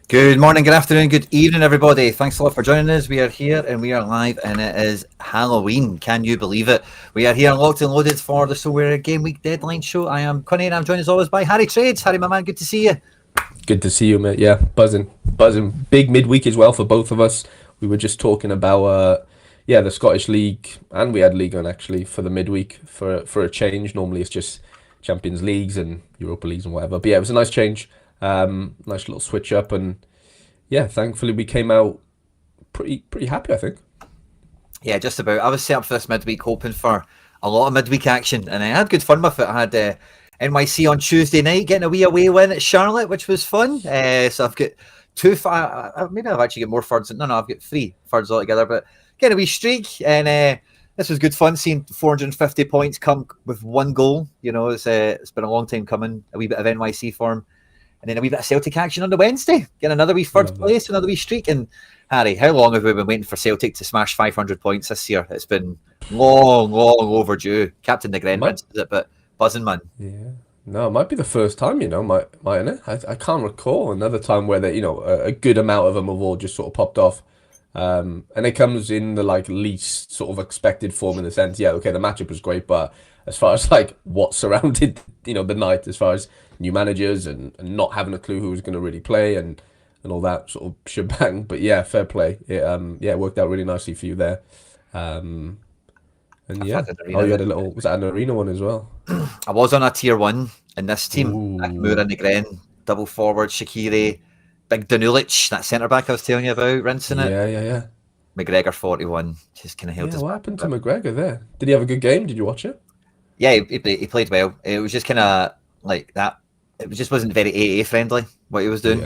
Good morning, good afternoon, good evening, everybody. Thanks a lot for joining us. We are here and we are live, and it is Halloween. Can you believe it? We are here locked and loaded for the Sorare Game Week Deadline Show. I am Quinny and I'm joined as always by Harry Trades. Harry, my man, good to see you. Good to see you, mate. Yeah, buzzing. Big midweek as well for both of us. We were just talking about, the Scottish League, and we had League On actually for the midweek for a change. Normally it's just Champions Leagues and Europa Leagues and whatever. But yeah, it was a nice change. Nice little switch up, and yeah, thankfully we came out pretty happy, I think. Yeah, just about. I was set up for this midweek hoping for a lot of midweek action, and I had good fun with it. I had NYC on Tuesday night getting a wee away win at Charlotte, which was fun. So I've got maybe I've actually got more thirds. No, I've got 3 thirds altogether, but getting a wee streak, and this was good fun seeing 450 points come with 1 goal. You know, it's been a long time coming, a wee bit of NYC form. And then a wee bit of Celtic action on the Wednesday. Getting another wee third place, another wee streak. And Harry, how long have we been waiting for Celtic to smash 500 points this year? It's been long overdue. Captain Negren is it, but buzzing, man. Yeah. No, it might be the first time, mightn't it? I can't recall another time where a good amount of them have all just sort of popped off. And it comes in the least sort of expected form in the sense, yeah, okay, the matchup was great, but as far as what surrounded, the night, as far as new managers and not having a clue who was going to really play and all that sort of shebang. But yeah, fair play. It worked out really nicely for you there. And yeah, you had a little, was that an arena one as well? I was on a tier 1 in this team. Ooh. Nakamura, Negren, double forward, Shaqiri, big Danulic, that centre back I was telling you about, rinsing it. Yeah. McGregor 41, just kind of held his what happened to McGregor there? Did he have a good game? Did you watch it? Yeah, he played well. It was just kind of like that. It just wasn't very AA friendly what he was doing.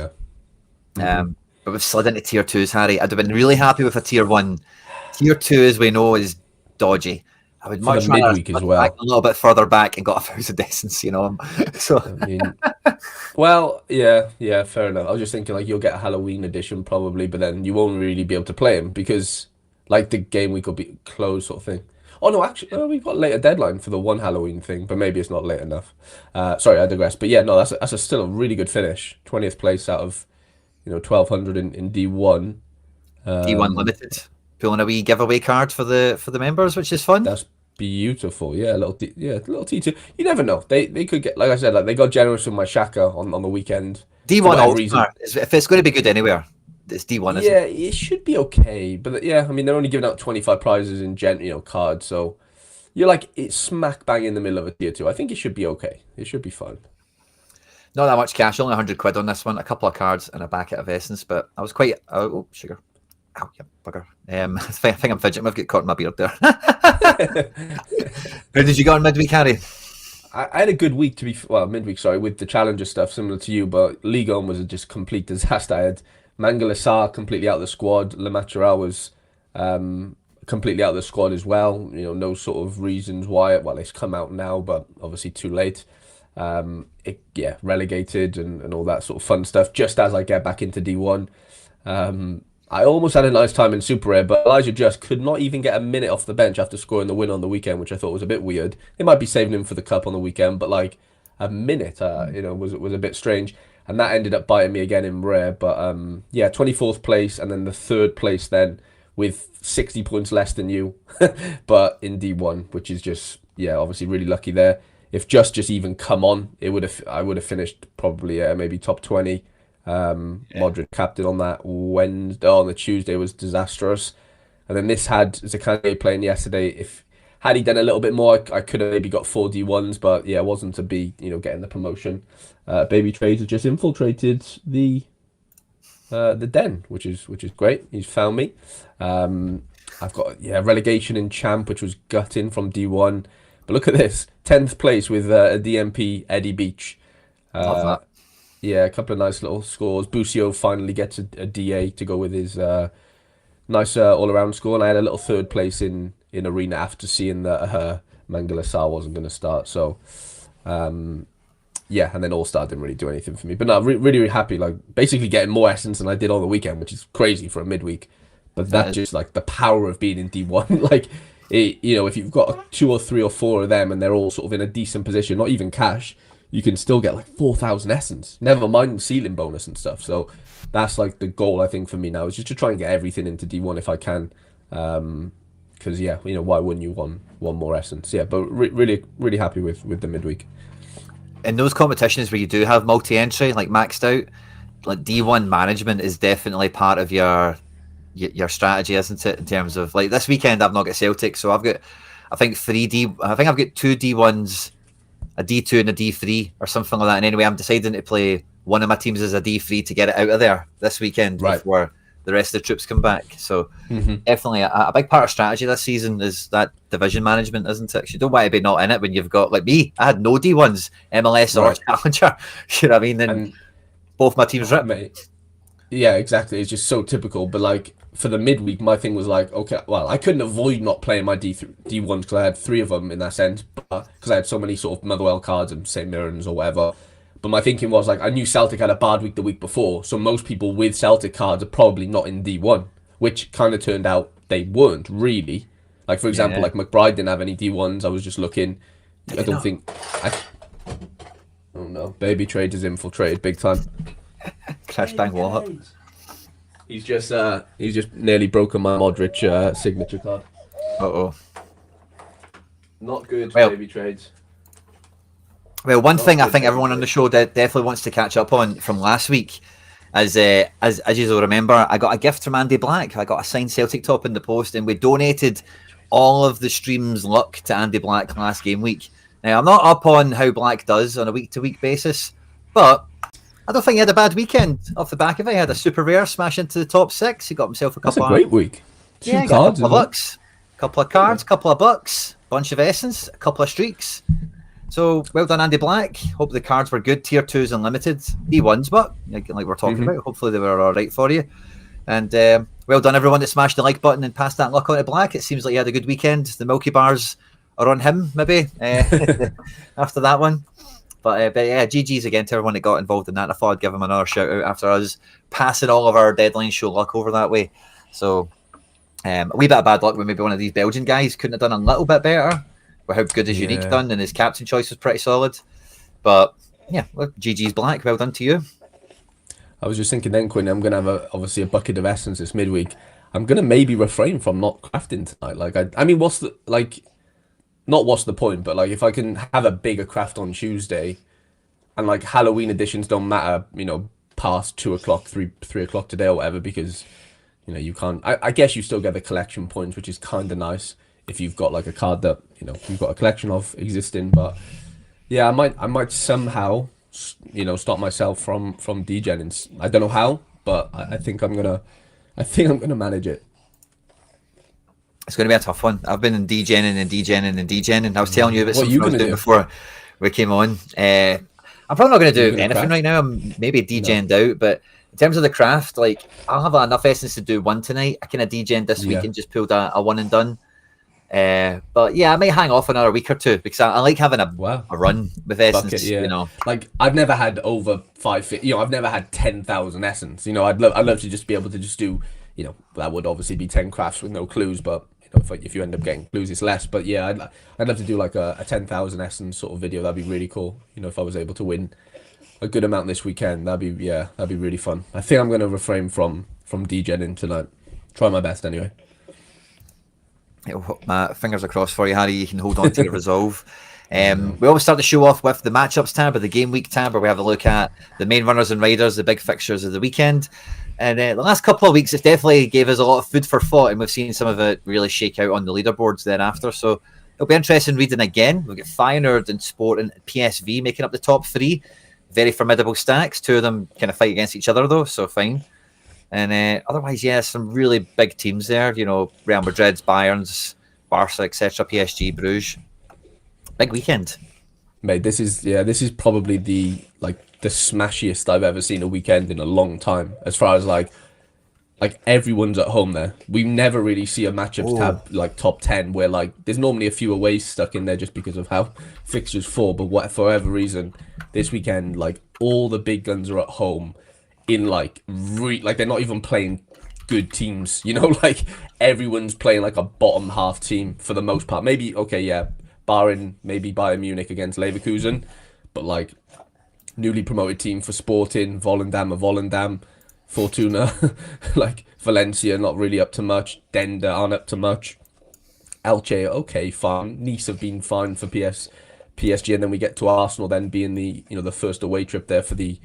Yeah. But we've slid into tier 2s, Harry. I'd have been really happy with a tier 1. Tier 2, as we know, is dodgy. I would much rather midweek as well. Back a little bit further back and got a thousand essence, So I mean, well, yeah, fair enough. I was just thinking you'll get a Halloween edition probably, but then you won't really be able to play him because the game week will be closed, sort of thing. Oh no, actually, we've got a later deadline for the one Halloween thing, but maybe it's not late enough. Sorry, I digress. But yeah, no, that's still a really good finish. 20th place out of 1,200 in D1. D1 limited, pulling a wee giveaway card for the members, which is fun. That's beautiful. Yeah, a little T2. You never know. They could get, like I said, they got generous with my Shaka on the weekend. D1 All-Star. If it's going to be good anywhere, it's D1. Isn't it? It should be okay. But yeah, I mean, they're only giving out 25 prizes in cards, so you're it's smack bang in the middle of a tier 2. I think it should be okay. It should be fun. Not that much cash, only 100 quid on this one, a couple of cards and a packet of essence, but I was quite sugar. Ow, yeah, bugger. I think I'm fidgeting. I've got caught in my beard there. How did you go on midweek, Harry? I had a good week midweek, sorry, with the Challenger stuff, similar to you, but League On was a just complete disaster. I had Mangala Sarr completely out of the squad. Lemaitre was completely out of the squad as well. No sort of reasons why. Well, it's come out now, but obviously too late. Relegated and all that sort of fun stuff, just as I get back into D1. I almost had a nice time in Super Rare, but Elijah just could not even get a minute off the bench after scoring the win on the weekend, which I thought was a bit weird. They might be saving him for the cup on the weekend, but a minute, was a bit strange, and that ended up biting me again in Rare. But 24th place, and then the 3rd place then with 60 points less than you, but in D1, which is just obviously really lucky there. If just even come on, I would have finished probably maybe top 20. Modric captain on that Wednesday. On the Tuesday was disastrous, and then this had Zakane playing yesterday. Had he done a little bit more, I could have maybe got 4 D1s, but it wasn't to be. Getting the promotion. Baby Trades has just infiltrated the den, which is great. He's found me. I've got relegation in Champ, which was gutting from D1. But look at this, 10th place with a DMP Eddie Beach. Love that. Yeah, a couple of nice little scores. Busio finally gets a DA to go with his nice all-around score. And I had a little 3rd place in Arena after seeing that Mangala Sarr wasn't going to start. So, and then All-Star didn't really do anything for me. But no, really happy. Basically getting more essence than I did on the weekend, which is crazy for a midweek. But that's just the power of being in D1. If you've got 2 or 3 or 4 of them and they're all sort of in a decent position, not even cash, you can still get like 4,000 essence. Never mind ceiling bonus and stuff. So that's like the goal I think for me now is just to try and get everything into D1 if I can. Because yeah, why wouldn't you want one more essence? Yeah, but really really happy with the midweek. In those competitions where you do have multi-entry, like maxed out, like D1 management is definitely part of your strategy, isn't it? In terms of like this weekend, I've not got Celtic, so I've got I think I've got two D1s, a D2 and a D3 or something like that. And anyway, I'm deciding to play one of my teams as a D3 to get it out of there this weekend before the rest of the troops come back. So definitely a big part of strategy this season is that division management, isn't it? You don't want to be not in it when you've got, like me, I had no D1s, MLS or Challenger. You know what I mean? And both my teams ripped. Mate, yeah, exactly. It's just so typical. But like for the midweek, my thing was like, okay, well, I couldn't avoid not playing my D1s because I had three of them in that sense, because I had so many sort of Motherwell cards and St. Mirren's or whatever. But my thinking was like, I knew Celtic had a bad week the week before, so most people with Celtic cards are probably not in D1, which kind of turned out they weren't really. Like for example, like McBride didn't have any D1s. I was just looking. I don't think. Oh no, Baby Trade is infiltrated big time. Crash bang wallop. He's just nearly broken my Modric signature card. Not good, Baby Trades. Well, one thing I think everyone on the show definitely wants to catch up on from last week, as you'll remember, I got a gift from Andy Black. I got a signed Celtic top in the post, and we donated all of the stream's luck to Andy Black last game week. Now, I'm not up on how Black does on a week-to-week basis, but I don't think he had a bad weekend off the back of it. He had a super rare smash into the top 6. He got himself a couple. That's a great week. Two cards, a couple of bucks, couple of cards, couple of bucks, bunch of essence, a couple of streaks. So well done, Andy Black. Hope the cards were good. Tier 2s unlimited. D1s, but like we're talking about, hopefully they were all right for you. And well done, everyone that smashed the like button and passed that luck on to Black. It seems like he had a good weekend. The Milky Bars are on him, maybe, after that one. But yeah, GG's again to everyone that got involved in that. I thought I'd give him another shout out after us passing all of our deadline show luck over that way. So a wee bit of bad luck with maybe one of these Belgian guys couldn't have done a little bit better. How good his Unique done, and his captain choice was pretty solid. But yeah, well, GG's Black, well done to you. I was just thinking then, Quinn, I'm going to have obviously a bucket of essence this midweek. I'm going to maybe refrain from not crafting tonight. Like, I mean, what's the point, but like if I can have a bigger craft on Tuesday, and like Halloween editions don't matter, past 2 o'clock, 3 o'clock today or whatever, because you can't. I guess you still get the collection points, which is kind of nice if you've got like a card that you've got a collection of existing. But yeah, I might somehow stop myself from degenning. I don't know how, but I think I'm gonna manage it. It's going to be a tough one. I've been in degenning and degenning and degenning. I was telling you about something I was doing before we came on. I'm probably not going to do anything right now. I'm maybe degened out, but in terms of the craft, like I'll have enough essence to do one tonight. I kind of degened this week and just pulled a one and done. But yeah, I might hang off another week or two because I like having a run with essence. Bucket, like I've never had over 550. I've never had 10,000 essence. I'd love to just be able to just do. That would obviously be 10 crafts with no clues, but if you end up getting clues, it's less. But yeah, I'd love to do like a 10,000 essence sort of video. That'd be really cool. If I was able to win a good amount this weekend, that'd be really fun. I think I'm going to refrain from degenning tonight. Try my best anyway. My fingers are crossed for you, Harry. You can hold on to your resolve. We always start the show off with the matchups tab or the game week tab, where we have a look at the main runners and riders, the big fixtures of the weekend. And the last couple of weeks, it definitely gave us a lot of food for thought, and we've seen some of it really shake out on the leaderboards thereafter. So it'll be interesting reading again. We've got Feyenoord and Sport and PSV making up the top 3. Very formidable stacks. 2 of them kind of fight against each other, though, so fine. And otherwise, some really big teams there. Real Madrid's, Bayern's, Barca, etc., PSG, Bruges. Big weekend. Mate, this is probably the smashiest I've ever seen a weekend in a long time. As far as like everyone's at home there. We never really see a matchup tab like top 10 where like there's normally a few aways stuck in there just because of how fixtures fall. But for whatever reason, this weekend like all the big guns are at home. In like they're not even playing good teams, like everyone's playing like a bottom half team for the most part. Maybe barring maybe Bayern Munich against Leverkusen, but like newly promoted team for Sporting, Volendam are Volendam, Fortuna, like Valencia not really up to much, Denda aren't up to much, Elche okay fine, Nice have been fine for PSG, and then we get to Arsenal then being the the first away trip there for the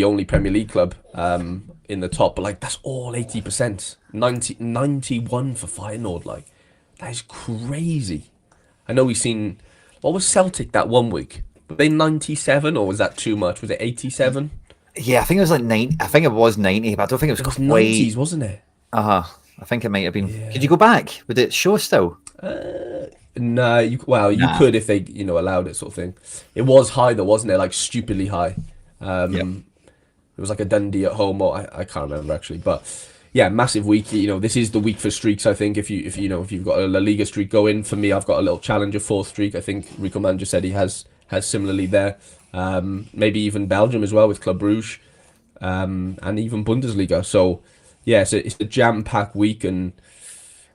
only Premier League club in the top, but like that's all 80%, 91 for Feyenoord, like that is crazy. I know we've seen, what was Celtic that one week? Were they 97 or was that too much? Was it 87? Yeah, I think it was like 90. I think it was 90, but I don't think it was It was quite. 90s, wasn't it? I think it might have been. Could you Yeah. go back? Would it show still? No, you Nah. could if they allowed it, sort of thing. It was high though, wasn't it? Like stupidly high. Yep. It was like a Dundee at home, or I can't remember actually, but yeah, massive week. This is the week for streaks. I think if you've got a La Liga streak going, for me, I've got a little challenger fourth streak. I think Rico Man just said he has similarly there. Maybe even Belgium as well with Club Brugge, and even Bundesliga. So yeah, it's a jam-packed week, and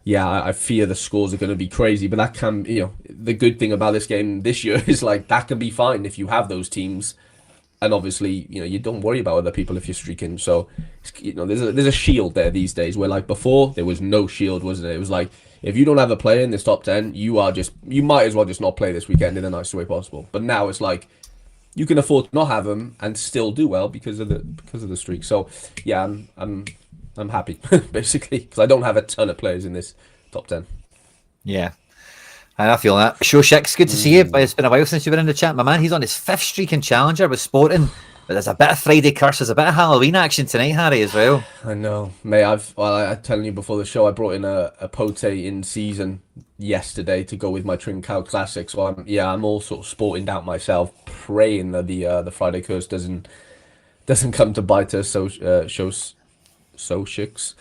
yeah, I fear the scores are going to be crazy. But that can, the good thing about this game this year is like that can be fine if you have those teams, and obviously you don't worry about other people if you're streaking. So there's a shield there these days, where like before there was no shield, wasn't it? It was like if you don't have a player in this top 10, you might as well just not play this weekend in the nicest way possible. But now it's like you can afford to not have them and still do well because of the streak. So yeah, I'm happy basically because I don't have a ton of players in this top 10. Yeah. I feel that. Shoshik's good to see you. But it's been a while since you've been in the chat, my man. He's on his 5th streak in Challenger with Sporting. But there's a bit of Friday curse. There's a bit of Halloween action tonight, Harry, as well. I know, mate. I telling you before the show, I brought in a pote in season yesterday to go with my Trincao Classic. So I'm all sort of sporting out myself, praying that the Friday curse doesn't come to bite us. So shicks.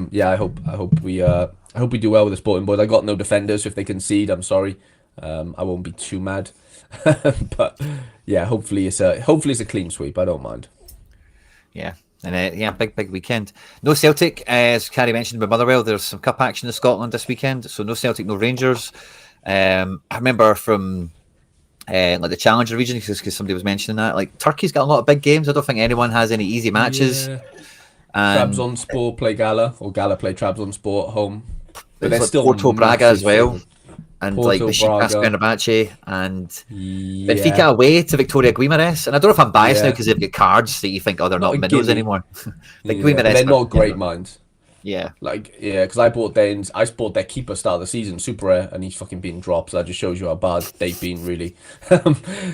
Yeah, I hope we do well with the Sporting boys. I got no defenders, so if they concede, I'm sorry. I won't be too mad. But yeah, hopefully it's a clean sweep. I don't mind. Yeah. And yeah, big weekend. No Celtic, as Carrie mentioned with Motherwell. There's some cup action in Scotland this weekend. So no Celtic, no Rangers. I remember from like the Challenger region, because somebody was mentioning that. Like Turkey's got a lot of big games. I don't think anyone has any easy matches. Yeah. And Trabzonspor play Gala, or Gala play Trabzonspor at home. But they're like still Porto Braga as well. favourite. And like Porto, Besiktas Braga. Fenerbahce and Benfica Yeah. away to Victoria Guimarães. And I don't know if I'm biased now Yeah. because they've got cards that you think, oh, they're not Not a minnows gimme. anymore. Like Yeah. Guimarães, But they're not great minds. Yeah. Like, yeah, because I bought their keeper start of the season, Super Rare, and he's fucking being dropped. So that just shows you how bad they've been, really.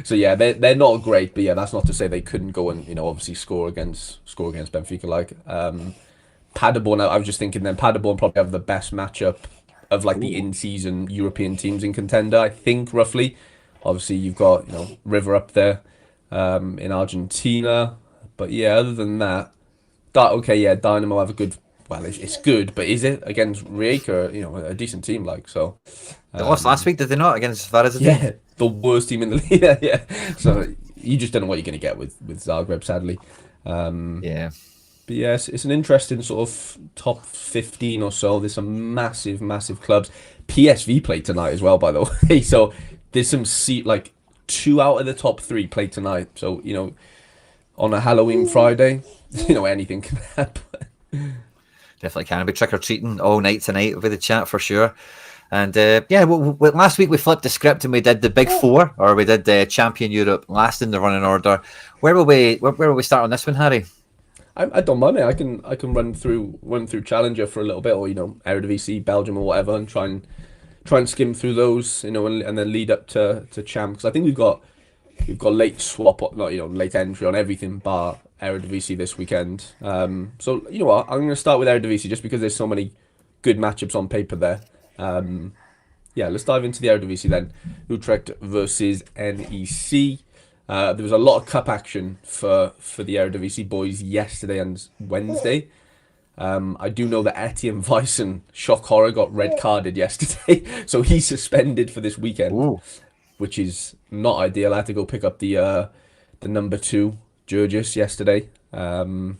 So yeah, they're not great, but yeah, that's not to say they couldn't go and obviously score against Benfica. Like Paderborn, I was just thinking then Paderborn probably have the best matchup of like the in-season European teams in contender. I think roughly. Obviously, you've got River up there in Argentina, but yeah, other than that, Dynamo have a good. Well, it's good, but is it against Rijeka? A decent team like so. They lost last week, did they not, against Svares? Yeah, the worst team in the league. Yeah. So you just don't know what you're going to get with Zagreb, sadly. Yeah. But yes, it's an interesting sort of top 15 or so. There's some massive clubs. PSV play tonight as well, by the way. So there's some like 2 out of the top 3 play tonight. So on a Halloween Friday, anything can happen. Definitely can be trick or treating all night tonight with the chat for sure. And last week we flipped the script and we did the Big Four, or we did the Champion Europe last in the running order. Where will we start on this one, Harry? I don't mind, mate. I can run through Challenger for a little bit, or Eredivisie, Belgium, or whatever, and try and skim through those, and then lead up to Champ, because I think we've got late swap, not late entry on everything bar Eredivisie this weekend. So you know what, I'm going to start with Eredivisie just because there's so many good matchups on paper there. Yeah, let's dive into the Eredivisie then. Utrecht versus NEC. There was a lot of cup action for the Eredivisie boys yesterday and Wednesday. I do know that Etienne Vyssen, shock horror, got red carded yesterday, so he's suspended for this weekend. Ooh. Which is not ideal. I had to go pick up the number 2 Georges yesterday on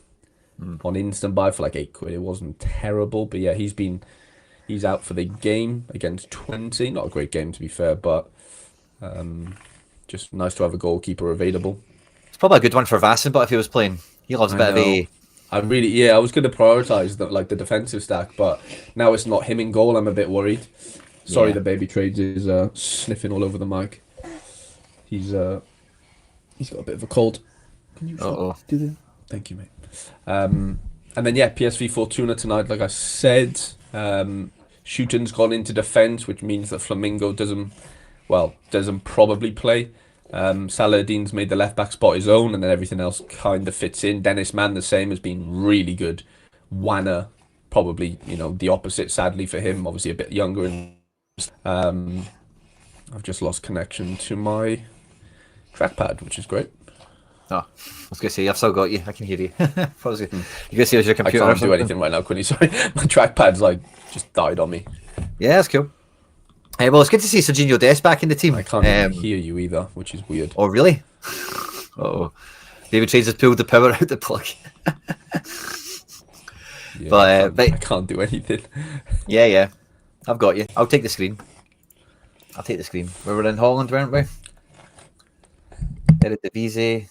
instant buy for like £8. It wasn't terrible, but yeah, he's out for the game against 20. Not a great game to be fair, but just nice to have a goalkeeper available. It's probably a good one for Vassen, but if he was playing, he loves a I bit of know. a. I was going to prioritize the defensive stack, but now it's not him in goal. I'm a bit worried. Sorry, Yeah. the baby trades is sniffing all over the mic. He's got a bit of a cold. Can you Uh-oh. do that? Thank you, mate. And then PSV Fortuna tonight. Like I said, Shooten's gone into defence, which means that Flamingo doesn't probably play. Saladin's made the left back spot his own, and then everything else kind of fits in. Dennis Mann the same, has been really good. Wanner probably the opposite, sadly for him. Obviously a bit younger. And I've just lost connection to my trackpad, which is great. Oh, I was going to say, I've still got you. I can hear you. You're going to say it was your I computer or can't do something? anything right now, Quinny. Sorry, my trackpad's just died on me. Yeah, that's cool. Well, it's good to see Serginho Dest back in the team. I can't even hear you either, which is weird. Oh, really? Oh, David Trades has pulled the power out the plug. Yeah, but I can't do anything. Yeah, I've got you. I'll take the screen. We were in Holland, weren't we? Eredivisie.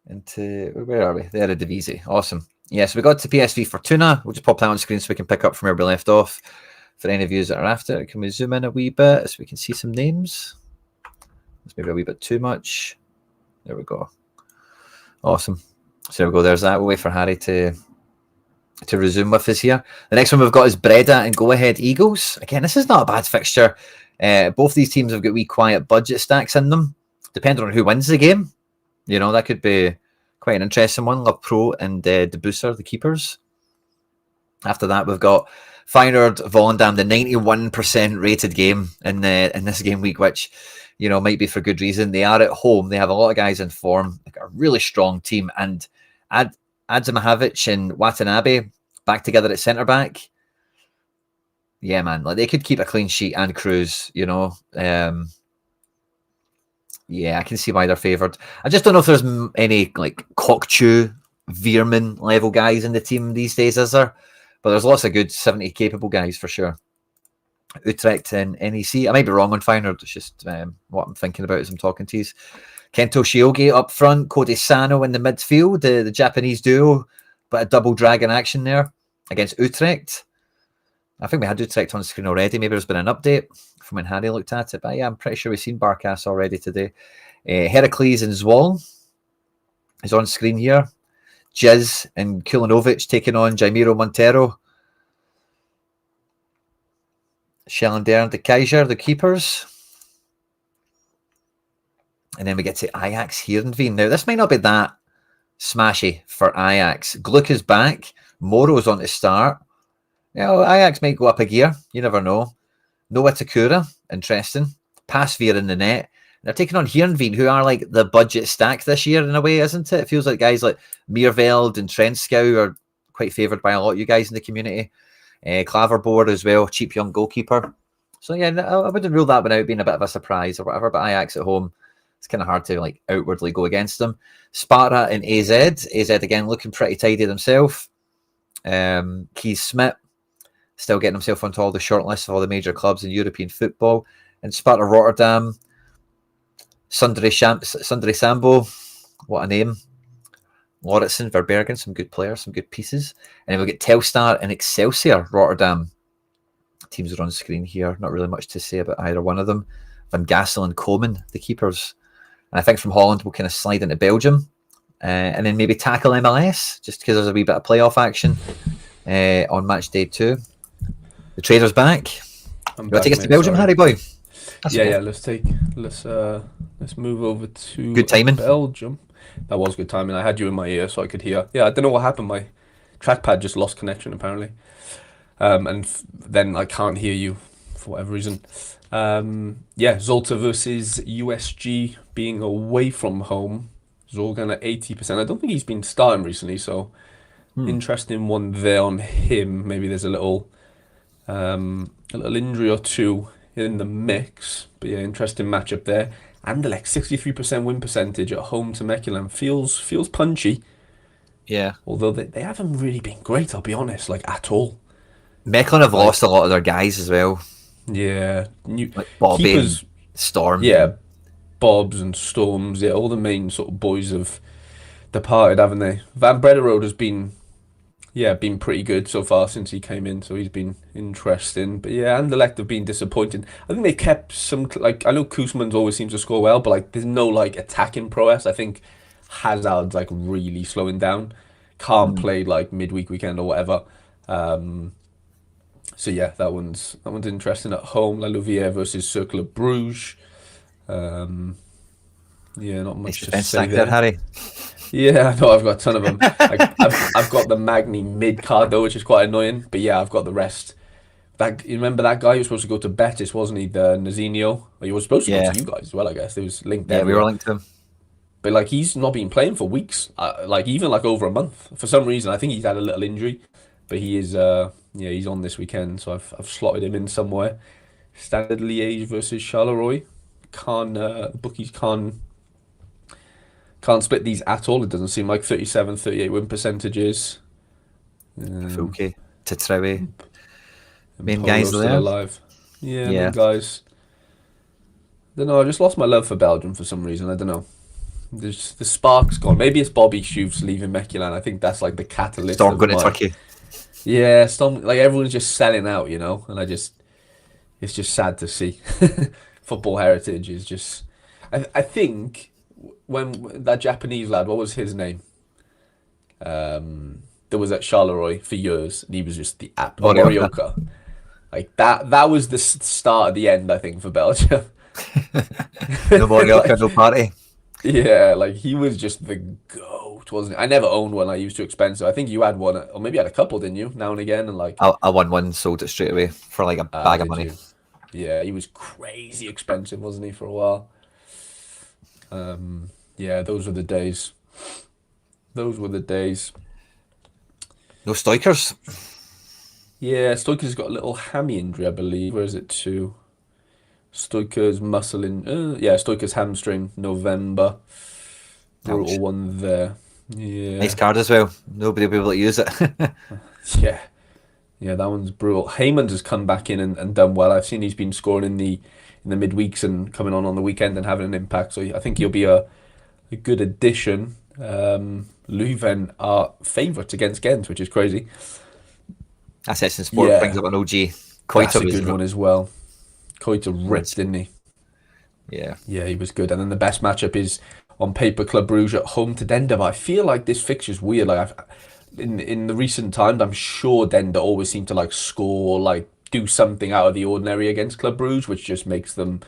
Where are we? The Eredivisie. Awesome. Yeah, so we got to PSV Fortuna. We'll just pop that on screen so we can pick up from where we left off. For any of you that are after, can we zoom in a wee bit so we can see some names? That's maybe a wee bit too much. There we go. Awesome. So there we go. There's that. We'll wait for Harry to resume with us here. The next one we've got is Breda and Go Ahead Eagles. Again, this is not a bad fixture. Both these teams have got wee quiet budget stacks in them, depending on who wins the game. That could be quite an interesting one. Love Pro and De Bousser, the keepers. After that, we've got Feyenoord Volendam, the 91% rated game in this game week, which might be for good reason. They are at home. They have a lot of guys in form, like a really strong team, and Adzimahanovic and Watanabe back together at centre back. Yeah, man, they could keep a clean sheet and cruise. Yeah, I can see why they're favoured. I just don't know if there's any Cockchew, Veerman level guys in the team these days, is there? But there's lots of good 70 capable guys for sure. Utrecht and NEC. I might be wrong on Feyenoord. It's just what I'm thinking about as I'm talking to you. Kento Shiogi up front, Kode Sano in the midfield, the Japanese duo, but a double dragon action there against Utrecht. I think we had Utrecht on screen already. Maybe there's been an update from when Harry looked at it. But yeah, I'm pretty sure we've seen Barkas already today. Heracles and Zwolle is on screen here. Jiz and Kulinovic taking on Jaimiro Montero. Schellander and De Keizer, the keepers. And then we get to Ajax Heerenveen. Now, this might not be that smashy for Ajax. Gluck is back. Moro's on to start. Ajax might go up a gear. You never know. Noah Takura, interesting. Pasveer in the net. They're taking on Heerenveen, who are the budget stack this year in a way, isn't it? It feels like guys like Meerveld and Trenskau are quite favoured by a lot of you guys in the community. Klaverboer as well, cheap young goalkeeper. So yeah, I wouldn't rule that one out being a bit of a surprise or whatever, but Ajax at home, it's kind of hard to outwardly go against them. Sparta and AZ. AZ again looking pretty tidy themselves. Keith Smith still getting himself onto all the short lists of all the major clubs in European football. And Sparta Rotterdam, Sundre Sambo, what a name. Lauritsen, Verbergen, some good players, some good pieces. And then we'll get Telstar and Excelsior Rotterdam. Teams are on screen here. Not really much to say about either one of them. Van Gassel and Koeman, the keepers. And I think from Holland, we'll kind of slide into Belgium. And then maybe tackle MLS, just because there's a wee bit of playoff action on match day 2. The Traders back. You want to take us to Belgium, Harry boy? Let's move over to good timing. Belgium. That was good timing. I had you in my ear so I could hear. Yeah, I don't know what happened. My trackpad just lost connection apparently, then I can't hear you for whatever reason. Zolta versus USG being away from home. Zorgan at 80%. I don't think he's been starting recently, so interesting one there on him. Maybe there's a little injury or two in the mix, but yeah, interesting matchup there. Anderlecht 63% win percentage at home to Mechelen feels punchy. Yeah, although they haven't really been great, I'll be honest, at all. Mechelen have lost a lot of their guys as well. Yeah, Bobby, keepers, Storm. Yeah, Bobs and Storms, yeah, all the main sort of boys have departed, haven't they? Van Brederode has been, yeah, been pretty good so far since he came in, so he's been interesting. But yeah, Anderlecht have been disappointing. I think they kept some, like, I know Koosman's always seems to score well, but like, there's no like attacking prowess. I think Hazard's like really slowing down. Can't Mm. play like midweek weekend or whatever. Um, so yeah, that one's interesting at home. La Louvière versus Cercle of Bruges. Um, yeah, not Nice much to defence say stack there, there. Harry. Yeah, I know I've got a ton of them. Like I've got the Magni mid card though, which is quite annoying. But yeah, I've got the rest. That you remember that guy who was supposed to go to Betis, wasn't he? The Nazinho. Well, he was supposed to go to Yeah, you guys as well, I guess. It was linked yeah, we were everywhere. linked to him. But like he's not been playing for weeks, like even like over a month for some reason. I think he's had a little injury, but he is. Yeah, he's on this weekend, so I've slotted him in somewhere. Standard Liège versus Charleroi. Can't bookies can't split these at all. It doesn't seem like 37, 38 win percentages. Um, Fulke, Titrawe, and main guys Polo still there. alive. Yeah, I mean, Yeah, guys. I don't know. I just lost my love for Belgium for some reason. I don't know. There's the spark's gone. Maybe it's Bobby Schoops leaving Mechelen. I think that's like the catalyst Storm of going to my. Turkey. Yeah, Storm, like everyone's just selling out, and it's just sad to see. Football heritage is just. I think when that Japanese lad, what was his name? That was at Charleroi for years, and he was just the app. Oh, Morioka. Morioka. Like that was the start of the end, I think, for Belgium. No Morioka, Like, no party. yeah, like he was just the goat, wasn't he? I never owned one. Like he was too expensive. I think you had one, or maybe you had a couple, didn't you? Now and again, and like, I won one, sold it straight away for like a bag of did money. you? Yeah, he was crazy expensive, wasn't he, for a while? Yeah, those were the days. Those were the days. No Stoikers. Yeah, Stoiker's got a little hammy injury, I believe. Where is it to? Stoiker's muscle in. Yeah, Stoiker's hamstring, November. Ouch. Brutal one there. Nice Yeah. card as well. Nobody will be able to use it. Yeah. Yeah, that one's brutal. Heyman's has come back in and done well. I've seen he's been scoring in the midweeks and coming on the weekend and having an impact. So I think he'll be a good addition. Leuven are favourites against Ghent, which is crazy. Assets and Sport brings Yeah, up an OG. that's Koita a was good one as well. Koita ripped, was didn't he? yeah. Yeah, he was good. And then the best matchup is on paper Club Brugge at home to Dender. But I feel like this fixture's weird. Like in the recent times, I'm sure Dender always seem to like score, like do something out of the ordinary against Club Brugge, which just makes them,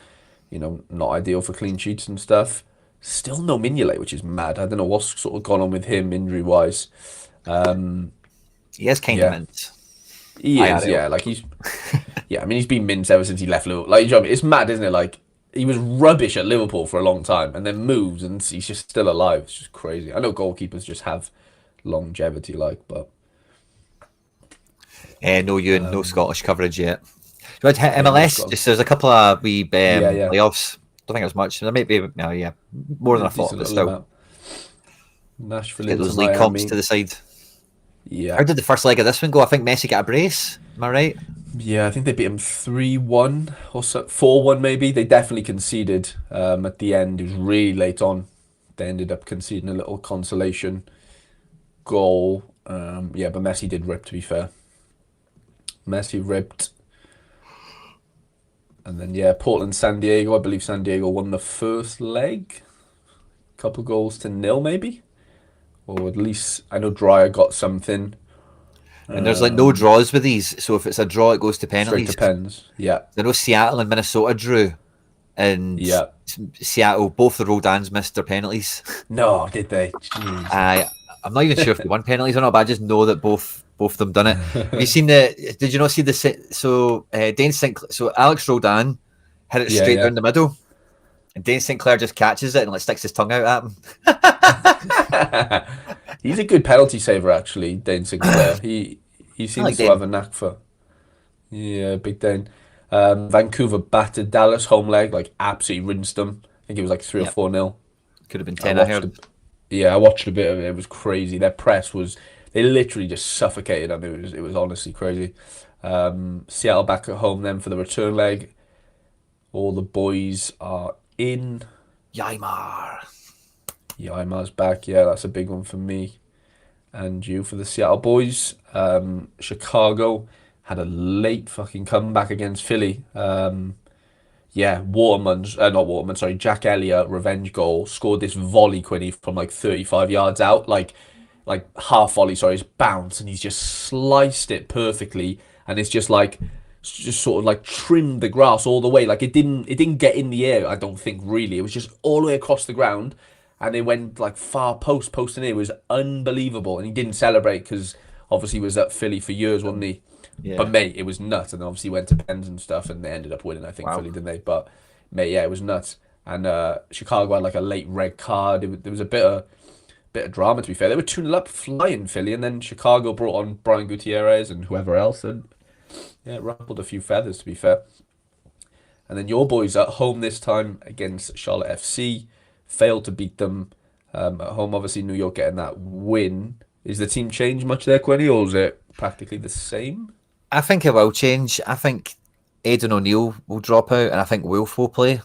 not ideal for clean sheets and stuff. Still no Mignolet, which is mad. I don't know what's sort of gone on with him injury wise. He is kind of Yeah, mint. he is. IRL. Yeah, like yeah. I mean, he's been mint ever since he left Liverpool. Like, you know what I mean? It's mad, isn't it? Like he was rubbish at Liverpool for a long time, and then moves, and he's just still alive. It's just crazy. I know goalkeepers just have longevity, like, but No Ewan, no Scottish coverage yet. Do you want to hit yeah, no MLS? Scotland. Just there's a couple of wee Yeah, yeah, playoffs. Don't think it was much. There might be, yeah, more than a I thought, decent but little still. amount. Nashville Get into those league comps Miami. to the side. How Yeah, did the first leg of this one go? I think Messi got a brace. Am I right? yeah. I think they beat him 3-1 or so, 4-1 maybe. They definitely conceded at the end. It was really late on. They ended up conceding a little consolation goal. Yeah, but Messi did rip. To be fair, Messi ripped. And then, yeah, Portland, San Diego. I believe San Diego won the first leg. Couple goals to nil, maybe. Or at least, I know Dryer got something. And there's like no draws with these. So if it's a draw, it goes to Straight to penalties. pens. Yeah. I know Seattle and Minnesota drew, and Yeah. Seattle, both the Rodans missed their penalties. No, did they? Jeez. I'm not even sure if they won penalties or not, but I just know that both of them done it. Have you seen the? Did you not see the? So Dane Sinclair, so Alex Rodan hit it Yeah, straight yeah. down the middle, and Dane Sinclair just catches it and like sticks his tongue out at him. He's a good penalty saver, actually, Dane Sinclair. He I like seems to Dane. have a knack for. Yeah, big Dane. Vancouver battered Dallas home leg, like absolutely rinsed them. I think it was like 3 or Yep, 4-0. could have been I 10. I watched heard. a, yeah, I watched a bit of it. It was crazy. Their press was they literally just suffocated them. It was honestly crazy. Seattle back at home then for the return leg. All the boys are in. Ymar. Yeah, Imar's back. Yeah, that's a big one for me and you for the Seattle boys. Chicago had a late fucking comeback against Philly. Yeah, not Waterman, sorry, Jack Elliott, revenge goal, scored this volley, Quinny, from like 35 yards out, like half volley, sorry, it's bounced, and he's just sliced it perfectly, and it's just sort of like trimmed the grass all the way. Like it didn't get in the air, I don't think really. It was just all the way across the ground, and it went like far post and in. It was unbelievable, and he didn't celebrate because obviously he was at Philly for years, wasn't he? But Yeah. mate, it was nuts, and obviously went to pens and stuff, and they ended up winning. I think Wow. Philly, didn't they? But mate, yeah, it was nuts. And Chicago had like a late red card. There was a bit of drama, to be fair. They were 2-0 up, flying Philly, and then Chicago brought on Brian Gutierrez and whoever else, and yeah, it ruffled a few feathers, to be fair. And then your boys at home this time against Charlotte FC failed to beat them. At home, obviously, New York getting that win. Is the team changed much there, Quinny, or is it practically the same? I think it will change. I think Aidan O'Neill will drop out, and I think Wolf will play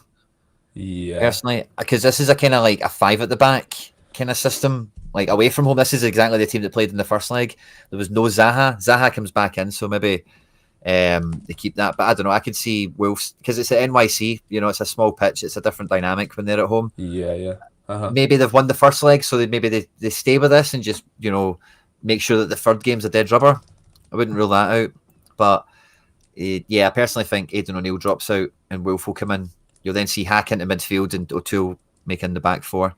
Yeah, personally, because this is a kind of like a five at the back kind of system. Like away from home, this is exactly the team that played in the first leg. There was no Zaha. Zaha comes back in, so maybe they keep that. But I don't know. I could see Wolves because it's at NYC. You know, it's a small pitch. It's a different dynamic when they're at home. yeah, yeah. Uh-huh. Maybe they've won the first leg, so they stay with this and just make sure that the third game's a dead rubber. I wouldn't rule that out, but yeah, I personally think Aidan O'Neill drops out and Wolf will come in. You'll then see Hack into midfield and O'Toole making the back four.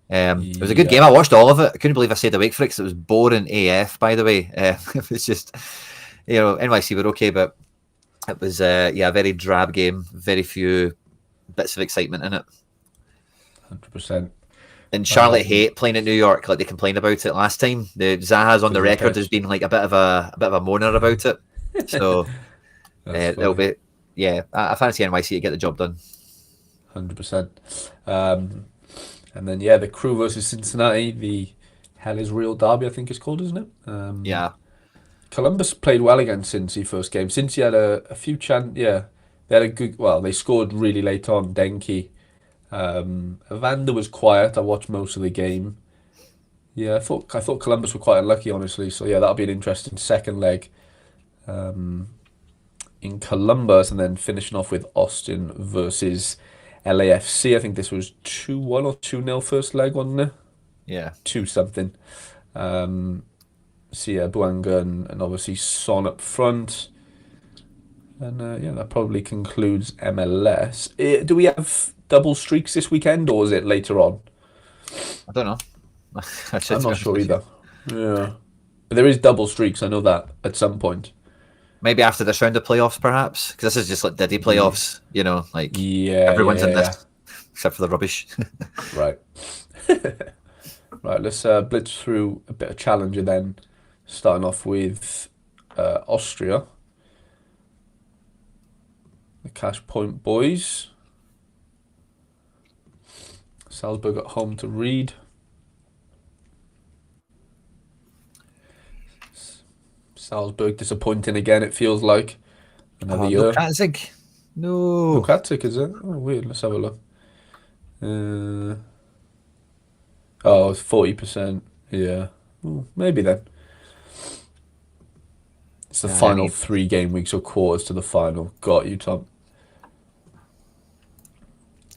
It was a good Yeah. game. I watched all of it. I couldn't believe I stayed awake for it because it was boring AF, by the way. It was just, NYC were okay, but it was, a very drab game. Very few bits of excitement in it. 100%. And Charlotte hate playing at New York, like they complained about it last time. The Zaha's on the record pitch. as being like a bit of a moaner about it. So it'll be, yeah. I fancy NYC to get the job done. 100%. And then yeah, the Crew versus Cincinnati, the Hell is Real derby, I think it's called, isn't it? Yeah, Columbus played well against Cincy first game. Cincy had a few yeah, they had a good. Well, they scored really late on. Denki, Evander was quiet. I watched most of the game. Yeah, I thought Columbus were quite unlucky, honestly. So yeah, that'll be an interesting second leg. In Columbus, and then finishing off with Austin versus LAFC. I think this was 2-1 or 2-0 first leg, wasn't it? yeah. 2 something. So yeah, Buanga and obviously Son up front. And yeah, that probably concludes MLS. Do we have double streaks this weekend, or is it later on? I don't know. I'm not sure either. Yeah. But there is double streaks, I know that, at some point. Maybe after this round of playoffs, perhaps, because this is just like Diddy playoffs. Like Yeah, everyone's in yeah. this except for the rubbish. Right. Right, let's blitz through a bit of Challenger then, starting off with Austria. The Cash Point boys. Salzburg at home to Reed. Salzburg disappointing again, it feels like. Another year. No Katzig. No. Lukatic, is it? Oh, weird. Let's have a look. Oh, it's 40%. Yeah. Ooh, maybe then. It's the final 3 game weeks or quarters to the final. Got you, Tom.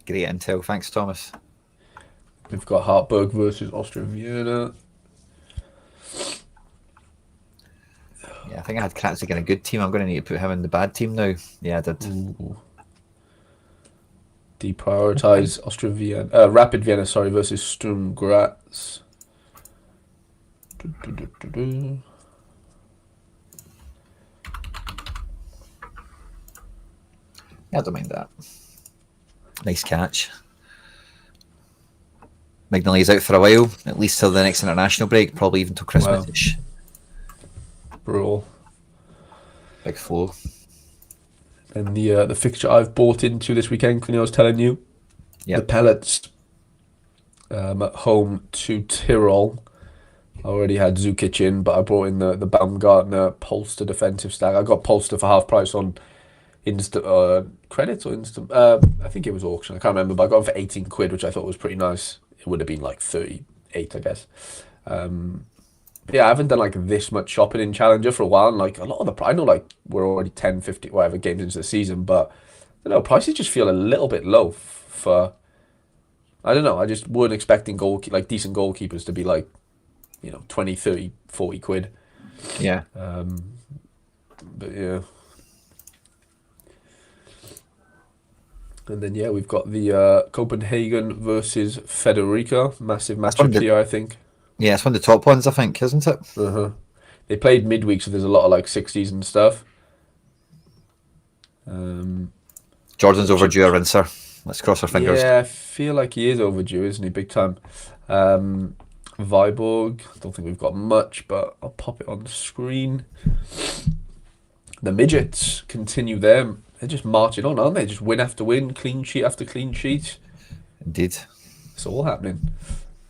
Great intel. Thanks, Thomas. We've got Hartberg versus Austria Vienna. Yeah, I think I had Katzig in a good team. I'm going to need to put him in the bad team now. Yeah, I did. Ooh. Deprioritize Austria Vienna. Rapid Vienna, sorry, versus Sturm Graz. Yeah, I don't mind that. Nice catch. Magnolia's out for a while, at least till the next international break, probably even till Christmas-ish. Brutal. Big flow. And the fixture I've bought into this weekend, I was telling you, the Pellets at home to Tyrol. I already had Zukic in, but I brought in the Baumgartner Polster defensive stack. I got Polster for half price on instant credits or instant. I think it was auction. I can't remember, but I got them for 18 quid, which I thought was pretty nice. It would have been like 38, I guess. But yeah, I haven't done like this much shopping in Challenger for a while. And like a lot of I know like we're already 10, 50, whatever games into the season, but I don't know, prices just feel a little bit low for. I don't know. I just weren't expecting like decent goalkeepers to be like, 20, 30, 40 quid. Yeah. But yeah. And then yeah, we've got the Copenhagen versus Federica, massive matchup here, I think. Yeah, it's one of the top ones, I think, isn't it? They played midweek, so there's a lot of like 60s and stuff. Jordan's overdue a rinser. Let's cross our fingers. Yeah, I feel like he is overdue, isn't he? Big time. Viborg, I don't think we've got much, but I'll pop it on the screen. The midgets continue there. They're just marching on, aren't they? Just win after win, clean sheet after clean sheet. Indeed. It's all happening.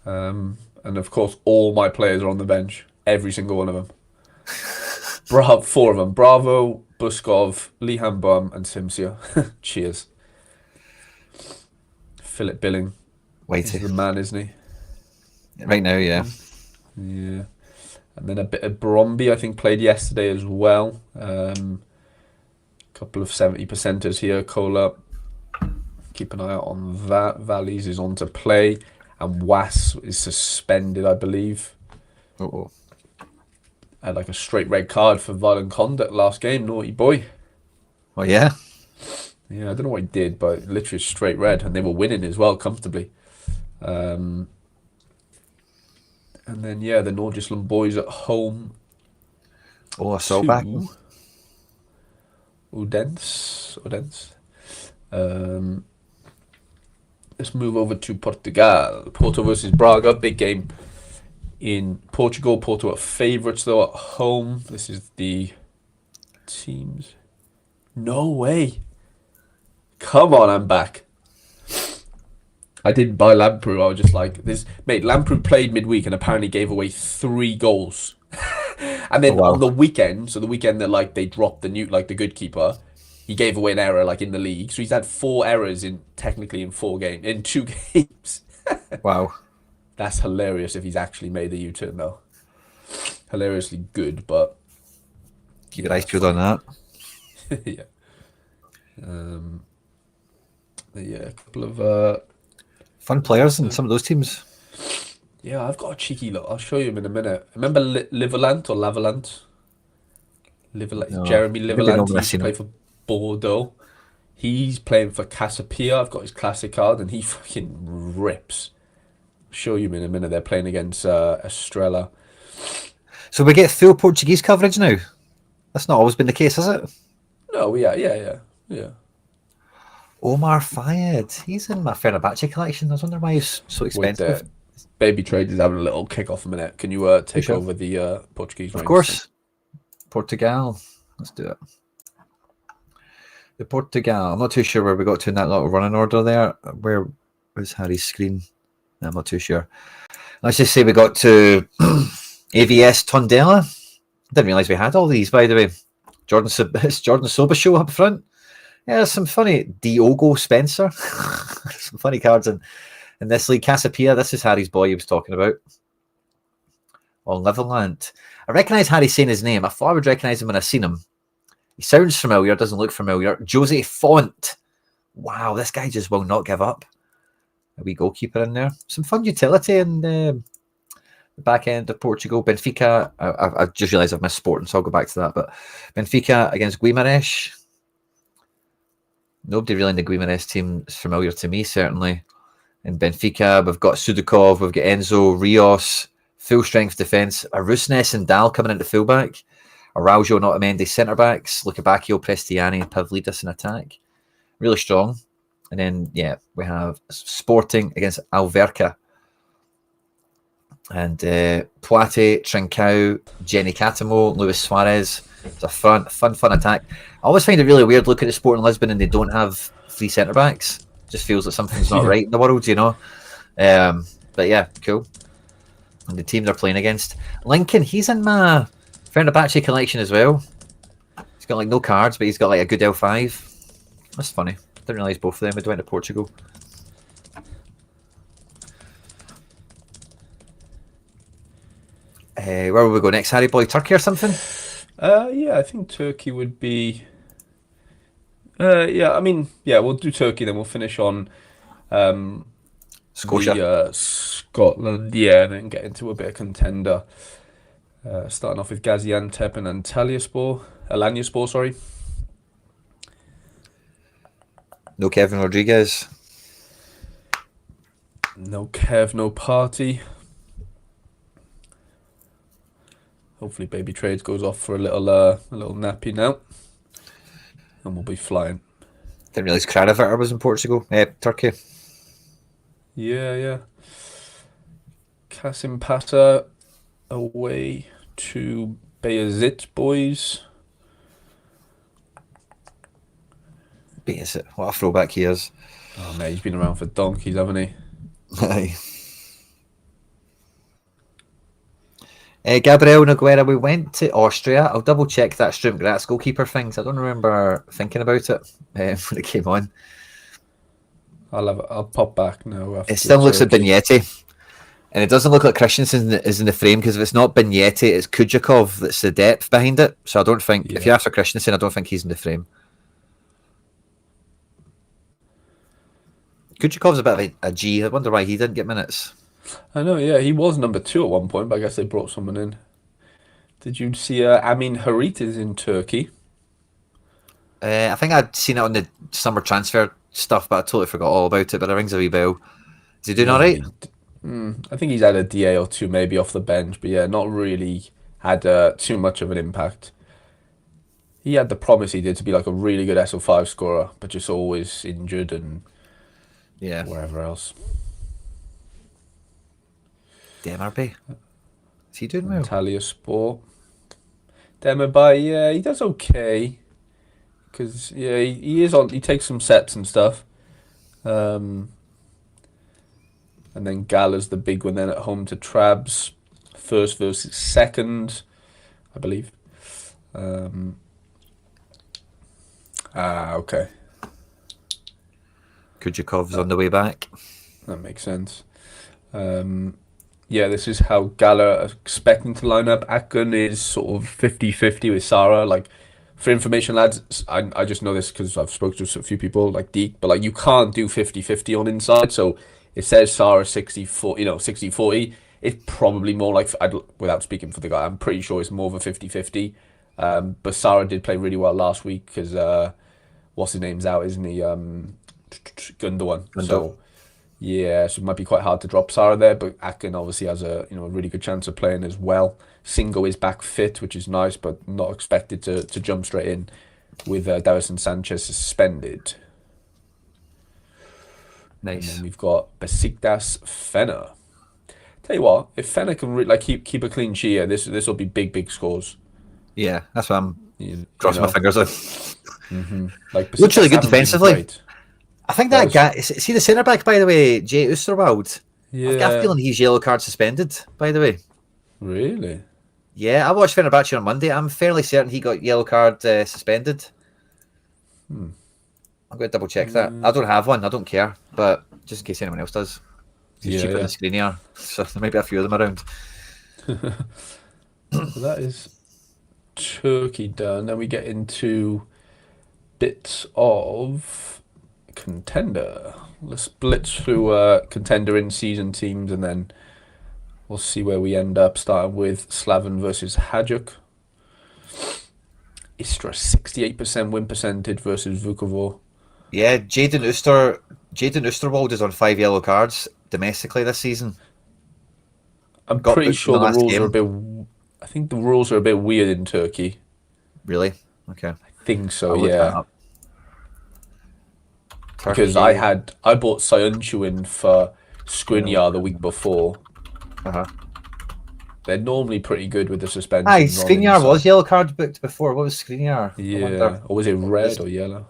And of course, all my players are on the bench. Every single one of them. Four of them. Bravo, Buskov, Lihan Bum, and Simsia. Cheers. Philip Billing. He's the man, isn't he? Right now, yeah. Yeah. And then a bit of Bromby, I think, played yesterday as well. Couple of 70%ers here. Cola, keep an eye out on that. Valleys is on to play. And Was is suspended, I believe. Uh-oh. Had like a straight red card for violent conduct last game. Naughty boy. Oh, yeah? Yeah, I don't know what he did, but literally straight red. And they were winning as well, comfortably. And then, yeah, the Nordjylland boys at home. Oh, I saw back. Odense. Let's move over to Portugal. Porto versus Braga. Big game in Portugal. Porto are favourites, though, at home. This is the teams. No way. Come on, I'm back. I didn't buy Lamprou. I was just like, mate, Lamprou played midweek and apparently gave away 3 goals. And then on the weekend, so the weekend that they dropped the good keeper, he gave away an error in the league. So he's had 4 errors in 2 games. Wow. That's hilarious if he's actually made the U-turn though. Hilariously good, but keep your eyes peeled on that. Yeah. Yeah, a couple of fun players in some of those teams. Yeah, I've got a cheeky look. I'll show you in a minute. Remember Liverland or Lavalant? No, Jeremy Liverland. He used to play him. for Bordeaux. He's playing for Casapia. I've got his classic card, and he fucking rips. I'll show you in a minute. They're playing against Estrela. So we get full Portuguese coverage now? That's not always been the case, has it? No, yeah. Omar Fayed. He's in my Fenerbahce collection. I was wondering why he's so expensive. Baby Trade is having a little kick off a minute. Can you take over the Portuguese ranks? Of course. Portugal. Let's do it. The Portugal. I'm not too sure where we got to in that little running order there. Where was Harry's screen? I'm not too sure. Let's just say we got to AVS Tondela. Didn't realise we had all these, by the way. It's Jordan Sobashow up front. Yeah, there's some funny Diogo Spencer. Some funny cards in this league. Casapia, this is Harry's boy he was talking about. On Liverland. I recognise Harry saying his name. I thought I would recognise him when I seen him. He sounds familiar, doesn't look familiar. Jose Font. Wow, this guy just will not give up. A wee goalkeeper in there. Some fun utility in the back end of Portugal. Benfica. I just realised I've missed Sporting, so I'll go back to that. But Benfica against Guimarães. Nobody really in the Guimarães team is familiar to me, certainly. In Benfica, we've got Sudakov, we've got Enzo, Rios, full strength defence. Arusnes and Dal coming into fullback. Araujo and Otamendi centre backs. Lukabakio, Prestiani, Pavlidis in attack. Really strong. And then, yeah, we have Sporting against Alverca. And Poate, Trincao, Jenny Catamo, Luis Suarez. It's a fun attack. I always find it really weird looking at Sporting Lisbon and they don't have 3 centre backs. Just feels like something's not right in the world, you know. But yeah, cool. And the team they're playing against, Lincoln, he's in my Fenerbahce collection as well. He's got no cards, but he's got a good L5. That's funny. Didn't realise both of them had went to Portugal. Where will we go next, Harry boy? Turkey or something? Yeah, I think Turkey would be. Yeah, I mean, yeah, we'll do Turkey, then we'll finish on Scotia. the Scotland, yeah, and then get into a bit of contender. Starting off with Gaziantep and Alanyaspor, sorry. No Kevin Rodriguez. No Kev, no party. Hopefully, Baby Trades goes off for a little nappy now, and we'll be flying. Didn't realise Kranovitter was in Portugal. Turkey. Yeah. Kasim Pasa away to Bayezid boys. Bayezid. What a throwback he is. Oh mate, he's been around for donkeys, haven't he? Aye. Gabriel Noguera, we went to Austria. I'll double check that Sturm Graz goalkeeper things. I don't remember thinking about it when it came on. I'll pop back now. It still looks like Vignetti. And it doesn't look like Christensen is in the frame, because if it's not Vignetti, it's Kujakov that's the depth behind it. So I don't think, if you're after Christensen, I don't think he's in the frame. Kujakov's a bit of a G. I wonder why he didn't get minutes. I know, yeah, he was number 2 at one point, but I guess they brought someone in. Did you see Amin Harit is in Turkey? I think I'd seen it on the summer transfer stuff, but I totally forgot all about it, but it rings a wee bell. Is he doing all right? I think he's had a DA or two maybe off the bench, but yeah, not really had too much of an impact. He had the promise, he did, to be like a really good SO5 scorer, but just always injured and wherever else. Demirby. Is he doing well? Antalyaspor. Demirby, yeah, he does okay. Because, yeah, he is on, he takes some sets and stuff. And then Gala's the big one then at home to Trabs. First versus second, I believe. Okay. Kujakov's on the way back. That makes sense. Yeah, this is how Gala are expecting to line up. Akun is sort of 50-50 with Sarah. Like, for information, lads, I just know this because I've spoken to a few people like Deke, but like you can't do 50-50 on inside. So it says Sarah 60-40, 60-40. It's probably more like, without speaking for the guy, I'm pretty sure it's more of a 50-50. But Sarah did play really well last week because what's his name's out, isn't he? Gundogan. So yeah, so it might be quite hard to drop Sarah there, but Akin obviously has a really good chance of playing as well. Singo is back fit, which is nice, but not expected to jump straight in with Davison Sanchez suspended. Nice. And then we've got Besiktas Fener. Tell you what, if Fener can keep a clean sheet, this will be big scores. Yeah, that's what I'm crossing my fingers on. Like looks really good defensively. I think that guy, was... see the centre back, by the way, Jay Oosterwald. Yeah. I've got a feeling he's yellow card suspended, by the way. Really? Yeah, I watched Fenerbahce on Monday. I'm fairly certain he got yellow card suspended. I'm going to double check that. I don't have one. I don't care, but just in case anyone else does. He's cheaper than Skriniar, so there might be a few of them around. So that is Turkey done. Then we get into bits of contender. Let's blitz through contender in season teams, and then we'll see where we end up. Starting with Slaven versus Hajduk. Istra 68% win percentage versus Vukovar. Yeah, Jaden Oosterwald is on 5 yellow cards domestically this season. I'm pretty sure the rules are a bit. I think the rules are a bit weird in Turkey. Really? Okay. I think so. Yeah. Because Turkey. I bought Sayuncu in for Skriniar the week before. They're normally pretty good with the suspension. Aye, Skriniar was yellow card booked before. What was Skriniar? Yeah. Or was it red or yellow?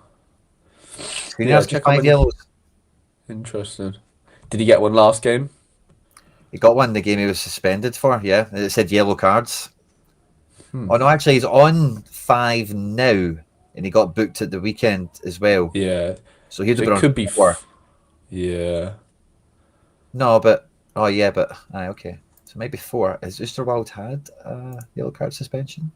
Skriniar's got 5 yellows. Interesting. Did he get one last game? He got one the game he was suspended for, yeah. It said yellow cards. Oh no, actually he's on 5 now. and he got booked at the weekend as well. Yeah. So he'd So have been it on could be. 4. Yeah. No, but oh yeah, but okay. So maybe 4. Has Oosterwald had a yellow card suspension?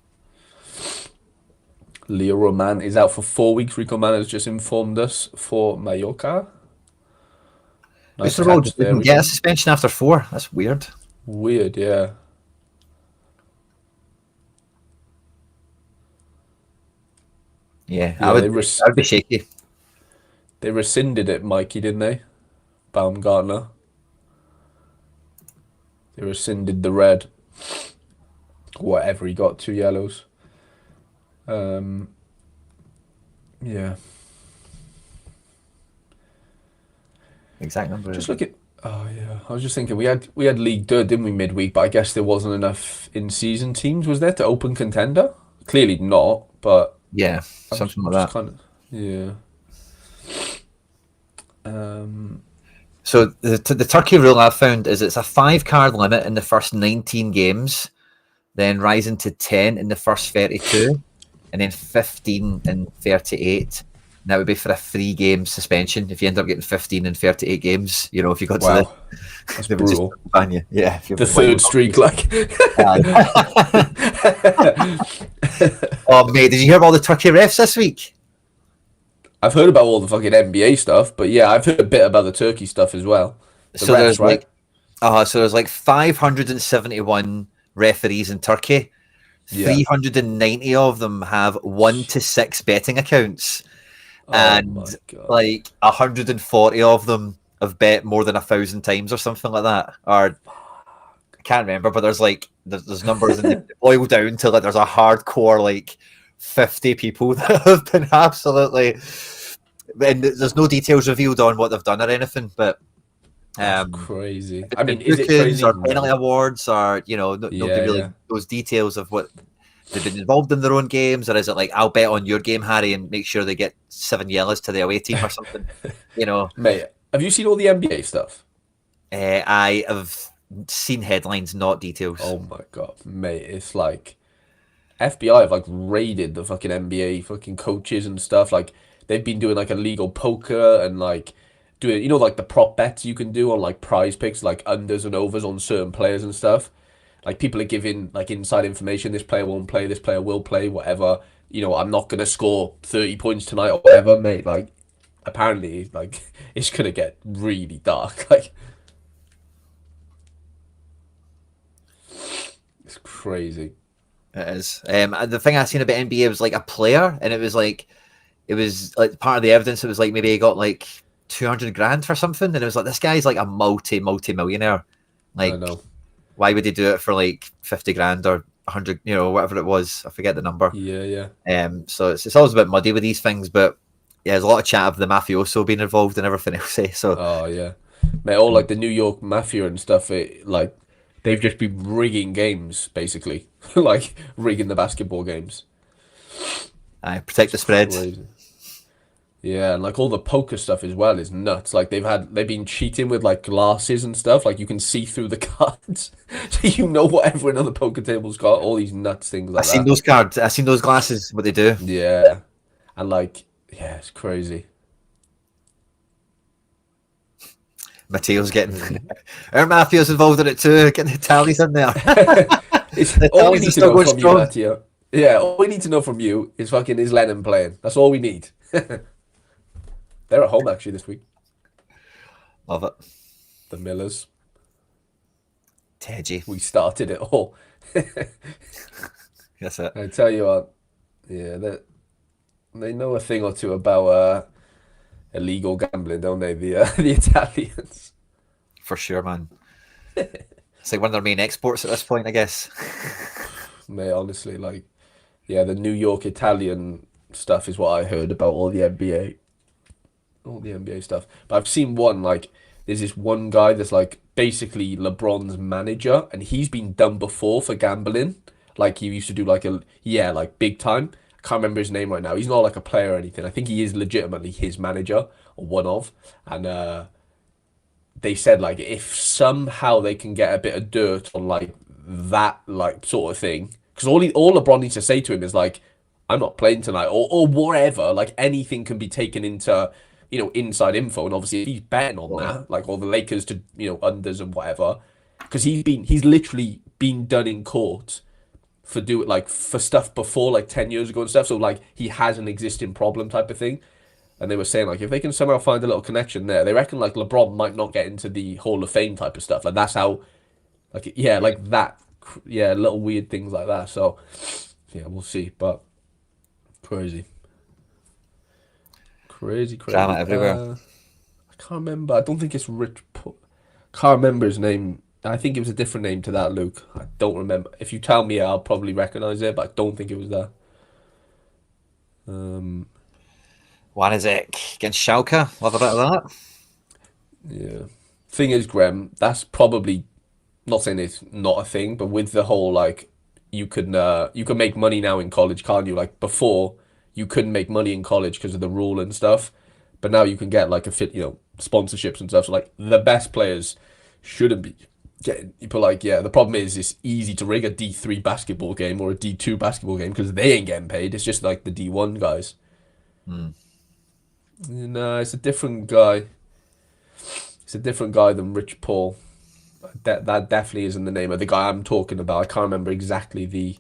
Leo Roman is out for 4 weeks. Rico Man has just informed us for Mallorca. Nice Oosterwald catch just there, didn't get a Rico. suspension after 4. That's weird. Weird, yeah. Yeah, Yeah, I'd be shaky. they rescinded it, Mikey, didn't they? Baumgartner. They rescinded the red. Whatever he got, 2 yellows. Um, yeah. Exact number. Just look at. Oh yeah, I was just thinking we had League Two, didn't we, midweek? But I guess there wasn't enough in-season teams, was there, to open contender? Clearly not. But Yeah, I'm something like just that. kind of yeah. Um, So the Turkey rule I've found is it's a 5-card limit in the first 19 games, then rising to 10 in the first 32, and then 15 in 38. And that would be for a 3-game suspension. If you end up getting 15 in 38 games, if you got to wow, that's they would just brutal. ban you. Yeah, if The you've third streak, like. Oh mate, did you hear about all the Turkey refs this week? I've heard about all the fucking NBA stuff, but yeah, I've heard a bit about the Turkey stuff as well. The So refs, right? there's like 571 referees in Turkey. Yeah. 390 of them have 1 to 6 betting accounts, Oh and my God. like 140 of them have bet more than 1,000 times or something like that. Or I can't remember, but there's numbers and they boil down to like there's a hardcore like 50 people that have been absolutely. And there's no details revealed on what they've done or anything, but That's crazy. it's I been mean, is it bookings crazy? or penalty No. awards or nobody Yeah, really yeah. knows details of what they've been involved in their own games, or is it like I'll bet on your game, Harry, and make sure they get 7 yellows to the away team or something? You know, Mate, have you seen all the NBA stuff? I have seen headlines, not details. Oh my God, mate, it's like FBI have like raided the fucking NBA fucking coaches and stuff. Like they've been doing like illegal poker and like doing like the prop bets you can do on like prize picks, like unders and overs on certain players and stuff. Like people are giving like inside information. This player won't play. This player will play. Whatever. I'm not gonna score 30 points tonight or whatever, mate. Like apparently, like it's gonna get really dark. Like it's crazy. It is. The thing I seen about NBA was like a player, and it was like part of the evidence. It was like maybe he got like 200 grand for something, and it was like this guy's like a multi millionaire. I Like, know. why would he do it for like 50 grand or 100? Whatever it was. I forget the number. Yeah, yeah. So it's always a bit muddy with these things, but yeah, there's a lot of chat of the mafioso being involved and everything else. So Oh yeah, mate. All like the New York Mafia and stuff. Like they've just been rigging games, basically, like rigging the basketball games. I protect the spread. Crazy. Yeah, and like all the poker stuff as well is nuts. Like they've been cheating with like glasses and stuff. Like you can see through the cards, so what everyone on the poker table's got. All these nuts things I like seen that. those cards. I seen those glasses. What they do. Yeah, and like yeah, it's crazy. Mateo's getting our Mafio's involved in it too, getting the tallies in there. It's The all we tallies need are to still know going from you, strong. Matteo. Yeah, all we need to know from you is fucking is Lennon playing. That's all we need. They're at home actually this week. Love it. The Millers. Tedgy. We started it all. That's it. I tell you what, yeah, they know a thing or two about illegal gambling, don't they? The Italians. For sure, man. It's like one of their main exports at this point, I guess. Mate, honestly, like, yeah, the New York Italian stuff is what I heard about all the NBA stuff. But I've seen one, like, there's this one guy that's like basically LeBron's manager, and he's been done before for gambling. Like he used to do like big time. I can't remember his name right now. He's not like a player or anything. I think he is legitimately his manager or one of. And they said like if somehow they can get a bit of dirt on like that like sort of thing, because all LeBron needs to say to him is like, I'm not playing tonight, or whatever. Like anything can be taken into, inside info. And obviously, if he's betting on Totally. that, like all the Lakers to, unders and whatever, because he's literally been done in court for stuff before like 10 years ago and stuff. So like he has an existing problem type of thing. And they were saying like if they can somehow find a little connection there, they reckon like LeBron might not get into the Hall of Fame type of stuff. Like that's how, like yeah, like that, yeah, little weird things like that. So yeah, we'll see. But crazy, crazy, Drama crazy. everywhere. I can't remember. I don't think it's Can't remember his name. I think it was a different name to that, Luke. I don't remember. If you tell me, I'll probably recognize it, but I don't think it was that. Wanizek against Schalke. Love a bit of that. Yeah. Thing is, Graham, that's probably not saying it's not a thing, but with the whole like you can make money now in college, can't you? Like before, you couldn't make money in college because of the rule and stuff, but now you can get like sponsorships and stuff. So like the best players shouldn't be getting. But like yeah, the problem is it's easy to rig a D3 basketball game or a D2 basketball game because they ain't getting paid. It's just like the D1 guys. Hmm. No, it's a different guy. It's a different guy than Rich Paul. That definitely isn't the name of the guy I'm talking about. I can't remember exactly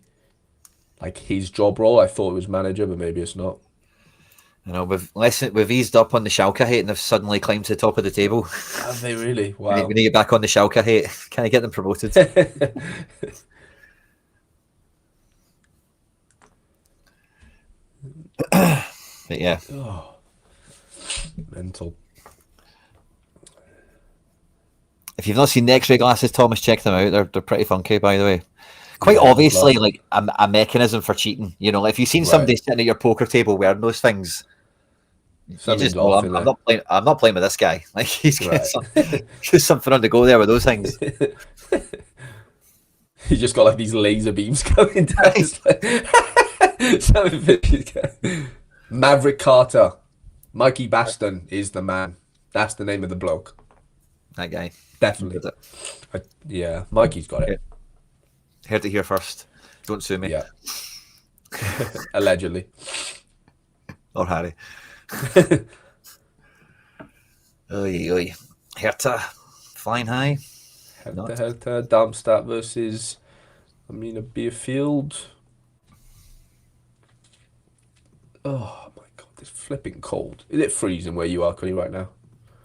his job role. I thought it was manager, but maybe it's not. We've eased up on the Schalke hate and they've suddenly climbed to the top of the table. Have they really? We Wow. need to get back on the Schalke hate. Can I get them promoted? But yeah. Oh, mental. If you've not seen the X-ray glasses, Thomas, check them out. They're pretty funky, by the way. Quite Yeah, obviously, class. like a mechanism for cheating. If you've seen somebody Right. sitting at your poker table wearing those things, you Something's just know off I'm, in I'm there. not playing. I'm not playing with this guy. Like he's got Right. something on the go there with those things. He just got like these laser beams going down his something fishy. Maverick Carter. Mikey Baston is the man. That's the name of the bloke. That guy. Definitely. Yeah, Mikey's got it. Heard it here first. Don't sue me. Yeah. Allegedly. Or Harry. Oy, oy. Hertha flying high. Hertha, Darmstadt versus Amina Bierfield. Oh my god, it's flipping cold. Is it freezing where you are, Connie, right now?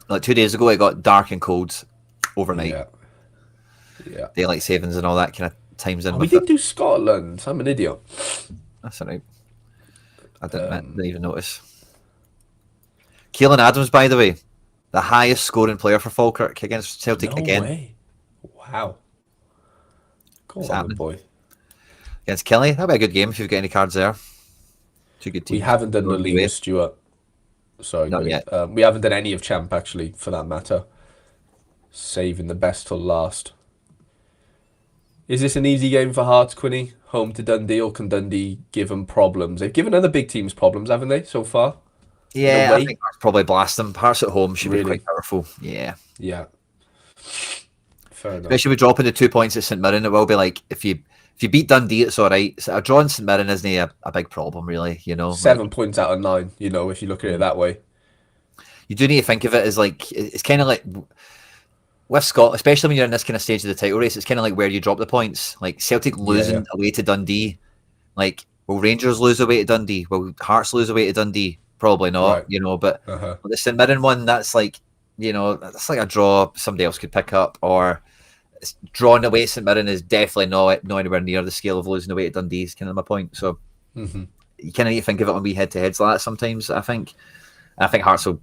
Like 2 days ago, it got dark and cold overnight. Yeah. Yeah. Daylight savings and all that kind of times in Oh, we with didn't it. do Scotland. I'm an idiot. That's all right. I didn't even notice. Keelan Adams, by the way, the highest scoring player for Falkirk against Celtic No again. way. Wow. Go What's on, happening? boy. Against Kelly. That'll be a good game if you've got any cards there. Two good teams. We haven't done the Going Liga away. Stuart. Sorry, Not Connie. yet. We haven't done any of Champ, actually, for that matter. Saving the best till last. Is this an easy game for Hearts, Quinny? Home to Dundee, or can Dundee give them problems? They've given other big teams problems, haven't they, so far? Yeah, way. I think Hearts probably blast them. Hearts at home should be Really? quite powerful. Yeah. Yeah. Fair enough. Especially with dropping the 2 points at St Mirren, it will be like if you beat Dundee, it's all right. So a draw in St Mirren isn't a big problem, really. 7 points out of 9, if you look at it that way. You do need to think of it as like it's kind of like with Scott, especially when you're in this kind of stage of the title race. It's kind of like where you drop the points. Like Celtic losing away to Dundee. Like, will Rangers lose away to Dundee? Will Hearts lose away to Dundee? Probably not. Right. But the St Mirren one, that's like that's like a draw somebody else could pick up, or drawing away at St Mirren is definitely not anywhere near the scale of losing away to Dundee. Is kind of my point. So you kind of need to think of it on wee head-to-heads like that sometimes. I think Hearts will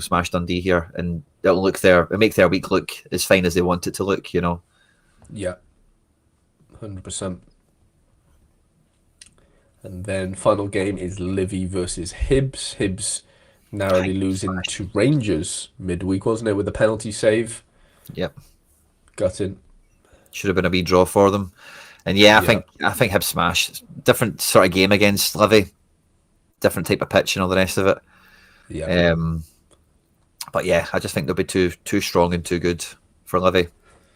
smash Dundee here, and it'll make their week look as fine as they want it to look. Yeah. 100%. And then final game is Livy versus Hibs. Hibs narrowly losing to Rangers midweek, wasn't it, with the penalty save? Yep. Gutting. Should have been a wee draw for them. And I think Hibs smash. Different sort of game against Livy. Different type of pitch and all the rest of it. Yeah. But yeah, I just think they'll be too strong and too good for Livy.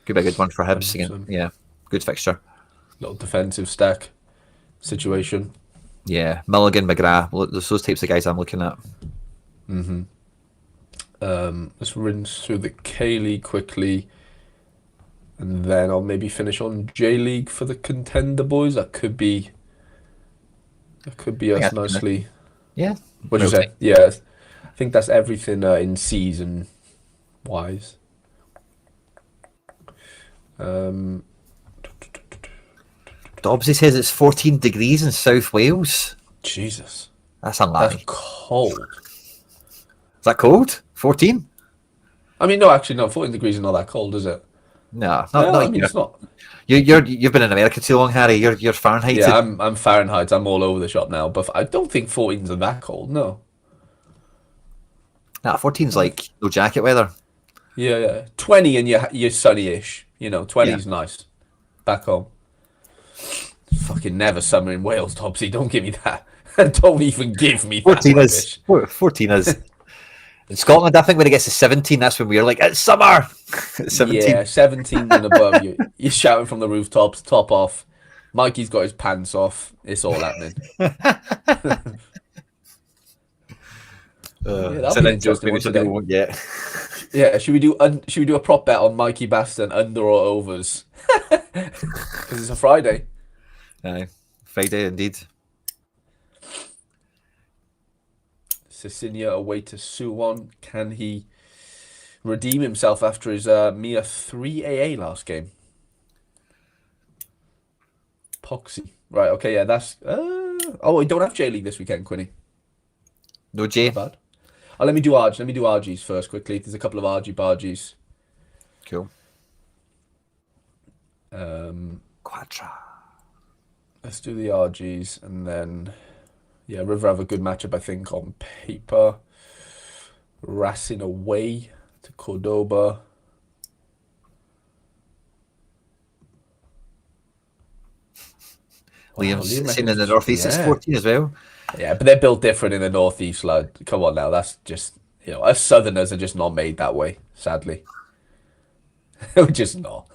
Could be a good one for Hibs again. Yeah, good fixture. Little defensive stack situation. Yeah, Milligan, McGrath. There's those types of guys I'm looking at. Let's rinse through the K League quickly, and then I'll maybe finish on J League for the contender boys. That could be us nicely. Yeah. What'd you say? Yeah, I think that's everything in season wise. Dobbsy says it's 14 degrees in South Wales. Jesus, That's a lie. that's cold. Is that cold? 14? I mean, no, actually, no. 14 degrees is not that cold, is it? No, No, not I mean here. it's not. You've been in America too long, Harry. You're Fahrenheit. Yeah, I'm Fahrenheit. I'm all over the shop now, but I don't think 14s are that cold. No. Nah, 14's like no jacket weather. Yeah. 20 and you're sunny-ish. 20 is nice. Back home. Fucking never summer in Wales, Topsy. Don't give me that. Don't even give me that 14 is rubbish. 14 is in Scotland. I think when it gets to 17, that's when we're like, it's summer. 17. Yeah, 17 and above. You're shouting from the rooftops, top off. Mikey's got his pants off. It's all happening. Yeah, that'll it's be an an in joke, interesting maybe one something we today. won't get. Yeah, should we do a prop bet on Mikey Baston under or overs? Because it's a Friday. Aye, Friday indeed. Cecilia away to Suwon. Can he redeem himself after his mere 3 AA last game? Poxy. Right, okay, yeah, that's... Oh, we don't have J-League this weekend, Quinny. No J. Not bad. Let me do Arg. Let me do RGs first, quickly. There's a couple of RG bargies. Cool. Quadra. Let's do the RGs, and then... Yeah, River have a good matchup, I think, on paper. Racing away to Cordoba. Liam's seen in the northeast. It's 14 as well. Yeah, but they're built different in the northeast, lad. Come on now, that's just us Southerners are just not made that way. Sadly, we're just not.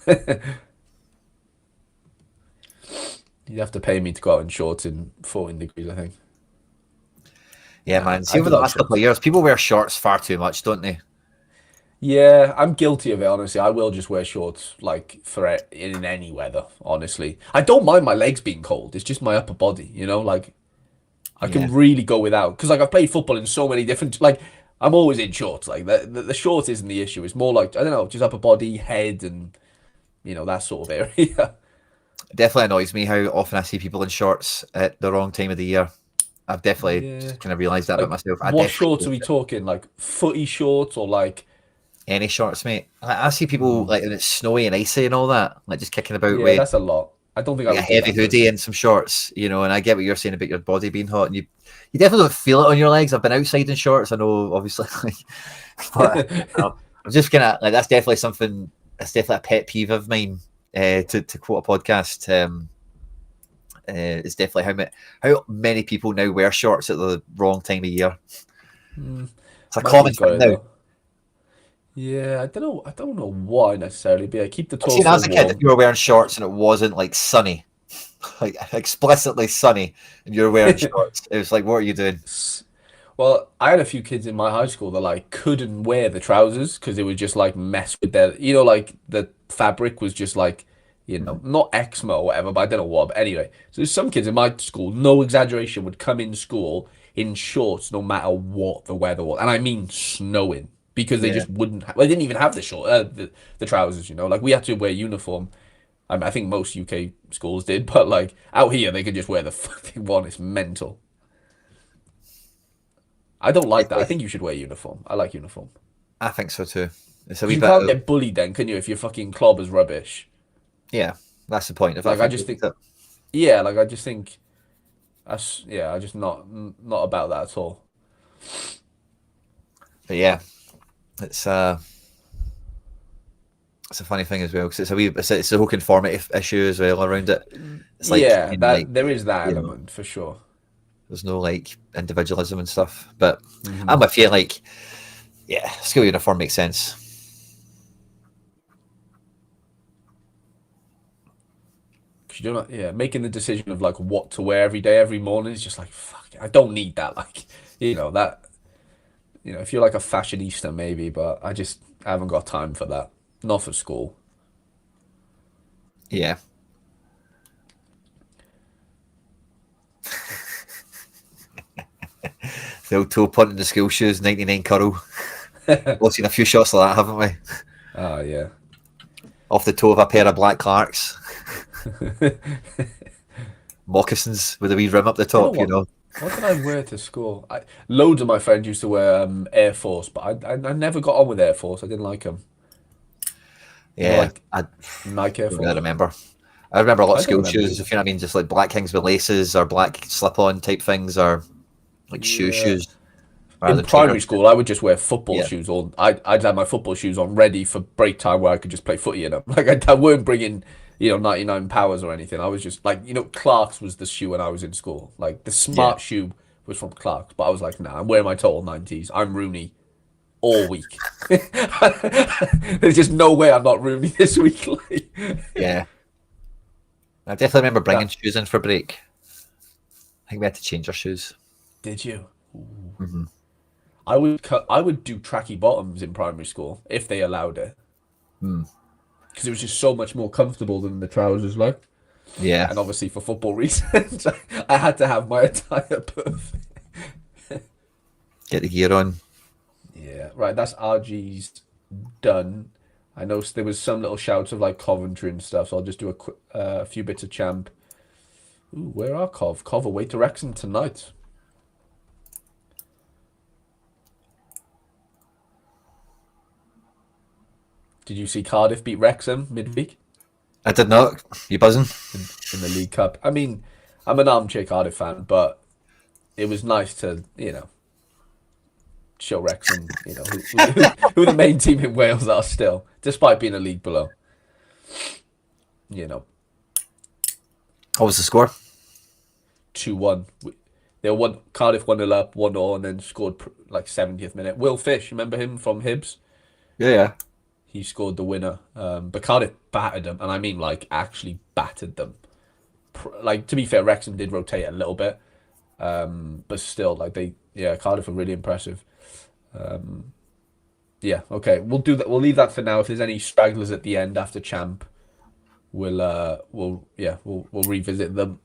You'd have to pay me to go out in shorts in 14 degrees, I think. Yeah, man. See, over the last couple of years, people wear shorts far too much, don't they? Yeah, I'm guilty of it, honestly. I will just wear shorts, like, in any weather, honestly. I don't mind my legs being cold. It's just my upper body, like, I can really go without. Because, like, I've played football in so many different, like, I'm always in shorts. Like, the shorts isn't the issue. It's more like, I don't know, just upper body, head, and, that sort of area. It definitely annoys me how often I see people in shorts at the wrong time of the year. I've definitely just kind of realised that about myself. What shorts are we talking? Like, footy shorts or, like... Any shorts, mate. I see people like when it's snowy and icy and all that, like just kicking about Yeah, with that's a lot. I don't think like I a would do heavy that, hoodie and some shorts, and I get what you're saying about your body being hot, and you definitely don't feel it on your legs. I've been outside in shorts, I know, obviously, but I'm just kind of like that's definitely something. That's definitely a pet peeve of mine. To quote a podcast, it's definitely how many people now wear shorts at the wrong time of year. It's a common thing now. Yeah, I don't know why necessarily, but yeah, keep the torso I've seen as a kid, warm. if you were wearing shorts and it wasn't like sunny, like explicitly sunny, and you're wearing shorts, it was like, what are you doing? Well, I had a few kids in my high school that like couldn't wear the trousers because it would just like mess with their, like the fabric was just like, not eczema or whatever, but I don't know what. But anyway, so there's some kids in my school, no exaggeration, would come in school in shorts no matter what the weather was, and I mean snowing. Because they just wouldn't. They didn't even have the the trousers. Like we had to wear uniform. I think most UK schools did, but like out here they could just wear the fucking one. It's mental. I don't like that. I think you should wear uniform. I like uniform. I think so too. It's a wee You bit. can't get bullied then, can you? If your fucking clobber's rubbish. Yeah, that's the point. If Like I just think. Yeah, like I just think. I'm just not about that at all. But yeah. It's a funny thing as well because it's a whole conformity issue as well around it. It's like there is that element for sure. There's no like individualism and stuff, but I'm with you. Like, yeah, school uniform makes sense. You know, yeah, making the decision of like what to wear every day, every morning is just like, fuck, I don't need that. Like, that, if you're like a fashionista, maybe, but I haven't got time for that. Not for school. Yeah. The old toe punt in the school shoes, 99 curl. We've seen a few shots like that, haven't we? Oh, yeah. Off the toe of a pair of black Clarks. Moccasins with a wee rim up the top, You know what did I wear to school? Loads of my friends used to wear Air Force, but I never got on with Air Force. I didn't like them. Yeah, like Nike Air don't Force. really remember. I remember a lot of I don't school remember shoes, if you know what I mean, just like black Kings with laces or black slip-on type things, or like Yeah. shoes rather In than primary trainers. school, I would just wear football Yeah, shoes, or I'd have my football shoes on ready for break time where I could just play footy in them. Like I weren't bringing, 99 powers or anything. I was just like, Clark's was the shoe when I was in school. Like the yeah, smart shoe was from Clark's, but I was like, nah, I'm wearing my total 90s. I'm Rooney all week. There's just no way I'm not Rooney this week. Like, yeah. I definitely remember bringing that shoes in for break. I think we had to change our shoes. did you? Hmm. I would do tracky bottoms in primary school if they allowed it Mm. because it was just so much more comfortable than the trousers, like. Yeah, And obviously for football reasons, I had to have my attire perfect. get the gear on. Yeah, right. That's RG's done. I know there was some little shouts of like Coventry and stuff, so I'll just do a few bits of champ. Ooh, where are Cov? Cov away to Wrexham tonight. Did you see Cardiff beat Wrexham midweek I did not. You buzzing? in the League Cup? I mean, I'm an armchair Cardiff fan, but it was nice to, show Wrexham, who the main team in Wales are still, despite being a league below. What was the score? 2-1. They won. Cardiff 1-0 up, 1-0, and then scored like 70th minute. Will Fish, remember him from Hibs? Yeah, yeah. He scored the winner. But Cardiff battered them, and I mean like actually battered them. Like to be fair, Wrexham did rotate a little bit, but still, like Cardiff are really impressive. Yeah, okay, we'll do that. We'll leave that for now. If there's any stragglers at the end after champ, we'll revisit them.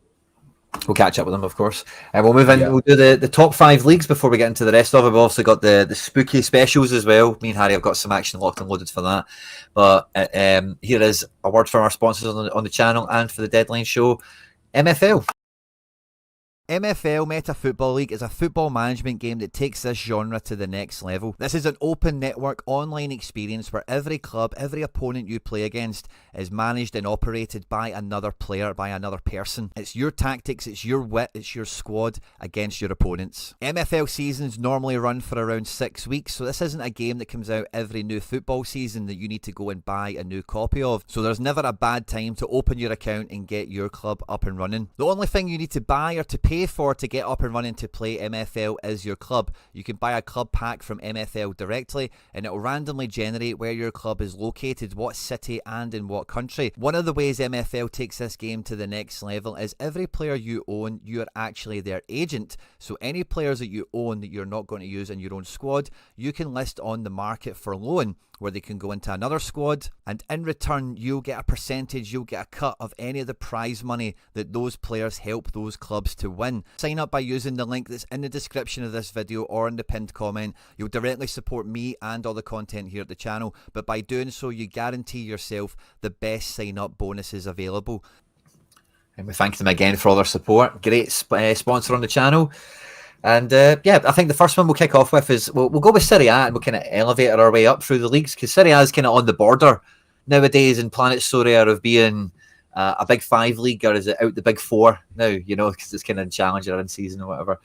We'll catch up with them, of course. And we'll move in. Yeah. We'll do the top 5 leagues before we get into the rest of it. We've also got the spooky specials as well. Me and Harry have got some action locked and loaded for that. But here is a word from our sponsors on the channel and for the Deadline show, MFL. MFL Meta Football League is a football management game that takes this genre to the next level. This is an open network online experience where every club, every opponent you play against is managed and operated by another player, by another person. It's your tactics, it's your wit, it's your squad against your opponents. MFL seasons normally run for around 6 weeks, so this isn't a game that comes out every new football season that you need to go and buy a new copy of. So there's never a bad time to open your account and get your club up and running. The only thing you need to buy or to pay for to get up and running to play MFL is your club. You can buy a club pack from MFL directly and it will randomly generate where your club is located, what city and in what country. One of the ways MFL takes this game to the next level is every player you own, you are actually their agent. So any players that you own that you're not going to use in your own squad, you can list on the market for loan, where they can go into another squad, and in return you'll get a percentage, you'll get a cut of any of the prize money that those players help those clubs to win. Sign up by using the link that's in the description of this video or in the pinned comment. You'll directly support me and all the content here at the channel, but by doing so you guarantee yourself the best sign up bonuses available. And we thank them again for all their support. Great sponsor on the channel. And I think the first one we'll kick off with is we'll go with Serie A, and we'll kind of elevate our way up through the leagues, because Serie A is kind of on the border nowadays in Planet Sorare of being a Big 5 league, or is it out the Big 4 now, because it's kind of Challenger in season or whatever.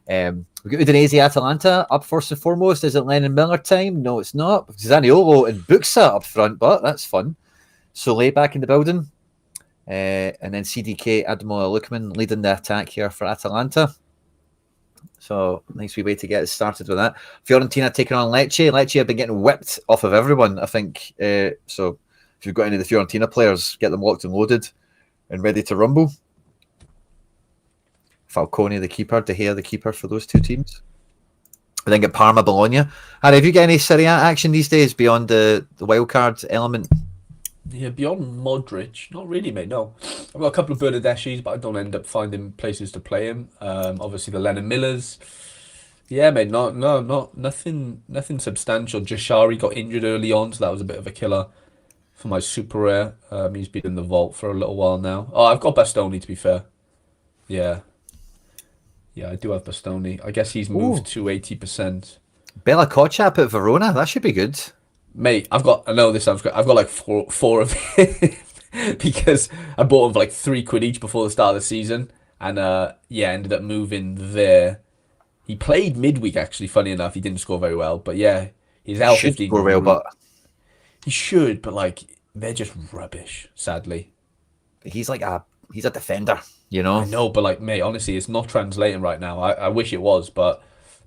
We've got Udinese Atalanta up first and foremost. Is it Lennon Miller time? No, it's not. Zaniolo and Buxa up front, but that's fun. Soleil back in the building. And then CDK, Admo Lukman leading the attack here for Atalanta. So nice wee way to get it started with that. Fiorentina taking on Lecce. Lecce have been getting whipped off of everyone, I think. So if you've got any of the Fiorentina players, get them locked and loaded. and ready to rumble. Falcone the keeper, De Gea the keeper for those two teams. We then get Parma, Bologna. Harry, have you got any Serie A action these days beyond the wild card element? Yeah, beyond Modric, not really, mate. No, I've got a couple of Bernadeschi's, but I don't end up finding places to play him. Obviously the Lennon Millers. Yeah, mate. Nothing substantial. Jashari got injured early on, so that was a bit of a killer for my super rare. He's been in the vault for a little while now. Oh, I've got Bastoni to be fair. Yeah, yeah, I do have Bastoni. I guess he's moved to 80%. Bella Kotchap at Verona, that should be good. Mate, I know this sounds great. I've got like four of it because I bought them for like £3 each before the start of the season, and yeah, ended up moving there. He played midweek actually. Funny enough, he didn't score very well, but yeah, his L15 should score well, but he should, but like they're just rubbish. Sadly, he's a defender, you know. I know, but like, mate, honestly, it's not translating right now. I wish it was, but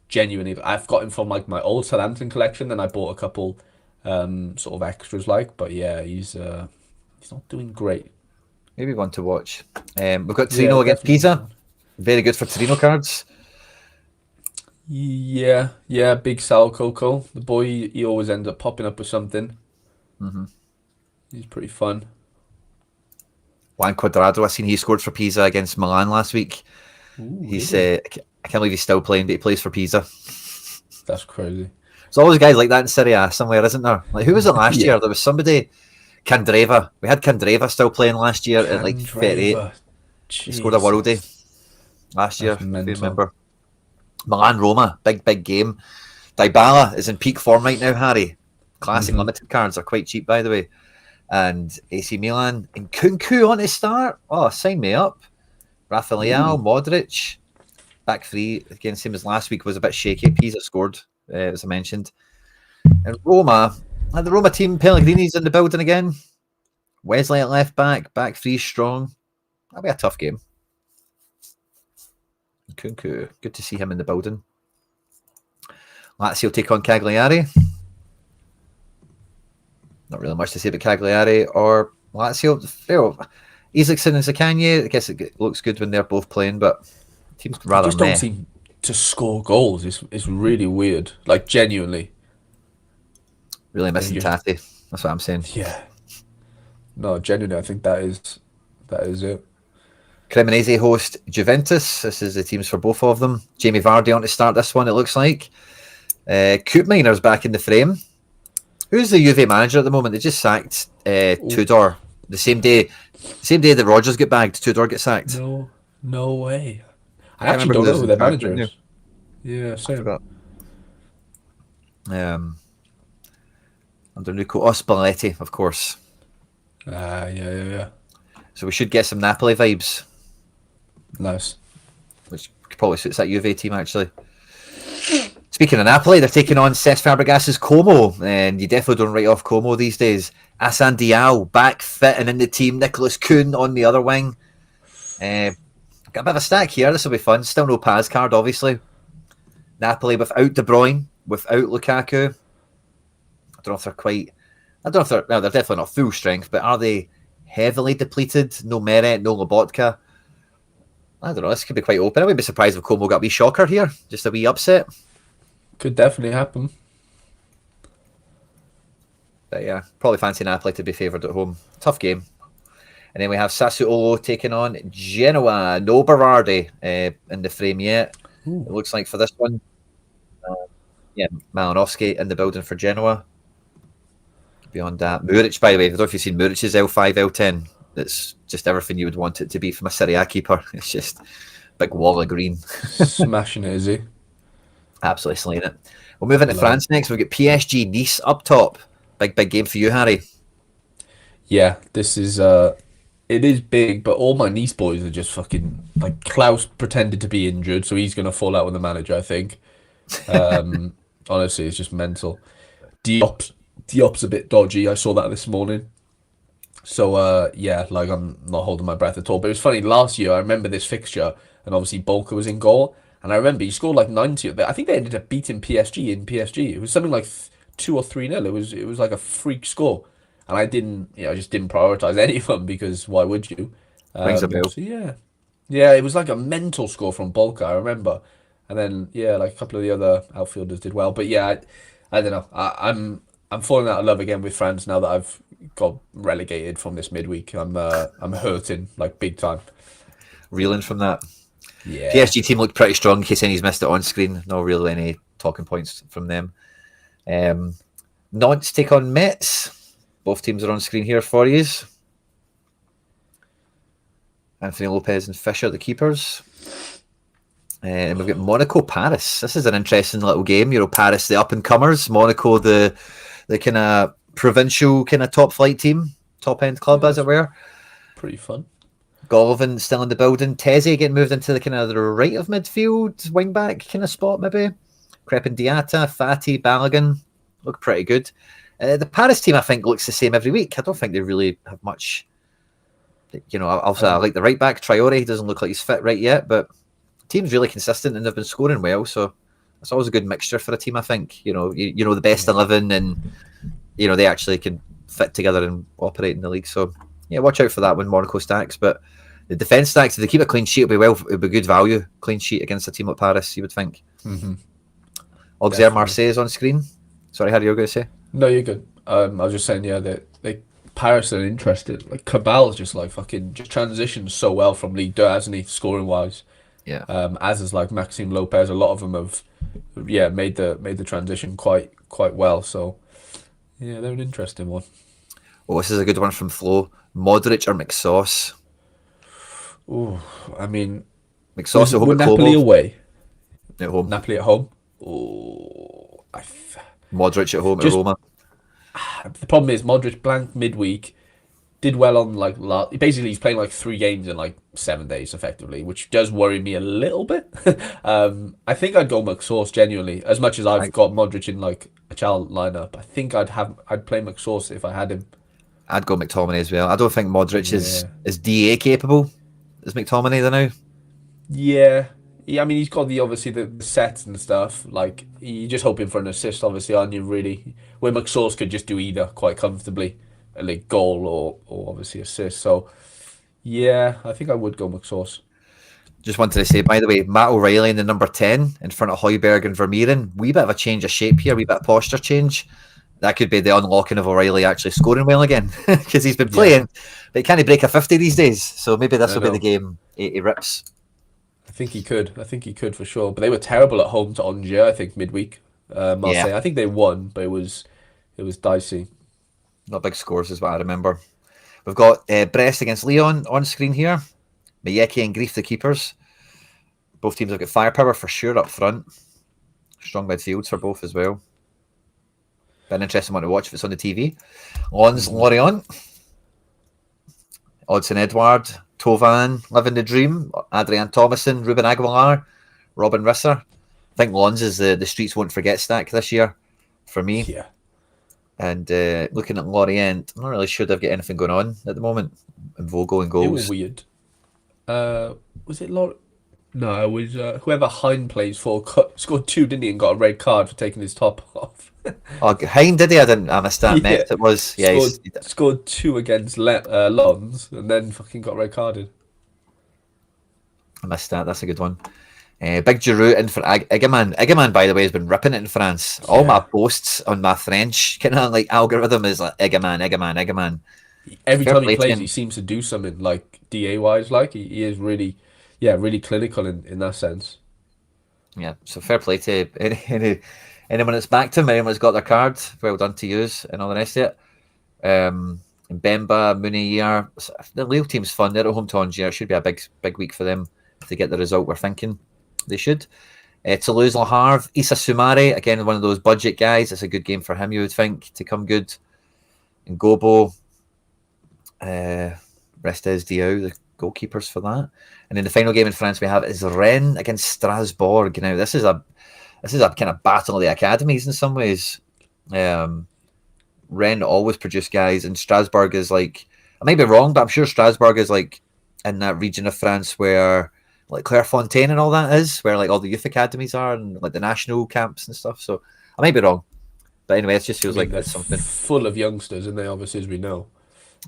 genuinely, I've got him from like my old Southampton collection, and I bought a couple sort of extras like, but yeah, he's not doing great. Maybe one to watch. We've got Torino against Pisa. Very good for Torino cards. Yeah, yeah, big Sal Coco. The boy, he always ends up popping up with something. He's pretty fun. Juan Cuadrado, I seen he scored for Pisa against Milan last week. Ooh, He's really? I can't believe he's still playing, but he plays for Pisa. That's crazy. There's always guys like that in Serie A somewhere, isn't there? Like, who was it last Yeah. year? There was somebody, Candreva. We had Candreva still playing last year at like 38. He scored a worldie last year, if you remember. Milan Roma, big game. Dybala is in peak form right now, Harry. Classic limited cards are quite cheap, by the way. And AC Milan and Kunku on to start. Oh, sign me up. Rafael, Modric, back three again, same as last week, was a bit shaky. Pisa scored, as I mentioned. And Roma, the Roma team, Pellegrini's in the building again. Wesley at left back three strong. That'll be a tough game. Kunku, good to see him in the building. Lazio take on Cagliari. Not really much to say about Cagliari or Lazio. Isaacson and Zakanye, I guess it looks good when they're both playing, but teams rather just don't seem to score goals. It's really weird. Like, genuinely. Really missing Tati. That's what I'm saying. Yeah. No, genuinely, I think that is it. Cremonese host Juventus. This is the teams for both of them. Jamie Vardy on to start this one, it looks like. Koopminer's back in the frame. Who's the Juve manager at the moment? They just sacked Tudor. The same day that Rodgers get bagged, Tudor gets sacked. No way. I actually don't know who their manager is. Yeah, same. Under new coach, Spalletti, of course. Yeah. So we should get some Napoli vibes. Nice. Which probably suits that Juve team, actually. Speaking of Napoli, they're taking on Cesc Fabregas's Como, and you definitely don't write off Como these days. Asan Diao back fit and in the team. Nicholas Kuhn on the other wing. Got a bit of a stack here. This will be fun. Still no Paz card, obviously. Napoli without De Bruyne, without Lukaku. I don't know if they're quite... they're definitely not full strength, but are they heavily depleted? No Meret, no Lobotka. I don't know. This could be quite open. I wouldn't be surprised if Como got a wee shocker here. Just a wee upset. Could definitely happen. But yeah, probably fancy Napoli to be favoured at home. Tough game. And then we have Sassuolo taking on Genoa. No Berardi in the frame yet. It looks like for this one. Malinowski in the building for Genoa. Beyond that, Muric, by the way, I don't know if you've seen Muric's L5, L10. It's just everything you would want it to be from a Serie A keeper. It's just big wall of green. Smashing it, is he? Absolutely slaying it. We'll move into France next. We've got PSG Nice up top. Big game for you, Harry. Yeah, this is it is big, but all my Nice boys are just fucking like Klaus pretended to be injured, so he's gonna fall out with the manager, I think. Honestly, it's just mental. Diop's a bit dodgy. I saw that this morning. So yeah, like I'm not holding my breath at all. But it was funny, last year I remember this fixture and obviously Bolka was in goal. And I remember he scored like 90. I think they ended up beating PSG in PSG. It was something like 2 or 3-0. It was like a freak score. And I just didn't prioritize any of them because why would you? Rings a bell. So yeah, it was like a mental score from Bolka, I remember, and then yeah, like a couple of the other outfielders did well. But yeah, I don't know. I'm falling out of love again with France now that I've got relegated from this midweek. I'm hurting like big time. Reeling from that. Yeah. PSG team looked pretty strong in case anybody's missed it on screen. No really any talking points from them. Nantes take on Metz. Both teams are on screen here for you. Anthony Lopez and Fisher, the keepers. And we've got Monaco Paris. This is an interesting little game. Paris, the up and comers. Monaco, the kind of provincial kind of top flight team, top end club, as it were. Pretty fun. Golovin still in the building. Teze getting moved into the kind of the right of midfield, wing back kind of spot maybe. Crepin Diatta, Fati, Balogun look pretty good. The Paris team, I think, looks the same every week. I don't think they really have much. I like the right back, Traore. He doesn't look like he's fit right yet, but the team's really consistent and they've been scoring well. So it's always a good mixture for a team, I think. The best 11 and, they actually can fit together and operate in the league. So, yeah, watch out for that when Monaco stacks. But the defence stacks, if they keep a clean sheet, it'll be good value. Clean sheet against a team like Paris, you would think. Mm-hmm. Auxerre Marseille is on screen. Sorry, Harry, you were going to say? No, you're good. I was just saying, yeah, they Paris are interested. Like Cabal's just like fucking just transitions so well from League 2, hasn't he? Scoring wise, Yeah. As is like Maxime Lopez. A lot of them have, made the transition quite well. So, yeah, they're an interesting one. Oh, this is a good one from Flo. Modric or McSauce? Oh, I mean, McSauce at home at Napoli Como. away, At home. Napoli at home. Oh, Modric at home at Just- Roma. the problem is Modric blanked midweek. Did well on basically he's playing like 3 games in like 7 days effectively, which does worry me a little bit. I think I'd go McSauce genuinely. As much as I've got Modric in like a child lineup, I think I'd play McSauce if I had him. I'd go McTominay as well. I don't think Modric is DA capable. Is McTominay the now? Yeah. I mean, he's got obviously the sets and stuff. Like, you're just hoping for an assist, obviously, aren't you, really? Where McSauce could just do either quite comfortably, like goal or obviously assist. So, yeah, I think I would go McSauce. Just wanted to say, by the way, Matt O'Reilly in the number 10 in front of Højbjerg and Vermeeren. Wee bit of a change of shape here, wee bit of posture change. That could be the unlocking of O'Reilly actually scoring well again because he's been playing, but he can't break a 50 these days. So maybe this will be the game he rips. I think he could for sure. But they were terrible at home to Angers, I think, midweek. Marseille. I think they won, but it was dicey. Not big scores is what I remember. We've got Brest against Lyon on screen here. Mayeki and Grief, the keepers. Both teams have got firepower for sure up front. Strong midfields for both as well. Been an interesting one to watch if it's on the TV. Lens Lorient. Odson Edward. Tovan, Living the Dream, Adrian Thomason, Ruben Aguilar, Robin Risser. I think Lons is the streets won't forget stack this year for me. Yeah. And looking at Lorient, I'm not really sure they've got anything going on at the moment. And Vogel and goals. They were weird. Was it Lorient? No, it was whoever Hein plays for scored 2, didn't he, and got a red card for taking his top off. Oh, Hein did he? I missed that. Yeah. It was scored 2 against Lons and then fucking got red carded. I missed that. That's a good one. Big Giroud in for Egeman. Egeman, by the way, has been ripping it in France. All my posts on my French kind of like algorithm is like Egeman. Every time he plays, he seems to do something like DA wise. Like he is really clinical in that sense. Yeah, so fair play to anyone that's backed him, anyone that's got their card. Well done to use and all the rest of it. Mbemba, Munir, the Lille team's fun. They're at home to Angers. It should be a big week for them if they get the result we're thinking they should. Toulouse, Le Havre, Issa Soumare, again one of those budget guys. It's a good game for him, you would think, to come good. And Gobo, Restes Diao, the goalkeepers for that. And then the final game in France we have is Rennes against Strasbourg. Now this is a kind of battle of the academies in some ways. Rennes always produce guys, and Strasbourg is like, I may be wrong, but I'm sure Strasbourg is like in that region of France where like Clairefontaine and all that is, where like all the youth academies are and like the national camps and stuff. So I may be wrong, but anyway, it just feels like that's something full of youngsters, and they obviously, as we know.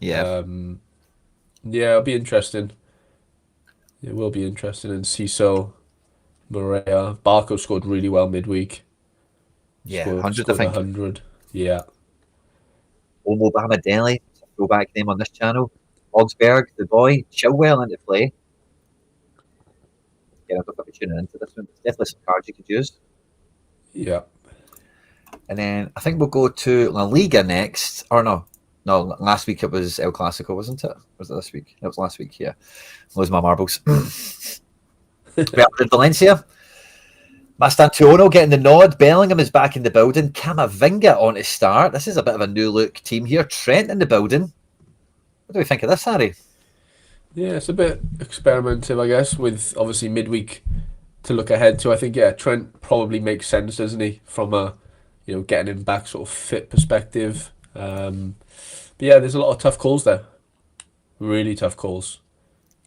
Yeah. Yeah, it'll be interesting. It will be interesting. And Ciso, Maria, Barco scored really well midweek. Yeah, Scored 100, I scored a think. 100. Yeah, Omo Bahamadeli, throwback name on this channel. Augsburg, the boy, Chilwell into play. Yeah, I don't know if you're tuning into this one. It's definitely some cards you could use. yeah. And then I think we'll go to La Liga next. Or no, last week it was El Clasico, wasn't it? Was it this week? It was last week, yeah. Lose my marbles. Real Madrid Valencia. Mastantuono getting the nod. Bellingham is back in the building. Camavinga on to start. This is a bit of a new look team here. Trent in the building. What do we think of this, Harry? Yeah, it's a bit experimentative, I guess, with obviously midweek to look ahead to. I think, yeah, Trent probably makes sense, doesn't he, from a, getting him back sort of fit perspective. But yeah, there's a lot of tough calls there. Really tough calls.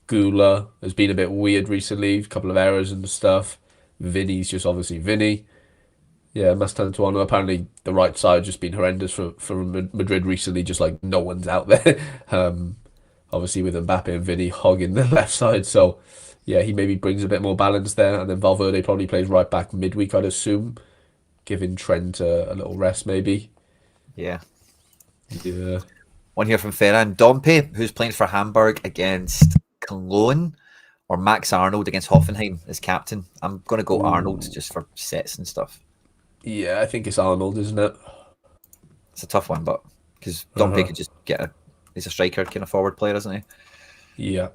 Gula has been a bit weird recently, a couple of errors and stuff. Vinny's just obviously Vinny. Yeah, Mastantuono, apparently the right side just been horrendous for Madrid recently, just like no one's out there. Um, Obviously with Mbappe and Vinny hogging the left side. So yeah, he maybe brings a bit more balance there. And then Valverde probably plays right back midweek, I'd assume, giving Trent a little rest maybe. Yeah. Yeah. One here from Ferran. Dompe, who's playing for Hamburg against Cologne, or Max Arnold against Hoffenheim as captain. I'm going to go Arnold Ooh. just for sets and stuff. Yeah, I think it's Arnold, isn't it? It's a tough one, but because Dompe Uh-huh. could just he's a striker kind of forward player, isn't he? Yeah.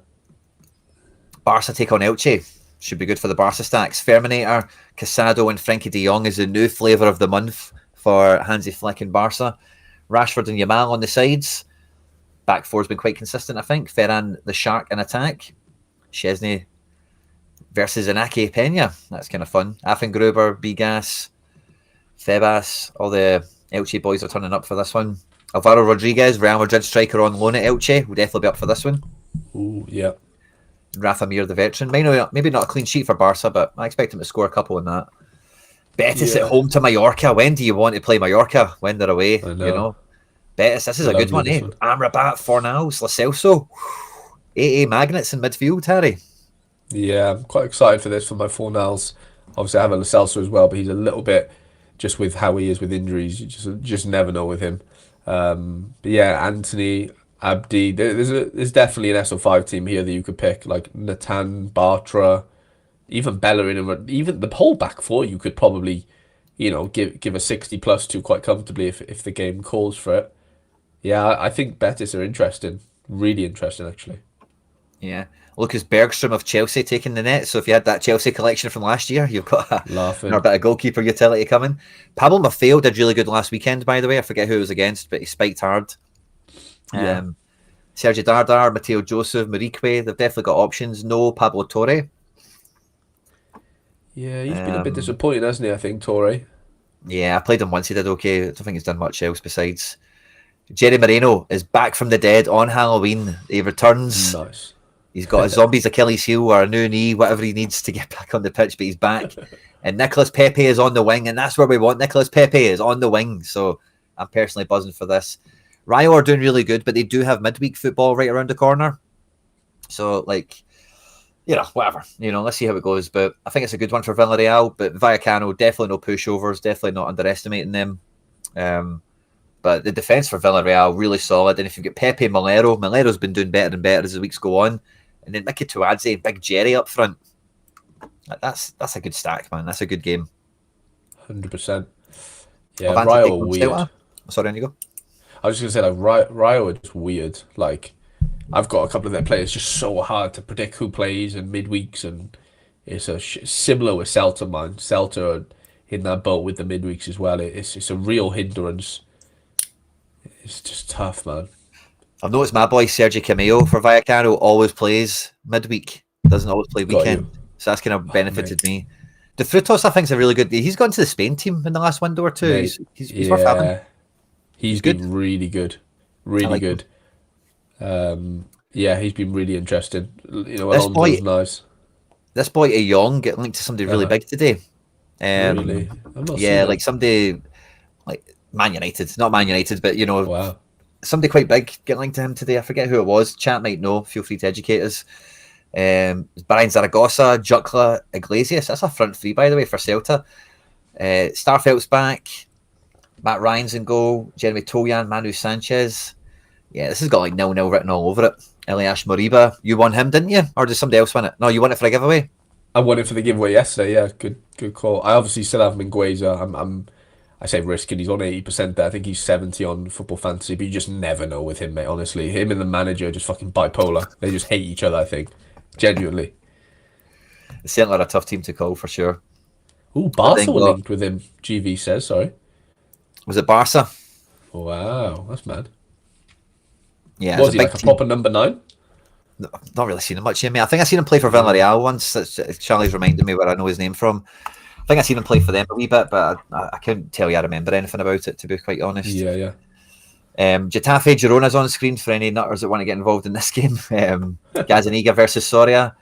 Barca take on Elche. Should be good for the Barca stacks. Ferminator, Casado, and Frankie de Jong is the new flavour of the month for Hansi Flick and Barca. Rashford and Yamal on the sides. Back four's been quite consistent, I think. Ferran, the Shark in attack. Chesney versus Inaki Pena. That's kind of fun. Affengruber, Bigas, Febas. All the Elche boys are turning up for this one. Alvaro Rodriguez, Real Madrid striker on loan at Elche. Will definitely be up for this one. Ooh, yeah. Rafa Mir, the veteran. Maybe not a clean sheet for Barca, but I expect him to score a couple in that. Betis at Yeah. home to Mallorca. When do you want to play Mallorca? When they're away, I know. Betis, this is a good Lovely one, this eh? one. Amrabat, Fornals, Lo Celso. AA magnets in midfield, Harry. Yeah, I'm quite excited for this for my four nows. Obviously, I have a Lo Celso as well, but he's a little bit just with how he is with injuries. You just never know with him. But yeah, Anthony, Abdi. There's definitely an SO5 team here that you could pick, like Natan, Bartra, even Bellerin, and even the whole back four. You could probably, give a 60 plus to quite comfortably if the game calls for it. Yeah, I think Betis are interesting, really interesting actually. Yeah. Lucas Bergstrom of Chelsea taking the net. So if you had that Chelsea collection from last year, you've got another Laughing. bit of goalkeeper utility coming. Pablo Maffeo did really good last weekend, by the way. I forget who it was against, but he spiked hard. Yeah. Sergi Dardar, Mateo Joseph, Marique, they've definitely got options. No Pablo Torre. Yeah, he's been a bit Um, disappointing, hasn't he? I think Torre. yeah, I played him once. He did okay. I don't think he's done much else besides. Jerry Moreno is back from the dead on Halloween. He returns. Nice. He's got a zombie's Achilles heel or a new knee, whatever he needs to get back on the pitch, but he's back. And Nicolas Pepe is on the wing, and that's where we want Nicolas Pepe is on the wing. So I'm personally buzzing for this. Rayo are doing really good, but they do have midweek football right around the corner. So, whatever. Let's see how it goes. But I think it's a good one for Villarreal. But Vallecano, definitely no pushovers, definitely not underestimating them. But the defence for Villarreal, really solid. And if you've got Pepe Malero's been doing better and better as the weeks go on. And then Mickey Tuadze and Big Jerry up front. That's a good stack, man. That's a good game. 100%. Yeah, Avante Rayo take are on weird. Celta. Sorry, on you go. I was just gonna say like Rayo are just weird. Like I've got a couple of their players just so hard to predict who plays and midweeks, and it's similar with Celta, man. Celta are in that boat with the midweeks as well. It's a real hindrance. It's just tough, man. I've noticed my boy Sergio Cameo for Vallecano always plays midweek. Doesn't always play Got weekend. you. So that's kind of Oh, mate. benefited me. De Frutos, I think, is a really good. He's gone to the Spain team in the last window or two. Mate, He's worth having. yeah, he's He's good. been really good, I really like him. good. Yeah, he's been really interesting. This Alonso's boy, nice. this boy Young get linked to somebody really Uh-huh. big today. Really, I've not Yeah, seen like him. somebody like Man United, not Man United, but Wow. somebody quite big getting linked to him today. I forget who it was. Chat might know. Feel free to educate us. Brian Zaragoza, Jukla, Iglesias. That's a front three, by the way, for Celta. Starfelt's back. Matt Ryan's in goal. Jeremy Toyan, Manu Sanchez. Yeah, this has got like 0-0 written all over it. Elias Moriba. You won him, didn't you? Or did somebody else win it? No, you won it for a giveaway. I won it for the giveaway yesterday. Yeah, good call. I obviously still have Mingueza. I say risking. He's on 80% there. I think he's 70 on Football Fantasy, but you just never know with him, mate. Honestly, him and the manager are just fucking bipolar. They just hate each other. I think, genuinely. It's certainly a tough team to call for sure. Ooh, Barca were linked with him. GV says, sorry. Was it Barca? Wow, that's mad. Yeah, was he like a proper number 9? No, not really seen him much in me. I think I seen him play for Villarreal once. Charlie's reminded me where I know his name from. I think I seen him play for them a wee bit, but I couldn't tell you I remember anything about it, to be quite honest. Yeah. Getafe, Girona's on screen for any nutters that want to get involved in this game. Gazzaniga versus Soria.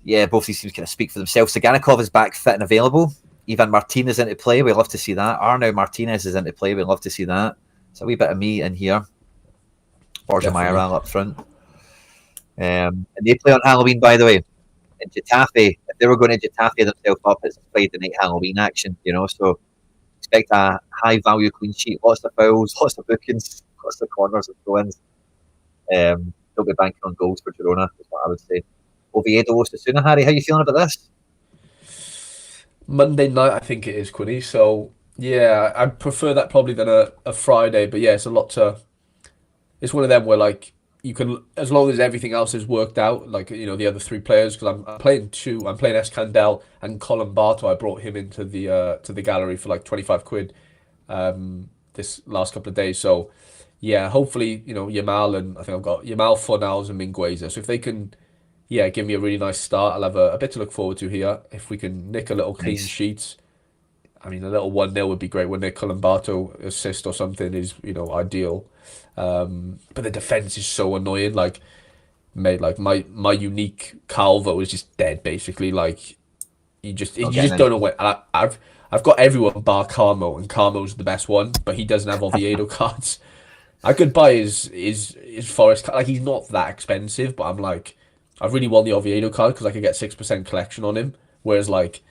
Yeah, both these teams kind of speak for themselves. Saganikov is back fit and available. Ivan Martinez into play. We love to see that. Arnau Martinez is into play. We love to see that. It's a wee bit of me in here. Borja Mayoral up front. And they play on Halloween, by the way. In Getafe, if they were going to Getafe themselves up, it's Friday night Halloween action, so expect a high value clean sheet, lots of fouls, lots of bookings, lots of corners and throw-ins. They'll be banking on goals for Girona, is what I would say. Oviedo, Osasuna. Harry, how are you feeling about this? Monday night, I think it is, Quinny. So, yeah, I'd prefer that probably than a Friday. But yeah, it's a lot to... It's one of them where, like, you can, as long as everything else is worked out, like, the other 3 players, because I'm playing Escandel and Colin Barto. I brought him into the gallery for like 25 quid this last couple of days. So, yeah, hopefully, Yamal, and I think I've got Yamal, Fornals and Mingueza. So if they can... Yeah, give me a really nice start. I'll have a bit to look forward to here. If we can nick a little clean sheet, I mean, a little 1-0 would be great. When Nick Colombato assist or something is, ideal. But the defense is so annoying. Like, mate, like my unique Calvo is just dead. Basically, like you just don't know when. I've got everyone bar Carmo, and Carmo's the best one, but he doesn't have Oviedo cards. I could buy his Forest card. Like, he's not that expensive, but I'm like, I really want the Oviedo card because I could get 6% collection on him. Whereas, like,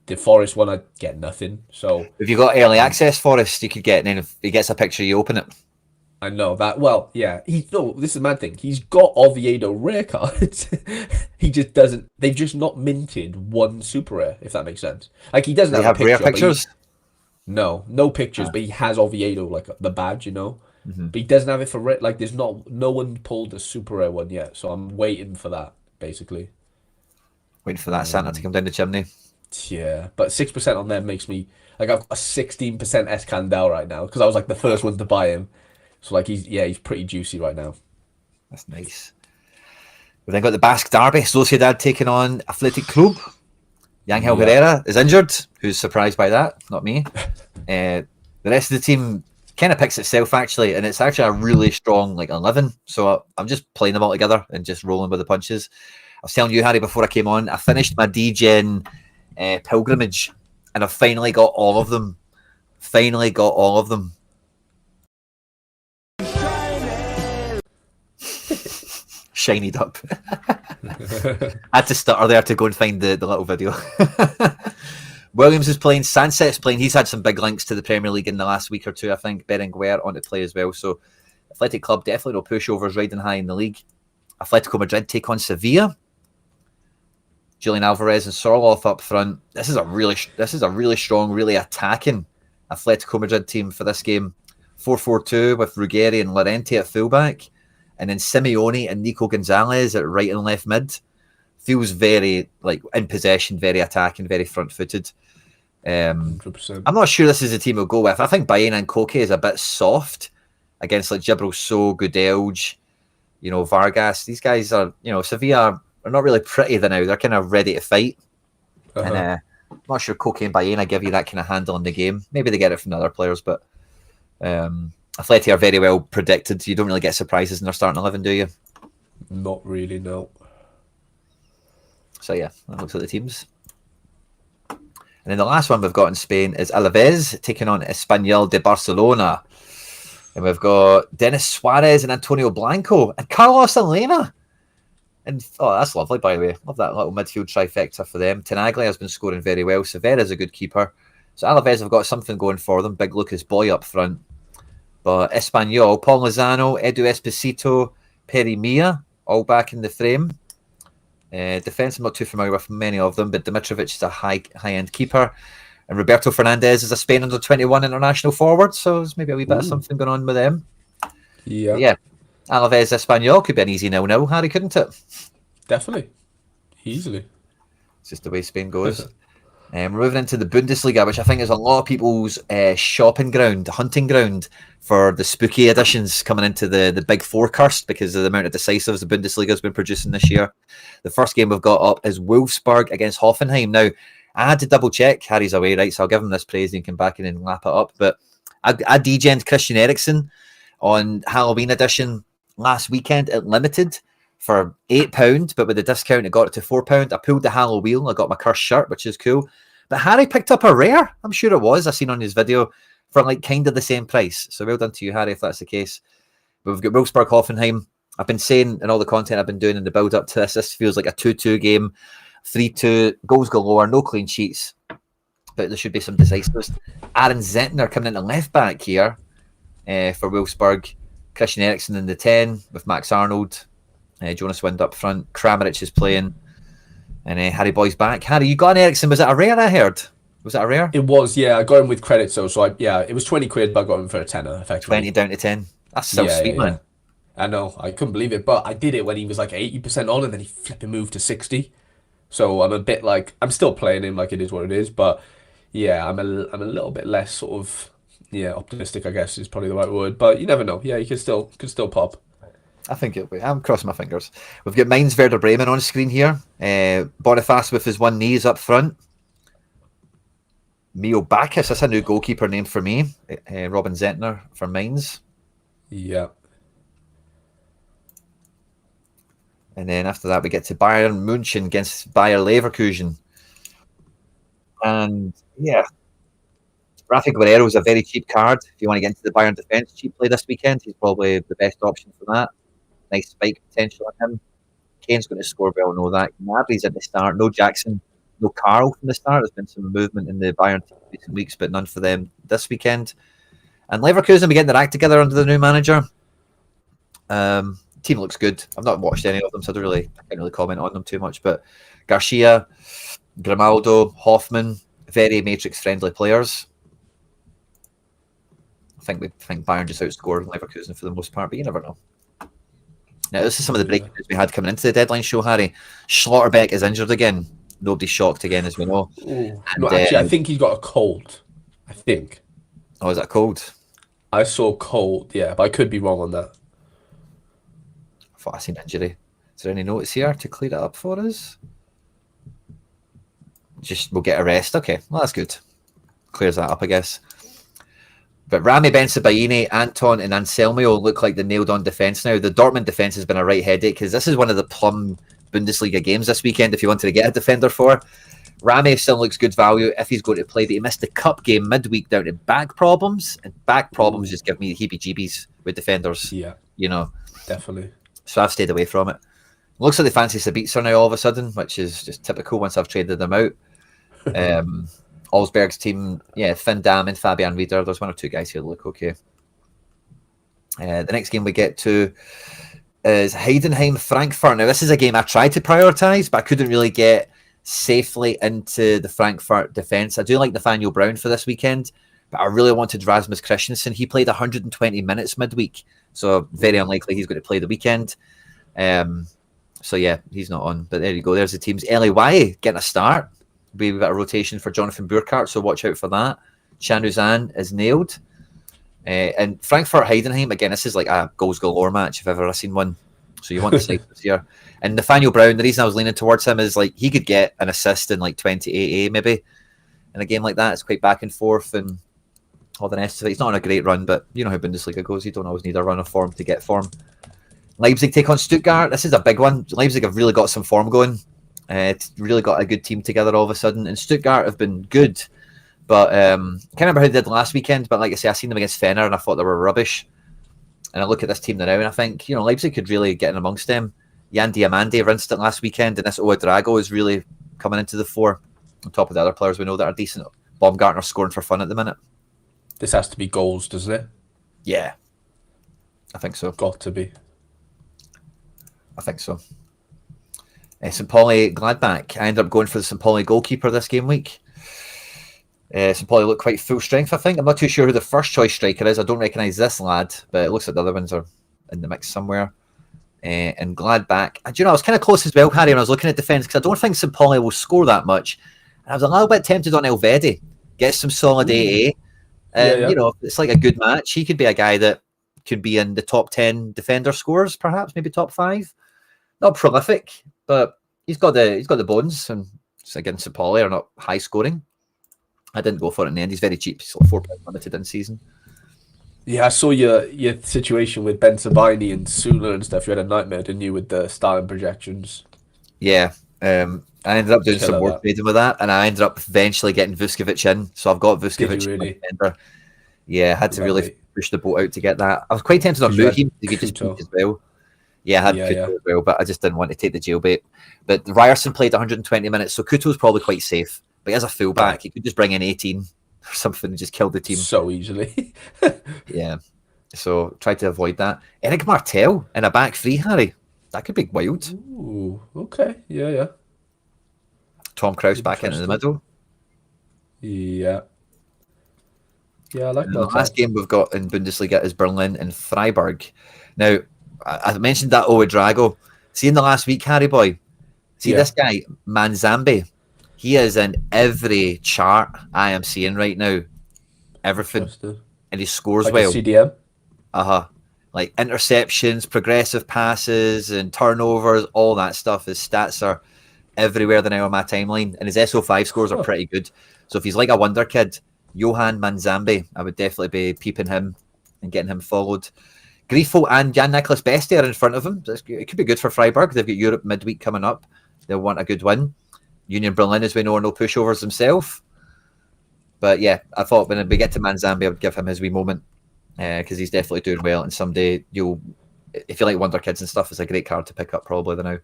the Forest one, I'd get nothing. So if you got early access Forest, you could get, and then if he gets a picture, you open it. I know that. Well, yeah. This is the mad thing. He's got Oviedo rare cards. He just doesn't. They've just not minted one super rare, if that makes sense. Like, he doesn't have a rare picture, pictures. No pictures, but he has Oviedo, like the badge, Mm-hmm. But he doesn't have it for rare. Like, there's no one pulled a super rare one yet, so I'm waiting for that, basically. Waiting for that Santa to come down the chimney. Yeah, but 6% on them makes me like, I've got a 16% Escandel right now because I was like the first one to buy him. So like he's pretty juicy right now. That's nice. We've then got the Basque Derby, Sociedad taking on Athletic Club. Yangel Herrera is injured. Who's surprised by that? Not me. The rest of the team kind of picks itself, actually, and it's actually a really strong 11. So I'm just playing them all together and just rolling with the punches. I was telling you, Harry, before I came on, I finished my D-Gen pilgrimage, and I've finally got all of them. Shinied up. I had to stutter there to go and find the little video. Williams is playing, Sanset's playing. He's had some big links to the Premier League in the last week or two, I think. Berenguer on to play as well. So Athletic Club, definitely no pushovers, riding high in the league. Atletico Madrid take on Sevilla. Julian Alvarez and Sorloth up front. This is a really strong, really attacking Atletico Madrid team for this game. 4-4-2 with Ruggeri and Llorente at fullback. And then Simeone and Nico Gonzalez at right and left mid. Feels very in possession, very attacking, very front-footed. 100%. I'm not sure this is the team we'll go with. I think Baena and Koke is a bit soft against Gibril So, Gudelj, Vargas. These guys are, Sevilla are not really pretty now. They're kind of ready to fight. And I'm not sure Koke and Baena give you that kind of handle in the game. Maybe they get it from the other players, but Atleti are very well predicted. You don't really get surprises in their starting 11, do you? Not really, no. So yeah, that looks like the teams. And then the last one we've got in Spain is Alaves taking on Espanyol de Barcelona. And we've got Denis Suarez and Antonio Blanco and Carlos Elena. And that's lovely, by the way. Love that little midfield trifecta for them. Tenaglia has been scoring very well. Severa's a good keeper. So Alaves have got something going for them. Big Lucas Boy up front. But Espanyol, Paul Lozano, Edu Esposito, Perry Mia, all back in the frame. Defence, I'm not too familiar with many of them, but Dimitrovic is a high-end keeper. And Roberto Fernandez is a Spain under-21 international forward. So there's maybe a wee bit of something going on with them. Yeah. But yeah. Alaves Espanyol could be an easy 0-0, Harry, couldn't it? Definitely. Easily. It's just the way Spain goes. We're moving into the Bundesliga, which I think is a lot of people's shopping ground, hunting ground for the spooky editions coming into the Big Four curse because of the amount of decisives the Bundesliga has been producing this year. The first game we've got up is Wolfsburg against Hoffenheim. Now, I had to double check. Harry's away, right? So I'll give him this praise and he can back in and lap it up. But I degened Christian Eriksen on Halloween edition last weekend at Limited for £8, but with the discount it got it to £4. I pulled the Hallow wheel. I got my cursed shirt, which is cool. But Harry picked up a rare. I'm sure it was. I seen on his video for like kind of the same price. So well done to you, Harry, if that's the case. But we've got Wolfsburg Hoffenheim. I've been saying in all the content I've been doing in the build up to this feels like a 2-2 game, 3-2 goals galore, no clean sheets. But there should be some decisives. Aaron Zentner coming into left back here for Wolfsburg. Christian Eriksen in the 10 with Max Arnold. Jonas Wind up front. Kramaric is playing. And Harry Boy's back. Harry, you got an Eriksen. Was that a rare, I heard? Was that a rare? It was, yeah. I got him with credit, so it was 20 quid, but I got him for a tenner, effectively. 20 down to 10. That's so sweet, man. I know. I couldn't believe it, but I did it when he was like 80% on, and then he flipping moved to 60. So I'm a bit like, I'm still playing him like it is what it is, but yeah, I'm a little bit less sort of, optimistic, I guess is probably the right word. But you never know. Yeah, you could still pop. I think it'll be. I'm crossing my fingers. We've got Mainz Werder Bremen on screen here. Boniface with his one knees up front. Mio Bacchus, that's a new goalkeeper name for me. Robin Zentner for Mainz. Yeah. And then after that, we get to Bayern München against Bayer Leverkusen. And yeah, Rafa Guerrero is a very cheap card. If you want to get into the Bayern defence cheap play this weekend, he's probably the best option for that. Nice spike potential on him. Kane's going to score, we all know that. Gnabry's at the start. No Jackson, no Carl from the start. There's been some movement in the Bayern team in recent weeks, but none for them this weekend. And Leverkusen, we getting their act together under the new manager. Team looks good. I've not watched any of them, so I can't really comment on them too much. But Garcia, Grimaldo, Hoffman, very matrix-friendly players. I think Bayern just outscored Leverkusen for the most part, but you never know. Now, this is some of the breaking news we had coming into the deadline show, Harry. Schlotterbeck is injured again. Nobody's shocked again, as we know. No, actually, I think he's got a cold. I think. Oh, is that cold? I saw cold, yeah, but I could be wrong on that. I thought I seen injury. Is there any notes here to clear it up for us? We'll get a rest. Okay, well, that's good. Clears that up, I guess. But Rami Bensebaini, Anton and Anselmo look like the nailed-on defence now. The Dortmund defence has been a right headache because this is one of the plum Bundesliga games this weekend if you wanted to get a defender for. Rami still looks good value if he's going to play, but he missed the cup game midweek down to back problems, and back problems just give me the heebie-jeebies with defenders. Yeah. Definitely. So I've stayed away from it. Looks like the fancy Sabitzer now all of a sudden, which is just typical once I've traded them out. Olsberg's team, Finn Dam and Fabian Rieder. There's one or two guys here that look okay. The next game we get to is Heidenheim Frankfurt. Now, this is a game I tried to prioritise, but I couldn't really get safely into the Frankfurt defence. I do like Nathaniel Brown for this weekend, but I really wanted Rasmus Christensen. He played 120 minutes midweek, so very unlikely he's going to play the weekend. So yeah, he's not on. But there you go. There's the teams. LAY getting a start. We've got a rotation for Jonathan Burkhardt, so watch out for that. Chanuzan is nailed. And Frankfurt Heidenheim, again, this is like a goals galore match if I've ever seen one. So you want to see this here. And Nathaniel Brown, the reason I was leaning towards him is like he could get an assist in like 28A maybe in a game like that. It's quite back and forth and all the rest of it. He's not on a great run, but you know how Bundesliga goes. You don't always need a run of form to get form. Leipzig take on Stuttgart. This is a big one. Leipzig have really got some form going. It's really got a good team together all of a sudden. And Stuttgart have been good. But I can't remember how they did last weekend. But like I say, I seen them against Fener and I thought they were rubbish. And I look at this team now and I think, Leipzig could really get in amongst them. Yan Diamande rinsed it last weekend, and this Ouedraogo is really coming into the fore on top of the other players we know that are decent. Baumgartner's scoring for fun at the minute. This has to be goals, doesn't it? Yeah, I think so. Got to be. I think so. St. Pauli Gladbach. I ended up going for the St. Pauli goalkeeper this game week. St. Pauli look quite full strength, I think. I'm not too sure who the first choice striker is. I don't recognise this lad, but it looks like the other ones are in the mix somewhere. And Gladbach. And, I was kind of close as well, Harry, when I was looking at defence, because I don't think St. Pauli will score that much. And I was a little bit tempted on Elvedi. Get some solid AA. And, it's like a good match. He could be a guy that could be in the top 10 defender scores, perhaps, maybe top 5. Not prolific, but he's got the bones. And again, St. Pauli are not high scoring. I didn't go for it in the end. He's very cheap. He's like £4 limited in season. Yeah, I saw your situation with Ben Sabini and Sula and stuff. You had a nightmare, didn't you, with the starting projections? Yeah. I ended up doing some more trading with that, and I ended up eventually getting Vuskovic in. So I've got Vuskovic. Really? Yeah, I had to really push the boat out to get that. I was quite tempted on Muhim to get just as well. Yeah, I had Kuto as well, but I just didn't want to take the jailbait. But Ryerson played 120 minutes, so Kuto's probably quite safe. But as a fullback, he could just bring in 18 or something and just kill the team so easily. Yeah, so try to avoid that. Eric Martel in a back three, Harry. That could be wild. Ooh, okay, yeah. Tom Krause back into the middle. Yeah, I like that. The last game we've got in Bundesliga is Berlin and Freiburg. Now, I mentioned that Ouedraogo. See in the last week, Harry boy. See this guy, Manzambi. He is in every chart I am seeing right now. Everything. And he scores like well. A CDM? Like interceptions, progressive passes, and turnovers, all that stuff. His stats are everywhere now on my timeline. And his SO5 scores are pretty good. So if he's like a wonder kid, Johan Manzambi, I would definitely be peeping him and getting him followed. Grifo and Jan-Nicholas Beste are in front of him. It could be good for Freiburg. They've got Europe midweek coming up. They'll want a good win. Union Berlin, as we know, are no pushovers themselves. But yeah, I thought when we get to Manzambi, I would give him his wee moment because he's definitely doing well. And someday if you like wonder kids and stuff, it's a great card to pick up probably now.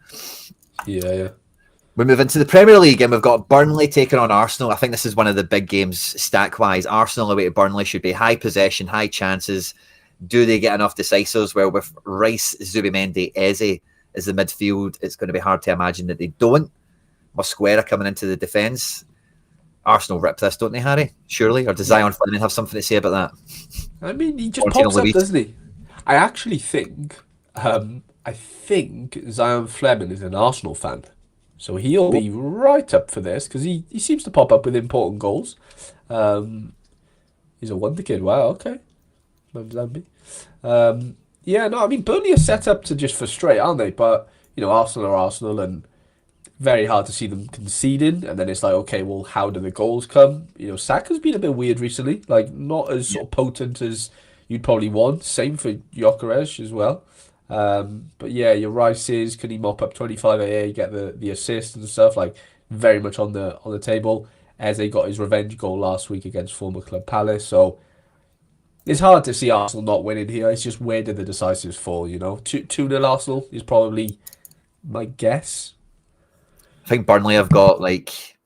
Yeah. We move into the Premier League and we've got Burnley taking on Arsenal. I think this is one of the big games stack-wise. Arsenal away to Burnley should be high possession, high chances. Do they get enough decisors? Well, with Rice, Zubimendi, Eze as the midfield, it's going to be hard to imagine that they don't. Mosquera coming into the defence. Arsenal rip this, don't they, Harry? Surely? Or does Zion Fleming have something to say about that? I mean, he just pops up, doesn't he? I actually think Zion Fleming is an Arsenal fan. So he'll be right up for this because he seems to pop up with important goals. He's a wonder kid. Wow, okay. Burnley are set up to just frustrate, aren't they? But, Arsenal are Arsenal and very hard to see them conceding. And then it's like, okay, well, how do the goals come? Saka's been a bit weird recently. Like, not as sort of potent as you'd probably want. Same for Gyökeres as well. But yeah, your Rices, can he mop up 25 AA, get the assist and stuff, like very much on the table. Eze got his revenge goal last week against former club Palace, so it's hard to see Arsenal not winning here. It's just where did the decisives fall, 2-0 Arsenal is probably my guess. I think Burnley have got like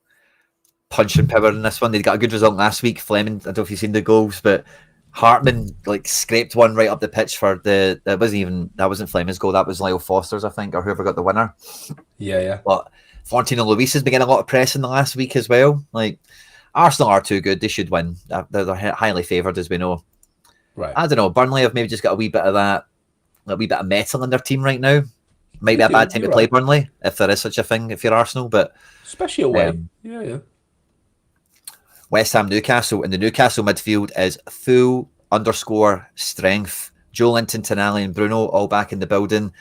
punching power in this one. They got a good result last week. Fleming, I don't know if you've seen the goals, but Hartman like scraped one right up the pitch for that wasn't Fleming's goal, that was Lyle Foster's, I think, or whoever got the winner. Yeah. But Florentino Luis has been getting a lot of press in the last week as well. Like, Arsenal are too good, they should win. They're highly favoured, as we know. Right. I don't know, Burnley have maybe just got a wee bit of that, a wee bit of metal in their team right now. Might be a bad time to play Burnley, if there is such a thing, if you're Arsenal, but especially away. Yeah. West Ham Newcastle, and the Newcastle midfield is full _strength. Joe Linton, Tonali and Bruno all back in the building.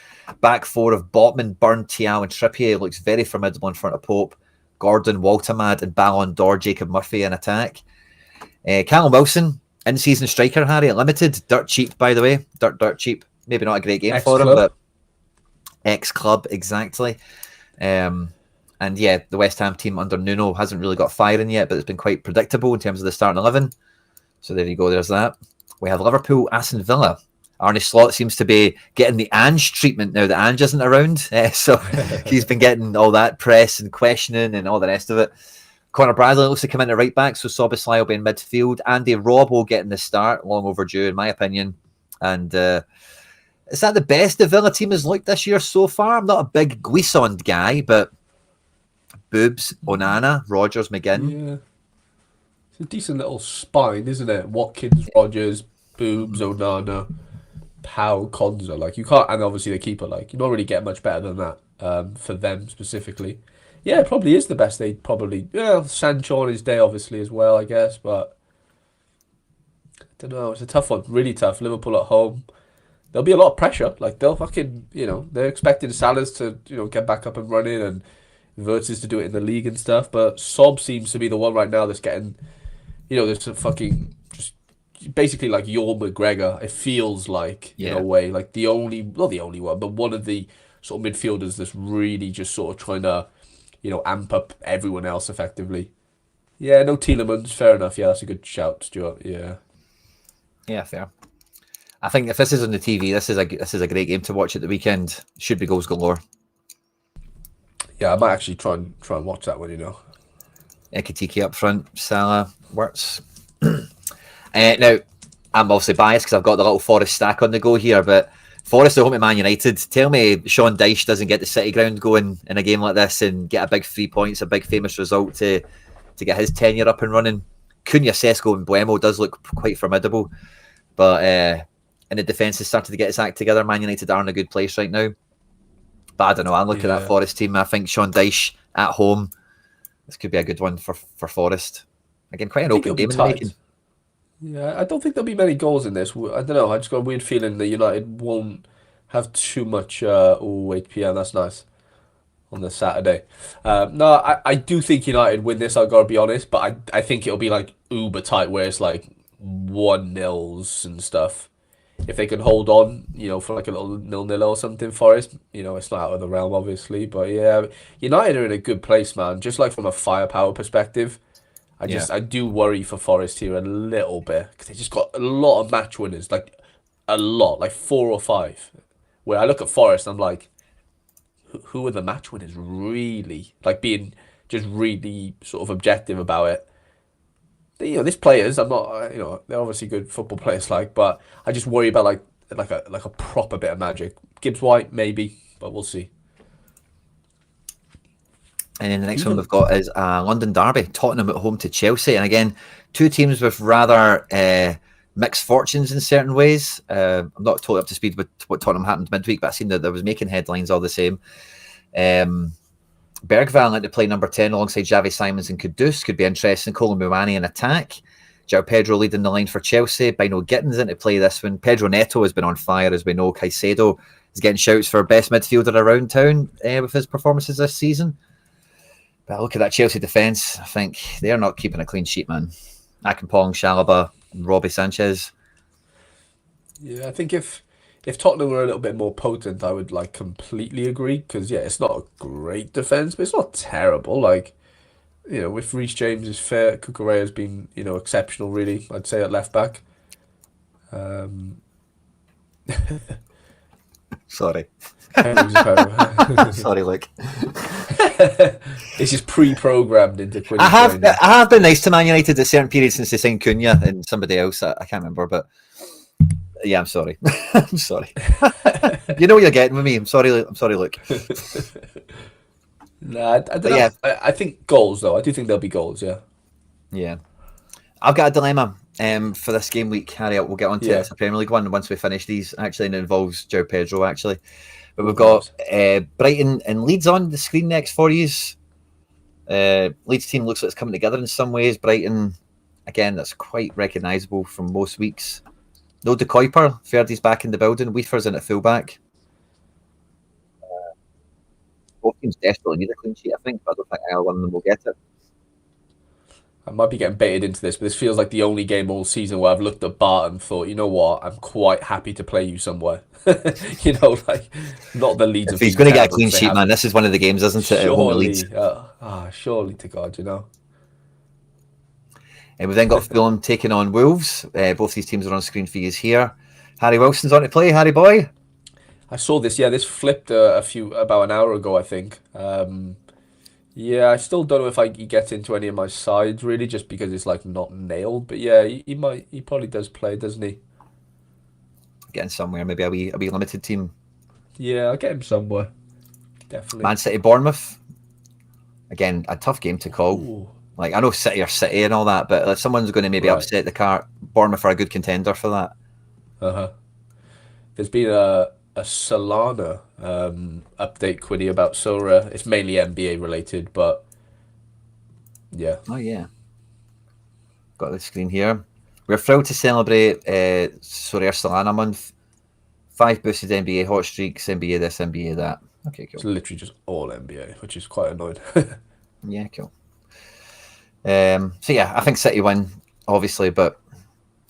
Back four of Botman, Byrne, Thiaw and Trippier looks very formidable in front of Pope. Gordon, Waltermad and Ballon d'Or Jacob Murphy in attack. Callum Wilson, in-season striker, Harry, limited. Dirt cheap, by the way. Dirt cheap. Maybe not a great game for him, but ex-club, exactly. And yeah, the West Ham team under Nuno hasn't really got firing yet, but it's been quite predictable in terms of the starting 11. So there you go, there's that. We have Liverpool, Aston Villa. Arne Slot seems to be getting the Ange treatment now that Ange isn't around. So he's been getting all that press and questioning and all the rest of it. Connor Bradley looks to come in at right back, so Soboslai will be in midfield. Andy Robbo getting the start, long overdue in my opinion. And is that the best the Villa team has looked this year so far? I'm not a big Guisond guy, but Boobs, Onana, Rogers, McGinn. Yeah. It's a decent little spine, isn't it? Watkins, Rogers, Boobs, Onana, Powell, Konza. Like, you can't, and obviously the keeper, like, you don't really get much better than that for them specifically. Yeah, it probably is the best. They probably, yeah, Sancho on his day, obviously, as well, I guess, but I don't know. It's a tough one, really tough. Liverpool at home. There'll be a lot of pressure. Like, they'll fucking, they're expecting Salah's to, get back up and running and Verts to do it in the league and stuff, but Sob seems to be the one right now that's getting, there's a fucking, just basically like your McGregor, it feels like, in a way, like not the only one, but one of the sort of midfielders that's really just sort of trying to, amp up everyone else effectively. Yeah, no Tielemans, fair enough. Yeah, that's a good shout, Stuart. Yeah. Yeah, fair. I think if this is on the TV, this is a great game to watch at the weekend. Should be goals galore. Yeah, I might actually try and watch that one, Ekitike up front, Salah, Wirtz. Now, I'm obviously biased because I've got the little Forest stack on the go here, but Forest are home to Man United. Tell me Sean Dyche doesn't get the City ground going in a game like this and get a big 3 points, a big famous result to get his tenure up and running. Cunha, Sesko and Buemo does look quite formidable, but in the defence has started to get its act together. Man United are in a good place right now. But I don't know. I'm looking at that Forest team. I think Sean Dyche at home, this could be a good one for Forest. Again, quite an open game in the making. Yeah, I don't think there'll be many goals in this. I don't know. I just got a weird feeling that United won't have too much. 8 p.m. That's nice on the Saturday. No, I do think United win this. I've got to be honest, but I think it'll be like uber tight, where it's like 1-0s and stuff. If they can hold on, for like a little 0-0 or something, Forest, it's not out of the realm, obviously. But yeah, United are in a good place, man. Just like from a firepower perspective, I do worry for Forest here a little bit because they just got a lot of match winners, like a lot, like 4 or 5. Where I look at Forest, I'm like, who are the match winners really? Like being just really sort of objective about it. These players, I'm not, they're obviously good football players, but I just worry about like a proper bit of magic. Gibbs White maybe, but we'll see. And then the next one we've got is London derby, Tottenham at home to Chelsea, and again, two teams with rather mixed fortunes in certain ways. I'm not totally up to speed with what Tottenham happened midweek, but I seen that there was making headlines all the same. Bergvall had to play number 10 alongside Javi Simons and Kudus. Could be interesting. Kolo Muani in attack. João Pedro leading the line for Chelsea. Bino Gittins into play this one. Pedro Neto has been on fire, as we know. Caicedo is getting shouts for best midfielder around town with his performances this season. But look at that Chelsea defence. I think they're not keeping a clean sheet, man. Akampong, Chalobah, Robbie Sanchez. Yeah, I think if Tottenham were a little bit more potent, I would completely agree. Because it's not a great defense, but it's not terrible. With Reece James is fair, Cucurella has been exceptional. Really, I'd say at left back. Sorry. Sorry, Luke. It's just pre-programmed into Quinny. I have been nice to Man United at certain periods since they signed Cunha and somebody else. I can't remember, but. Yeah, I'm sorry. I'm sorry. You know what you're getting with me. I'm sorry, Luke. Nah, I don't know. Yeah. I think goals, though. I do think there'll be goals, yeah. Yeah. I've got a dilemma for this game week, Harry. We'll get on to the Premier League one once we finish these, actually, and it involves João Pedro, actually. But we've got Brighton and Leeds on the screen next for you. Leeds team looks like it's coming together in some ways. Brighton, again, that's quite recognisable from most weeks. No De Kuiper, Ferdy's back in the building. Weaver's in at fullback. Both teams desperately need a clean sheet, I think, but I don't think either one of them will get it. I might be getting baited into this, but this feels like the only game all season where I've looked at Bart and thought, you know what, I'm quite happy to play you somewhere. Not the Leeds. If he's going to get a clean sheet, man, this is one of the games, isn't it? Surely, surely to God, And we've then got Fulham taking on Wolves. Both these teams are on screen for you here. Harry Wilson's on to play. Harry boy. I saw this. Yeah, this flipped about an hour ago, I think. Yeah, I still don't know if he gets into any of my sides really, just because it's like not nailed. But yeah, he might. He probably does play, doesn't he? Getting somewhere. Maybe a wee limited team. Yeah, I'll get him somewhere. Definitely. Man City, Bournemouth. Again, a tough game to call. Ooh, Like I know City are City and all that, but if someone's going to maybe right. upset the cart, Bournemouth are a good contender for that. Uh-huh. There's been a Solana update, Quinny, about Sorare. It's mainly NBA related, but yeah. Oh yeah, got the screen here. We're thrilled to celebrate Sorare Solana month. 5 boosted NBA hot streaks, NBA this, NBA that. Okay, It's cool. literally just all NBA, which is quite annoying. Yeah, cool. So yeah, I think City win, obviously, but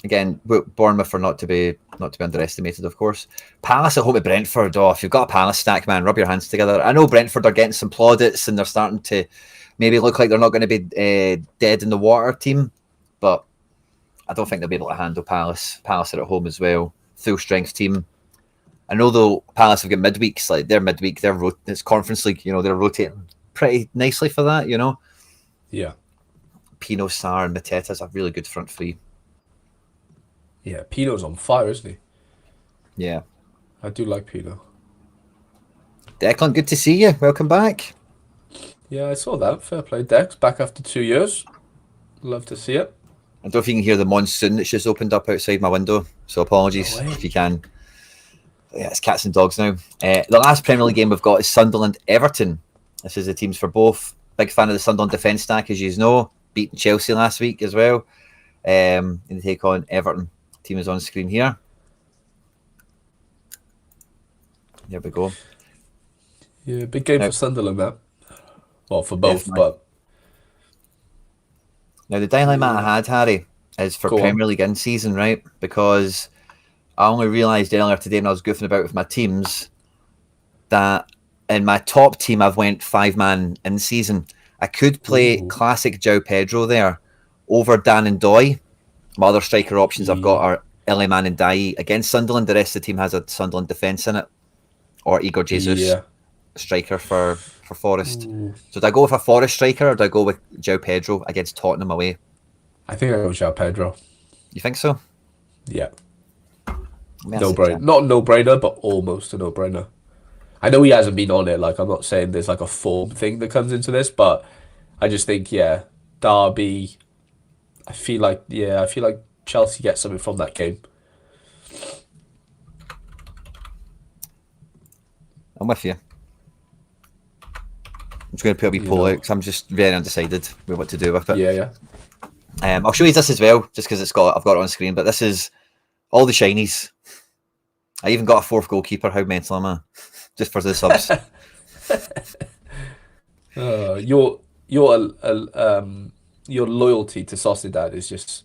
again, Bournemouth are not to be underestimated, of course. Palace at home to Brentford. Oh, if you've got a Palace stack, man, rub your hands together. I know Brentford are getting some plaudits and they're starting to maybe look like they're not going to be dead in the water team, but I don't think they'll be able to handle Palace. Palace are at home as well, full strength team. I know though Palace have got midweeks, like they're midweek, it's Conference League, they're rotating pretty nicely for that, Yeah. Pino, Sarr, and Mateta's a really good front three. Yeah, Pino's on fire, isn't he? Yeah. I do like Pino. Declan, good to see you. Welcome back. Yeah, I saw that. Fair play, Dex. Back after 2 years. Love to see it. I don't know if you can hear the monsoon that's just opened up outside my window, so apologies No way. if you can. Yeah, it's cats and dogs now. The last Premier League game we've got is Sunderland-Everton. This is the teams for both. Big fan of the Sunderland defence stack, as you know. Beating Chelsea last week as well. And they take on Everton. Team is on screen here. Here we go. Yeah, big game Now, for Sunderland, man. Well, for both, definitely. but Now, the dilemma I yeah. had, Harry, is for Go on. Premier League in season, right? Because I only realised earlier today when I was goofing about with my teams that in my top team I've went 5-man in season. I could play Ooh. classic João Pedro there over Dan and Doy. My other striker options I've got Yeah. are Iliman and Dai. Against Sunderland, the rest of the team has a Sunderland defence in it. Or Igor Jesus, Yeah. striker for Forest. Ooh. So do I go with a Forest striker or do I go with João Pedro against Tottenham away? I think I go João Pedro. You think so? Yeah. Let me No ask brainer. Not no brainer, but almost a no brainer. I know he hasn't been on it. Like, I'm not saying there's like a form thing that comes into this, but I just think, yeah, Derby. I feel like Chelsea gets something from that game. I'm with you. I'm just going to put a wee You poll know. out because I'm just very undecided with what to do with it. Yeah. I'll show you this as well, just because I've got it on screen. But this is all the shinies. I even got a fourth goalkeeper. How mental am I? Just for the subs. Your loyalty to Sociedad is just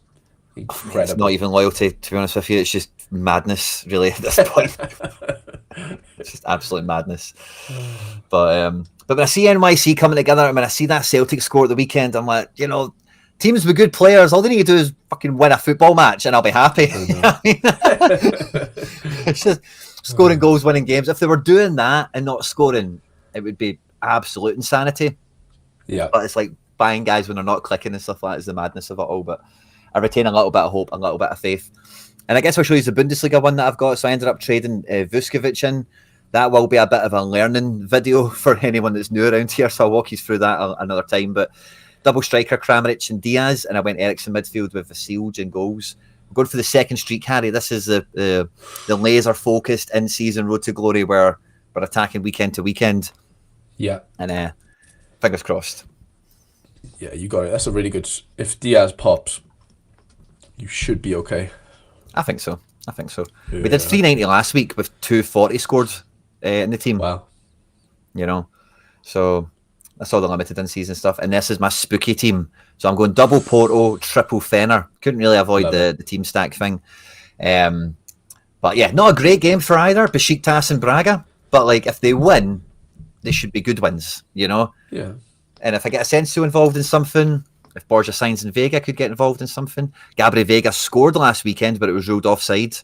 It's incredible. not even loyalty, to be honest with you. It's just madness, really, at this point. It's just absolute madness. But when I see NYC coming together, and when I see that Celtic score at the weekend, I'm like, teams with good players, all they need to do is fucking win a football match and I'll be happy. It's just scoring goals, winning games. If they were doing that and not scoring, it would be absolute insanity. Yeah. But it's like buying guys when they're not clicking and stuff like that is the madness of it all. But I retain a little bit of hope, a little bit of faith. And I guess I'll show you the Bundesliga one that I've got. So I ended up trading Vuskovic in. That will be a bit of a learning video for anyone that's new around here. So I'll walk you through that another time. But double striker, Kramaric and Diaz. And I went Ericsson midfield with Vasilj and goals. I'm going for the second streak, Harry. This is the laser-focused in-season road to glory where we're attacking weekend to weekend. Yeah. And fingers crossed. Yeah, you got it. That's a really good... If Diaz pops, you should be okay. I think so. Yeah. We did 390 last week with 240 scored in the team. Wow. So that's all the limited in-season stuff. And this is my spooky team. So I'm going double Porto, triple Fenner. Couldn't really avoid the team stack thing. But yeah, not a great game for either, Besiktas and Braga. But like, if they win, they should be good wins, Yeah. And if I get Asensio involved in something, if Borja Sainz and Vega could get involved in something. Gabri Vega scored last weekend, but it was ruled offside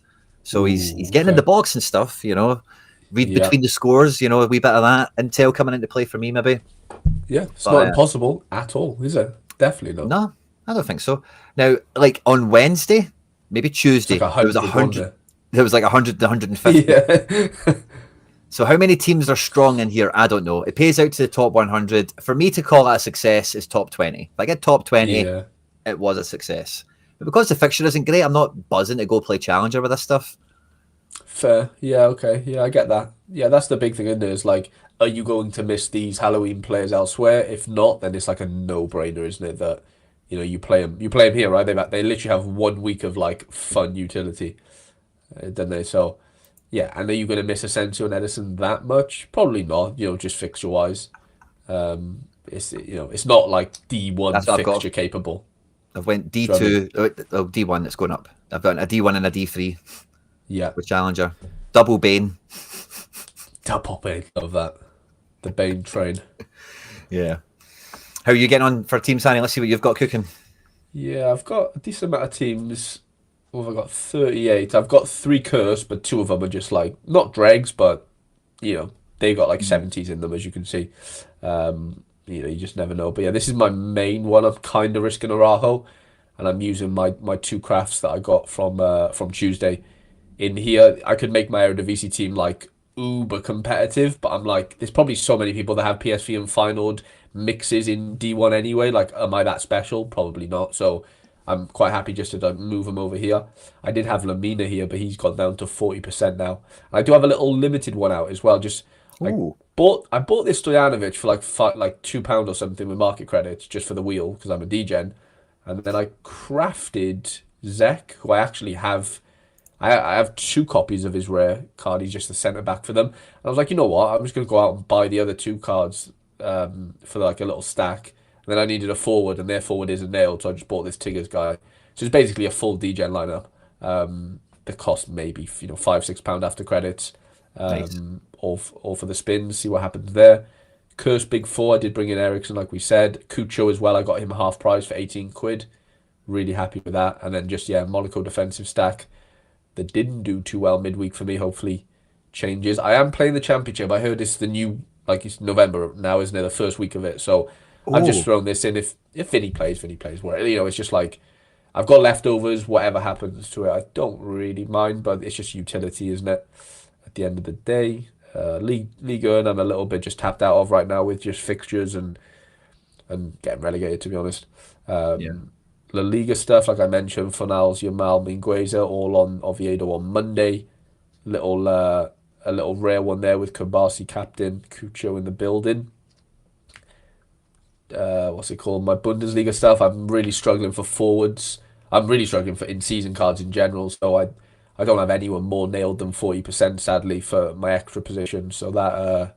So he's Ooh, getting in the okay. box and stuff, read Yeah. between the scores, a wee bit of that intel coming into play for me maybe. Yeah. It's not But impossible at all, is it? Definitely not. no, I don't think so. Now, like on Wednesday, maybe It's like Tuesday, a there was a hundred, wasn't hundred. it? There was like 100 to 150. Yeah. So how many teams are strong in here? I don't know. It pays out to the top 100. For me to call that a success is top 20. If I get top 20, Yeah. it was a success. But because the fixture isn't great, I'm not buzzing to go play Challenger with this stuff. Fair. Yeah, okay. Yeah, I get that. Yeah, that's the big thing, isn't it? Is like, are you going to miss these Halloween players elsewhere? If not, then it's like a no-brainer, isn't it? That, you play them here, right? They literally have 1 week of like fun utility, don't they? So, yeah, and are you going to miss Asensio and Edison that much? Probably not, just fixture-wise. It's not like D1 That's what I've got. fixture capable. I've went Do you know what I mean? D2, D1 that's going up. I've got a D1 and a D3 Yeah. with Challenger. Double Bane. Double Bane. Love that. The Bane train. Yeah. How are you getting on for Team Sanny? Let's see what you've got cooking. Yeah, I've got a decent amount of teams. Well, I've got 38. I've got three cursed, but two of them are just like, not dregs, but, they got like Mm. 70s in them, as you can see. You just never know. But yeah, this is my main one. I'm kind of risking a Raho, and I'm using my two crafts that I got from Tuesday in here. I could make my Eredivisie team like uber competitive, but I'm like, there's probably so many people that have PSV and Feyenoord mixes in D1 anyway. Like, am I that special? Probably not. So I'm quite happy just to like, move him over here. I did have Lamina here, but he's gone down to 40% now. I do have a little limited one out as well. Just I Ooh. I bought this Stojanovic for like £2 or something with market credits just for the wheel because I'm a degen, and then I crafted Zek, who I actually have. I have two copies of his rare card. He's just the centre back for them. And I was like, you know what? I'm just going to go out and buy the other two cards for like a little stack. And then I needed a forward, and their forward isn't nailed, so I just bought this Tigers guy. So it's basically a full degen lineup. The cost maybe £5-6 after credits, Nice. all for the spins. See what happens there. Curse Big Four. I did bring in Ericsson, like we said. Cucho as well. I got him half price for 18 quid. Really happy with that. And then just Monaco defensive stack that didn't do too well midweek for me. Hopefully changes. I am playing the championship. I heard it's the new like it's November now, isn't it? The first week of it. So I've just Oh, thrown this in. If Vinny plays. Where it's just like I've got leftovers. Whatever happens to it, I don't really mind. But it's just utility, isn't it? At the end of the day, League One, I'm a little bit just tapped out of right now with just fixtures and getting relegated. To be honest. yeah. La Liga stuff, like I mentioned, Fornals, Yamal, Mingueza, all on Oviedo on Monday. Little a little rare one there with Kabasi captain, Cucho in the building. What's it called? My Bundesliga stuff. I'm really struggling for forwards. I'm really struggling for in-season cards in general. So I don't have anyone more nailed than 40%, sadly, for my extra position. So that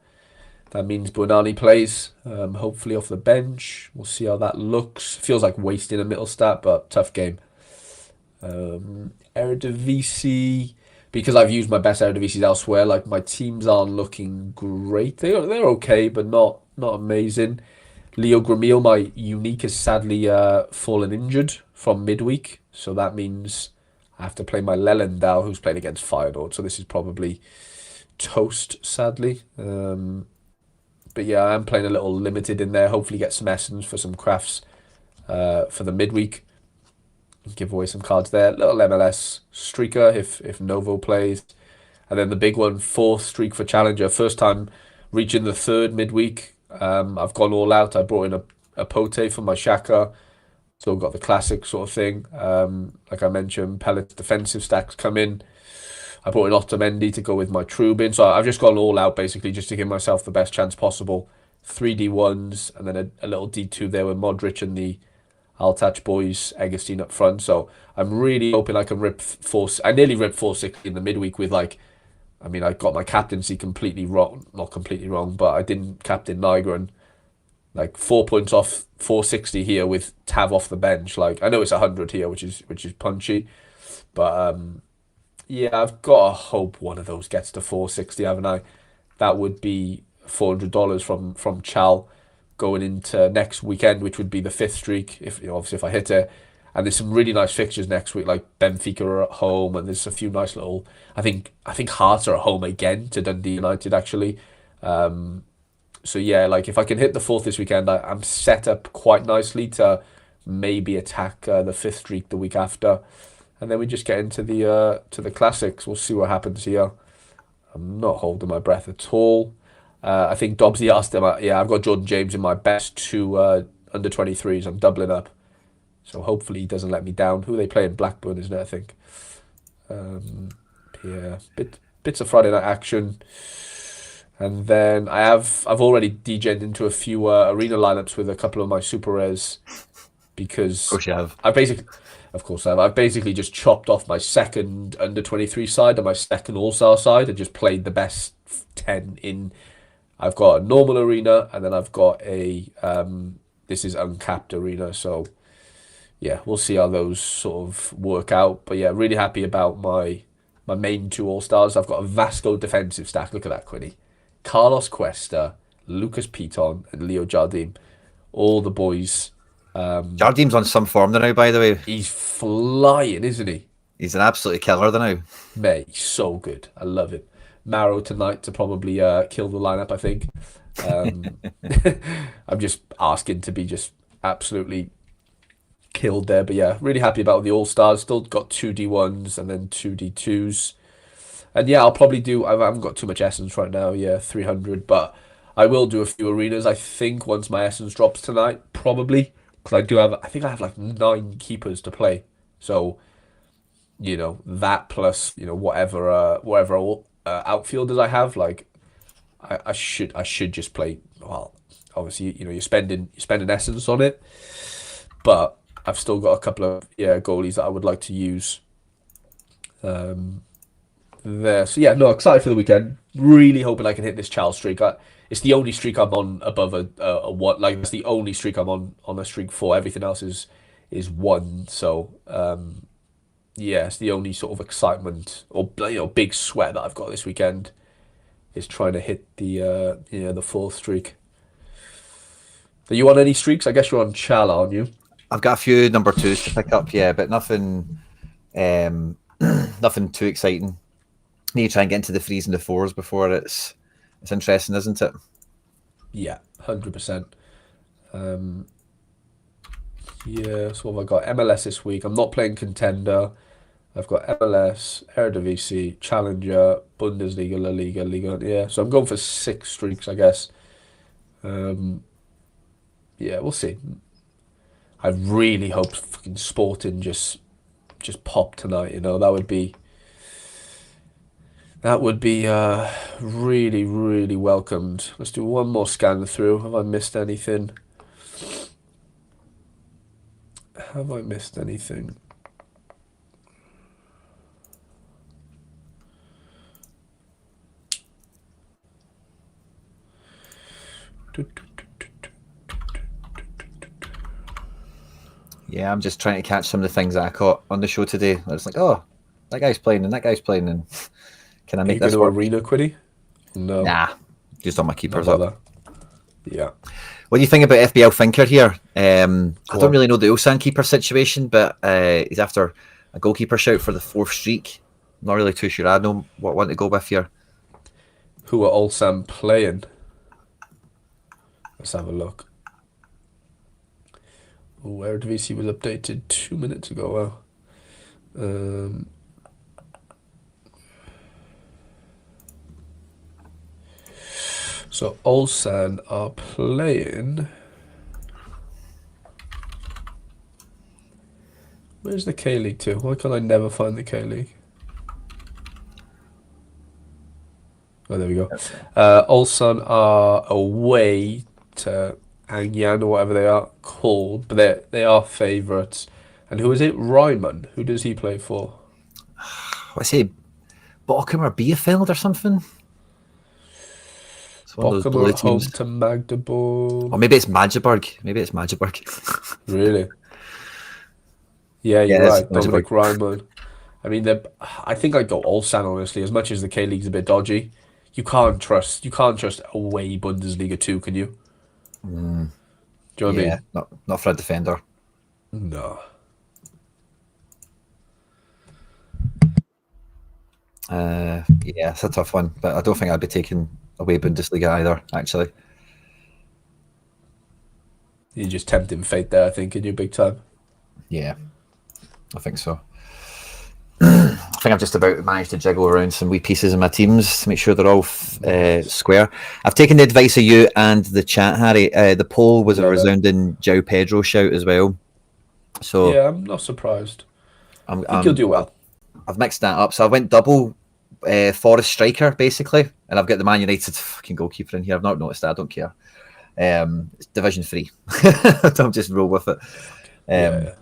means Buonani plays, hopefully off the bench. We'll see how that looks. Feels like wasting a middle stat, but tough game. Eredivisie, because I've used my best Eredivisie elsewhere. Like my teams aren't looking great. They're okay, but not amazing. Leo Gramil, my unique, has sadly fallen injured from midweek, so that means I have to play my Lelendal, who's playing against Feyenoord. So this is probably toast, sadly. But yeah, I'm playing a little limited in there. Hopefully, get some essence for some crafts for the midweek. Give away some cards there. Little MLS streaker if Novo plays, and then the big one, fourth streak for Challenger. First time reaching the third midweek. I've gone all out. I brought in a Pote for my Shaka. Still got the classic sort of thing. Like I mentioned, Pellet's defensive stacks come in. I brought in Otamendi to go with my Trubin. So I've just gone all out basically just to give myself the best chance possible. Three D1s and then a little D2 there with Modric and the Altach boys, Eggerstein up front. So I'm really hoping I can rip four. I nearly ripped 460 in the midweek with I got my captaincy completely wrong. Not completely wrong, but I didn't captain Nigel, like 4 points off 460 here with Tav off the bench. Like I know it's 100 here, which is punchy, but yeah, I've got to hope one of those gets to 460, haven't I? That would be $400 from Chal going into next weekend, which would be the fifth streak. If obviously if I hit it, And there's some really nice fixtures next week, like Benfica are at home, and there's a few nice little. I think Hearts are at home again to Dundee United actually. So yeah, like if I can hit the fourth this weekend, I'm set up quite nicely to maybe attack the fifth streak the week after, and then we just get into the to the classics. We'll see what happens here. I'm not holding my breath at all. I think Dobbsy asked him. Yeah, I've got Jordan James in my best two under 23s. I'm doubling up, so hopefully he doesn't let me down. Who are they playing? Blackburn, isn't it? I think. Um, yeah, bits of Friday night action. And then I've already DJ'd into a few arena lineups with a couple of my super rares Of because course you have. I basically, of course, I've basically just chopped off my second under 23 side and my second All Star side and just played the best 10 in. I've got a normal arena and then I've got a this is uncapped arena. So yeah, we'll see how those sort of work out. But yeah, really happy about my main two All Stars. I've got a Vasco defensive stack. Look at that, Quinny. Carlos Cuesta, Lucas Piton, and Leo Jardim. All the boys. Jardim's on some form now, by the way. He's flying, isn't he? He's an absolute killer now. Mate, he's so good. I love him. Marrow tonight to probably kill the lineup, I think. Um, I'm just asking to be just absolutely killed there. But yeah, really happy about the All Stars. Still got two D1s and then two D2s. And yeah, I'll probably do. I haven't got too much essence right now. Yeah, 300, but I will do a few arenas. I think once my essence drops tonight, probably because I do have. I think I have like 9 keepers to play. So that plus whatever outfielders I have. Like I should just play. Well, obviously you're spending essence on it, but I've still got a couple of goalies that I would like to use. There. So yeah, no, excited for the weekend. Really hoping I can hit this Charles streak. It's the only streak I'm on above a what like it's the only streak I'm on a streak for. Everything else is one. So yeah, it's the only sort of excitement or big sweat that I've got this weekend is trying to hit the fourth streak. Are you on any streaks? I guess you're on Chala, aren't you? I've got a few number twos to pick up, yeah, but nothing, nothing too exciting. Need to try and get into the threes and the fours before it's interesting, isn't it? Yeah, 100%. Yeah, so what have I got? MLS this week. I'm not playing Contender. I've got MLS, Eredivisie, Challenger, Bundesliga, La Liga, Liga. Yeah, so I'm going for 6 streaks, I guess. Yeah, we'll see. I really hope fucking Sporting just pop tonight. That would be really, really welcomed. Let's do one more scan through. Have I missed anything? Have I missed anything? Yeah, I'm just trying to catch some of the things that I caught on the show today. I was like, oh, that guy's playing and that guy's playing, and can I Are you make going this to work? arena, Quiddy? No, Nah, just on my not keepers up. bother. Yeah, What do you think about FBL Thinker here? I go don't on. really know the Ulsan keeper situation, but he's after a goalkeeper shout for the 4th streak. Not really too sure. I know what one to go with here. Who are Ulsan playing? Let's have a look. Oh, Eredivisie was updated 2 minutes ago. Wow. So Ulsan are playing. Where's the K League 2? Why can't I never find the K League? Oh, there we go. Ulsan are away to Angyan or whatever they are called, but they are favourites. And who is it? Ryman. Who does he play for? What's he? Bochum or Bielefeld or something? It's one of those Bochum blue are at home teams. to Magdeburg. Or maybe it's Magdeburg. Maybe it's Magdeburg. Really? Yeah, you're Yeah, it's right. Magdeburg. Dominic Ryman. I mean, I think I'd go Ulsan, honestly. As much as the K League's a bit dodgy, you can't trust away Bundesliga 2, can you? Do you know what I Yeah, mean? not for a defender. No. Yeah, it's a tough one, but I don't think I'd be taking away Bundesliga either, actually. You're just tempting fate there, I think, in your big time. Yeah, I think so. I think I've just about managed to jiggle around some wee pieces in my teams to make sure they're all square. I've taken the advice of you and the chat, Harry. The poll was a Love it. resounding João Pedro shout as well. So Yeah, I'm not surprised. I'm, I think you'll I'm, do well. I've mixed that up. So I went double Forest striker, basically. And I've got the Man United fucking goalkeeper in here. I've not noticed that. I don't care. It's Division 3. Don't just roll with it. Yeah.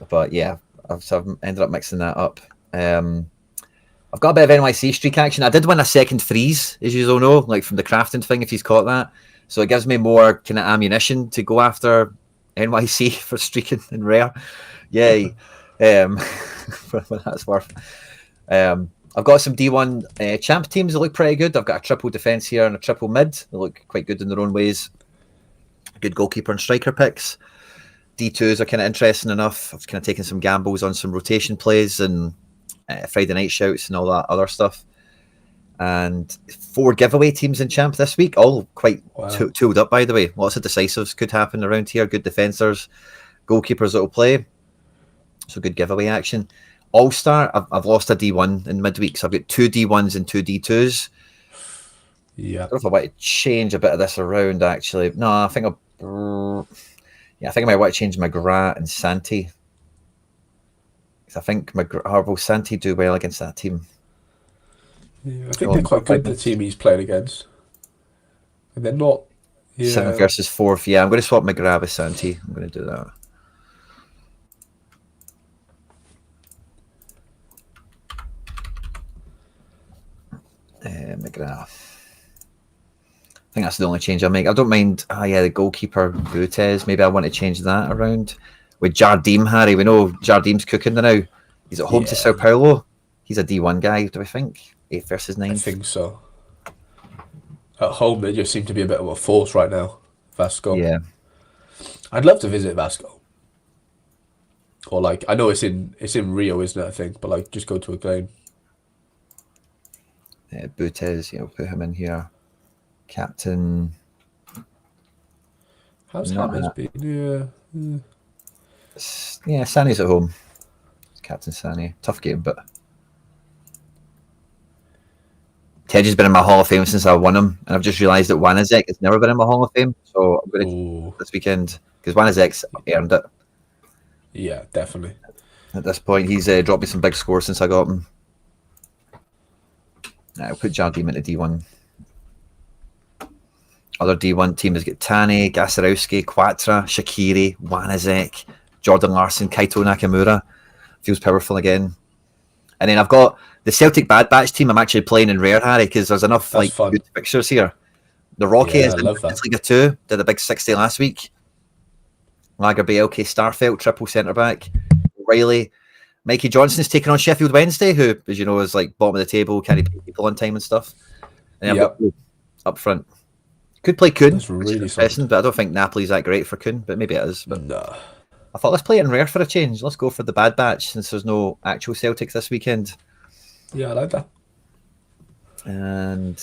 But yeah, I've ended up mixing that up. I've got a bit of NYC streak action. I did win a second freeze, as you all know, like from the crafting thing, if he's caught that. So it gives me more kind of ammunition to go after NYC for streaking and rare. Yay. For what that's worth. I've got some D1 champ teams that look pretty good. I've got a triple defence here and a triple mid. They look quite good in their own ways. Good goalkeeper and striker picks. D2s are kind of interesting enough. I've kind of taken some gambles on some rotation plays and Friday night shouts and all that other stuff. And 4 giveaway teams in champ this week, all quite tooled up, by the way. Lots of decisives could happen around here. Good defenders, goalkeepers that will play. So good giveaway action. All-Star, I've lost a D1 in midweek, so I've got 2 D1s and 2 D2s. Yeah. I don't know if I want to change a bit of this around, actually. No, I think I think I might want to change McGrath and Santi. I think will Santi do well against that team? Yeah, I think they're quite good, the team he's playing against. And they're not... 7th versus 4th. Yeah, I'm going to swap McGrath with Santi. I'm going to do that. McGrath. I think that's the only change I'll make. I don't mind. The goalkeeper Butes. Maybe I want to change that around. With Jardim, Harry, we know Jardim's cooking now. He's at home to Sao Paulo. He's a D1 guy, do I think? 8th versus 9th. I think so. At home, they just seem to be a bit of a force right now. Vasco. Yeah. I'd love to visit Vasco. Or like, I know it's in Rio, isn't it? I think, but like, just go to a game. Butes, put him in here. Captain. How's Hammers been? Yeah, Sani's at home. Captain Sani. Tough game, but Teddy's been in my Hall of Fame since I won him, and I've just realised that Wanazek has never been in my Hall of Fame, so I'm going to this weekend because Wanazek's earned it. Yeah, definitely. At this point, he's dropped me some big scores since I got him. I'll put Jardim into D1. Other D1 team has got Tani, Gasarowski, Quatra, Shaqiri, Wanazek, Jordan Larson, Kaito Nakamura. Feels powerful again. And then I've got the Celtic Bad Batch team I'm actually playing in rare, Harry, because there's enough good fixtures here. The Rocky is in Bundesliga 2, did a big 60 last week. Lager BLK Starfelt, triple centre back. Riley. Mikey Johnson's taking on Sheffield Wednesday, who, as you know, is like bottom of the table, can't pay people on time and stuff. And I've got up front. Could play Kuhn, that's really interesting, but I don't think Napoli's that great for Kuhn, but maybe it is. But no. I thought let's play it in rare for a change. Let's go for the Bad Batch since there's no actual Celtic this weekend. Yeah, I like that. And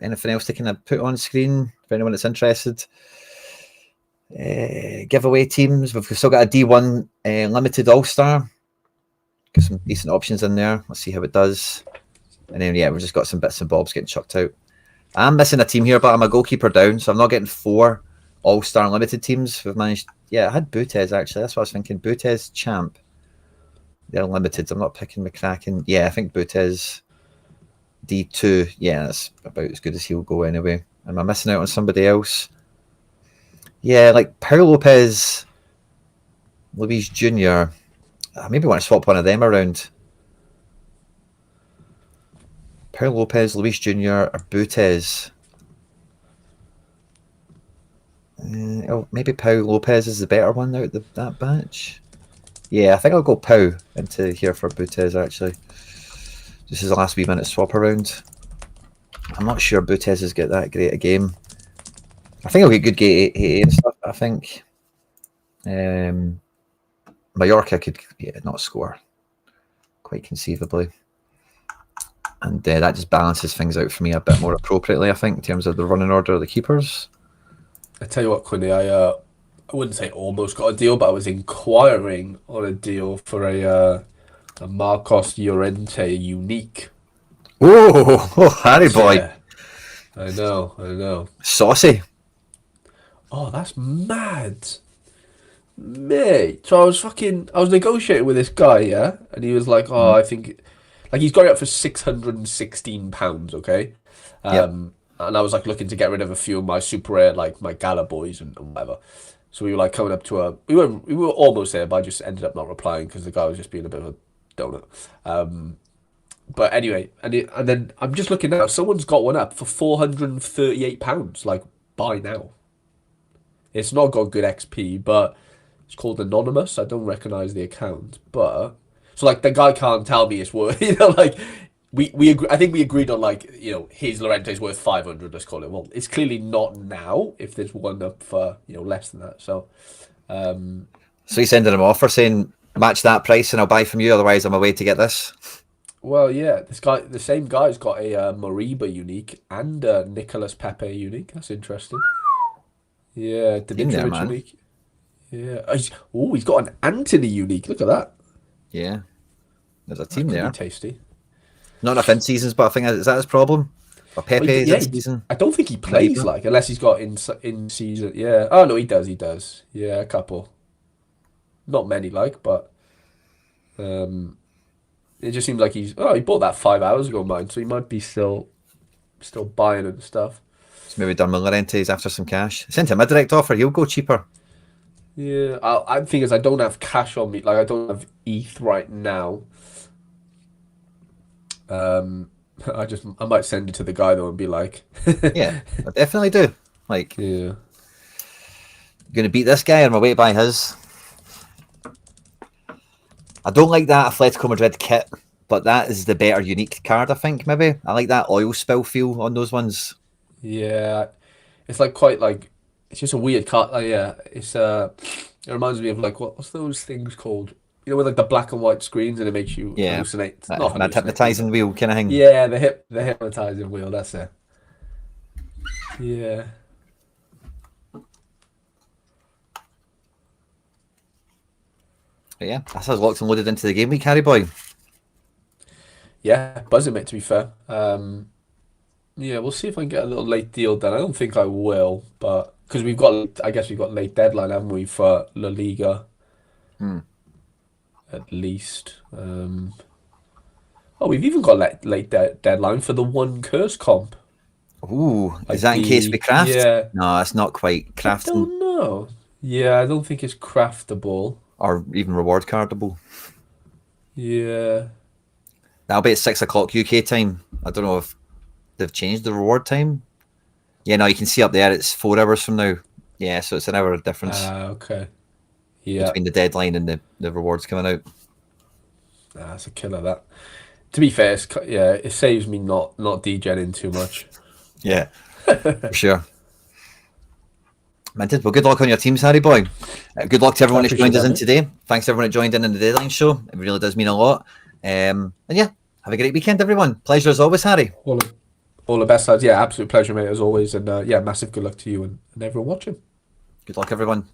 anything else to kind of put on screen for anyone that's interested? Giveaway teams. We've still got a D1 limited All-Star. Got some decent options in there. Let's see how it does. And then, we've just got some bits and bobs getting chucked out. I'm missing a team here, but I'm a goalkeeper down, so I'm not getting 4 All-Star limited teams. We've managed... Yeah, I had Butes, actually. That's what I was thinking. Butes, champ. They're limited. I'm not picking McCracken. Yeah, I think Butes D2. Yeah, that's about as good as he'll go anyway. Am I missing out on somebody else? Yeah, like Paulo Lopez, Luis Jr. I maybe want to swap one of them around. Paulo Lopez, Luis Jr. or Butes. Maybe Pau Lopez is the better one out of that batch. Yeah, I think I'll go Pau into here for Butes, actually. This is the last wee minute swap around. I'm not sure Butes has got that great a game. I think I'll get good gate 8 and stuff, I think. Mallorca could not score, quite conceivably. And that just balances things out for me a bit more appropriately, I think, in terms of the running order of the keepers. I tell you what, Quinny, I wouldn't say almost got a deal, but I was inquiring on a deal for a Marcos Llorente unique. Oh, Harry boy. Yeah, I know. Saucy. Oh, that's mad. Mate, so I was negotiating with this guy, yeah, and he was like, "Oh, Mm. I think, like, he's got it up for £616, okay." Yep. And I was like looking to get rid of a few of my super rare, like my Gala boys and whatever. So we were like coming up to we were almost there, but I just ended up not replying because the guy was just being a bit of a donut. But anyway, and then I'm just looking now. Someone's got one up for £438. Like, buy now. It's not got good XP, but it's called Anonymous. I don't recognize the account, but so like the guy can't tell me it's worth. Like we agree, I think we agreed on like his Lorente's worth 500. Let's call it. Well, it's clearly not now. If there's one up for less than that, so. So he's sending him an offer saying, match that price and I'll buy from you, otherwise I'm away to get this. Well, yeah, the same guy's got a Moriba unique and a Nicolas Pepe unique. That's interesting. Yeah, Dimitrovic unique. Yeah. He's got an Anthony unique. Look at that. Yeah. There's a team That could there. be tasty. Not enough in seasons, but I think is that his problem? Or Pepe is in season? I don't think he plays unless he's got in season. Yeah. Oh no, he does. He does. Yeah, a couple. Not many, but it just seems like he bought that 5 hours ago, mine. So he might be still buying and stuff. So maybe done with Llorente's after some cash. Sent him a direct offer. He'll go cheaper. Yeah, I think is I don't have cash on me. Like I don't have ETH right now. I might send it to the guy though and be like, Yeah, I definitely do. Like, yeah, gonna beat this guy or am I wait to buy his? I don't like that Atletico Madrid kit, but that is the better unique card, I think, maybe. I like that oil spill feel on those ones. yeah. It's like quite like it's just a weird card. Yeah, it reminds me of like what's those things called? With like the black and white screens and it makes you hallucinate. Not That hallucinate. hypnotizing wheel kind of thing. Yeah, the hypnotizing wheel. That's it. Yeah. But yeah, that's us locked and loaded into the game week, Harry boy. Yeah, buzzing, mate, to be fair. Yeah, we'll see if I can get a little late deal done. I don't think I will, but because I guess we've got late deadline, haven't we, for La Liga? At least. We've even got late deadline for the one curse comp. Ooh, is that in case we craft? Yeah. No, it's not quite crafting. I don't know. Yeah, I don't think it's craftable. Or even reward cardable. Yeah. That'll be at 6 o'clock UK time. I don't know if they've changed the reward time. Yeah, no, you can see up there it's 4 hours from now. Yeah, so it's an hour difference. Okay. Yeah. Between the deadline and the rewards coming out. That's a killer, that. To be fair, it saves me not degenning too much. Yeah, for sure. Minted. Well, good luck on your teams, Harry boy. Good luck to everyone who's joined us in today. Thanks to everyone who joined in the deadline show. It really does mean a lot. And yeah, have a great weekend, everyone. Pleasure as always, Harry. All the best, lads. Yeah, absolute pleasure, mate, as always. And yeah, massive good luck to you and everyone watching. Good luck, everyone.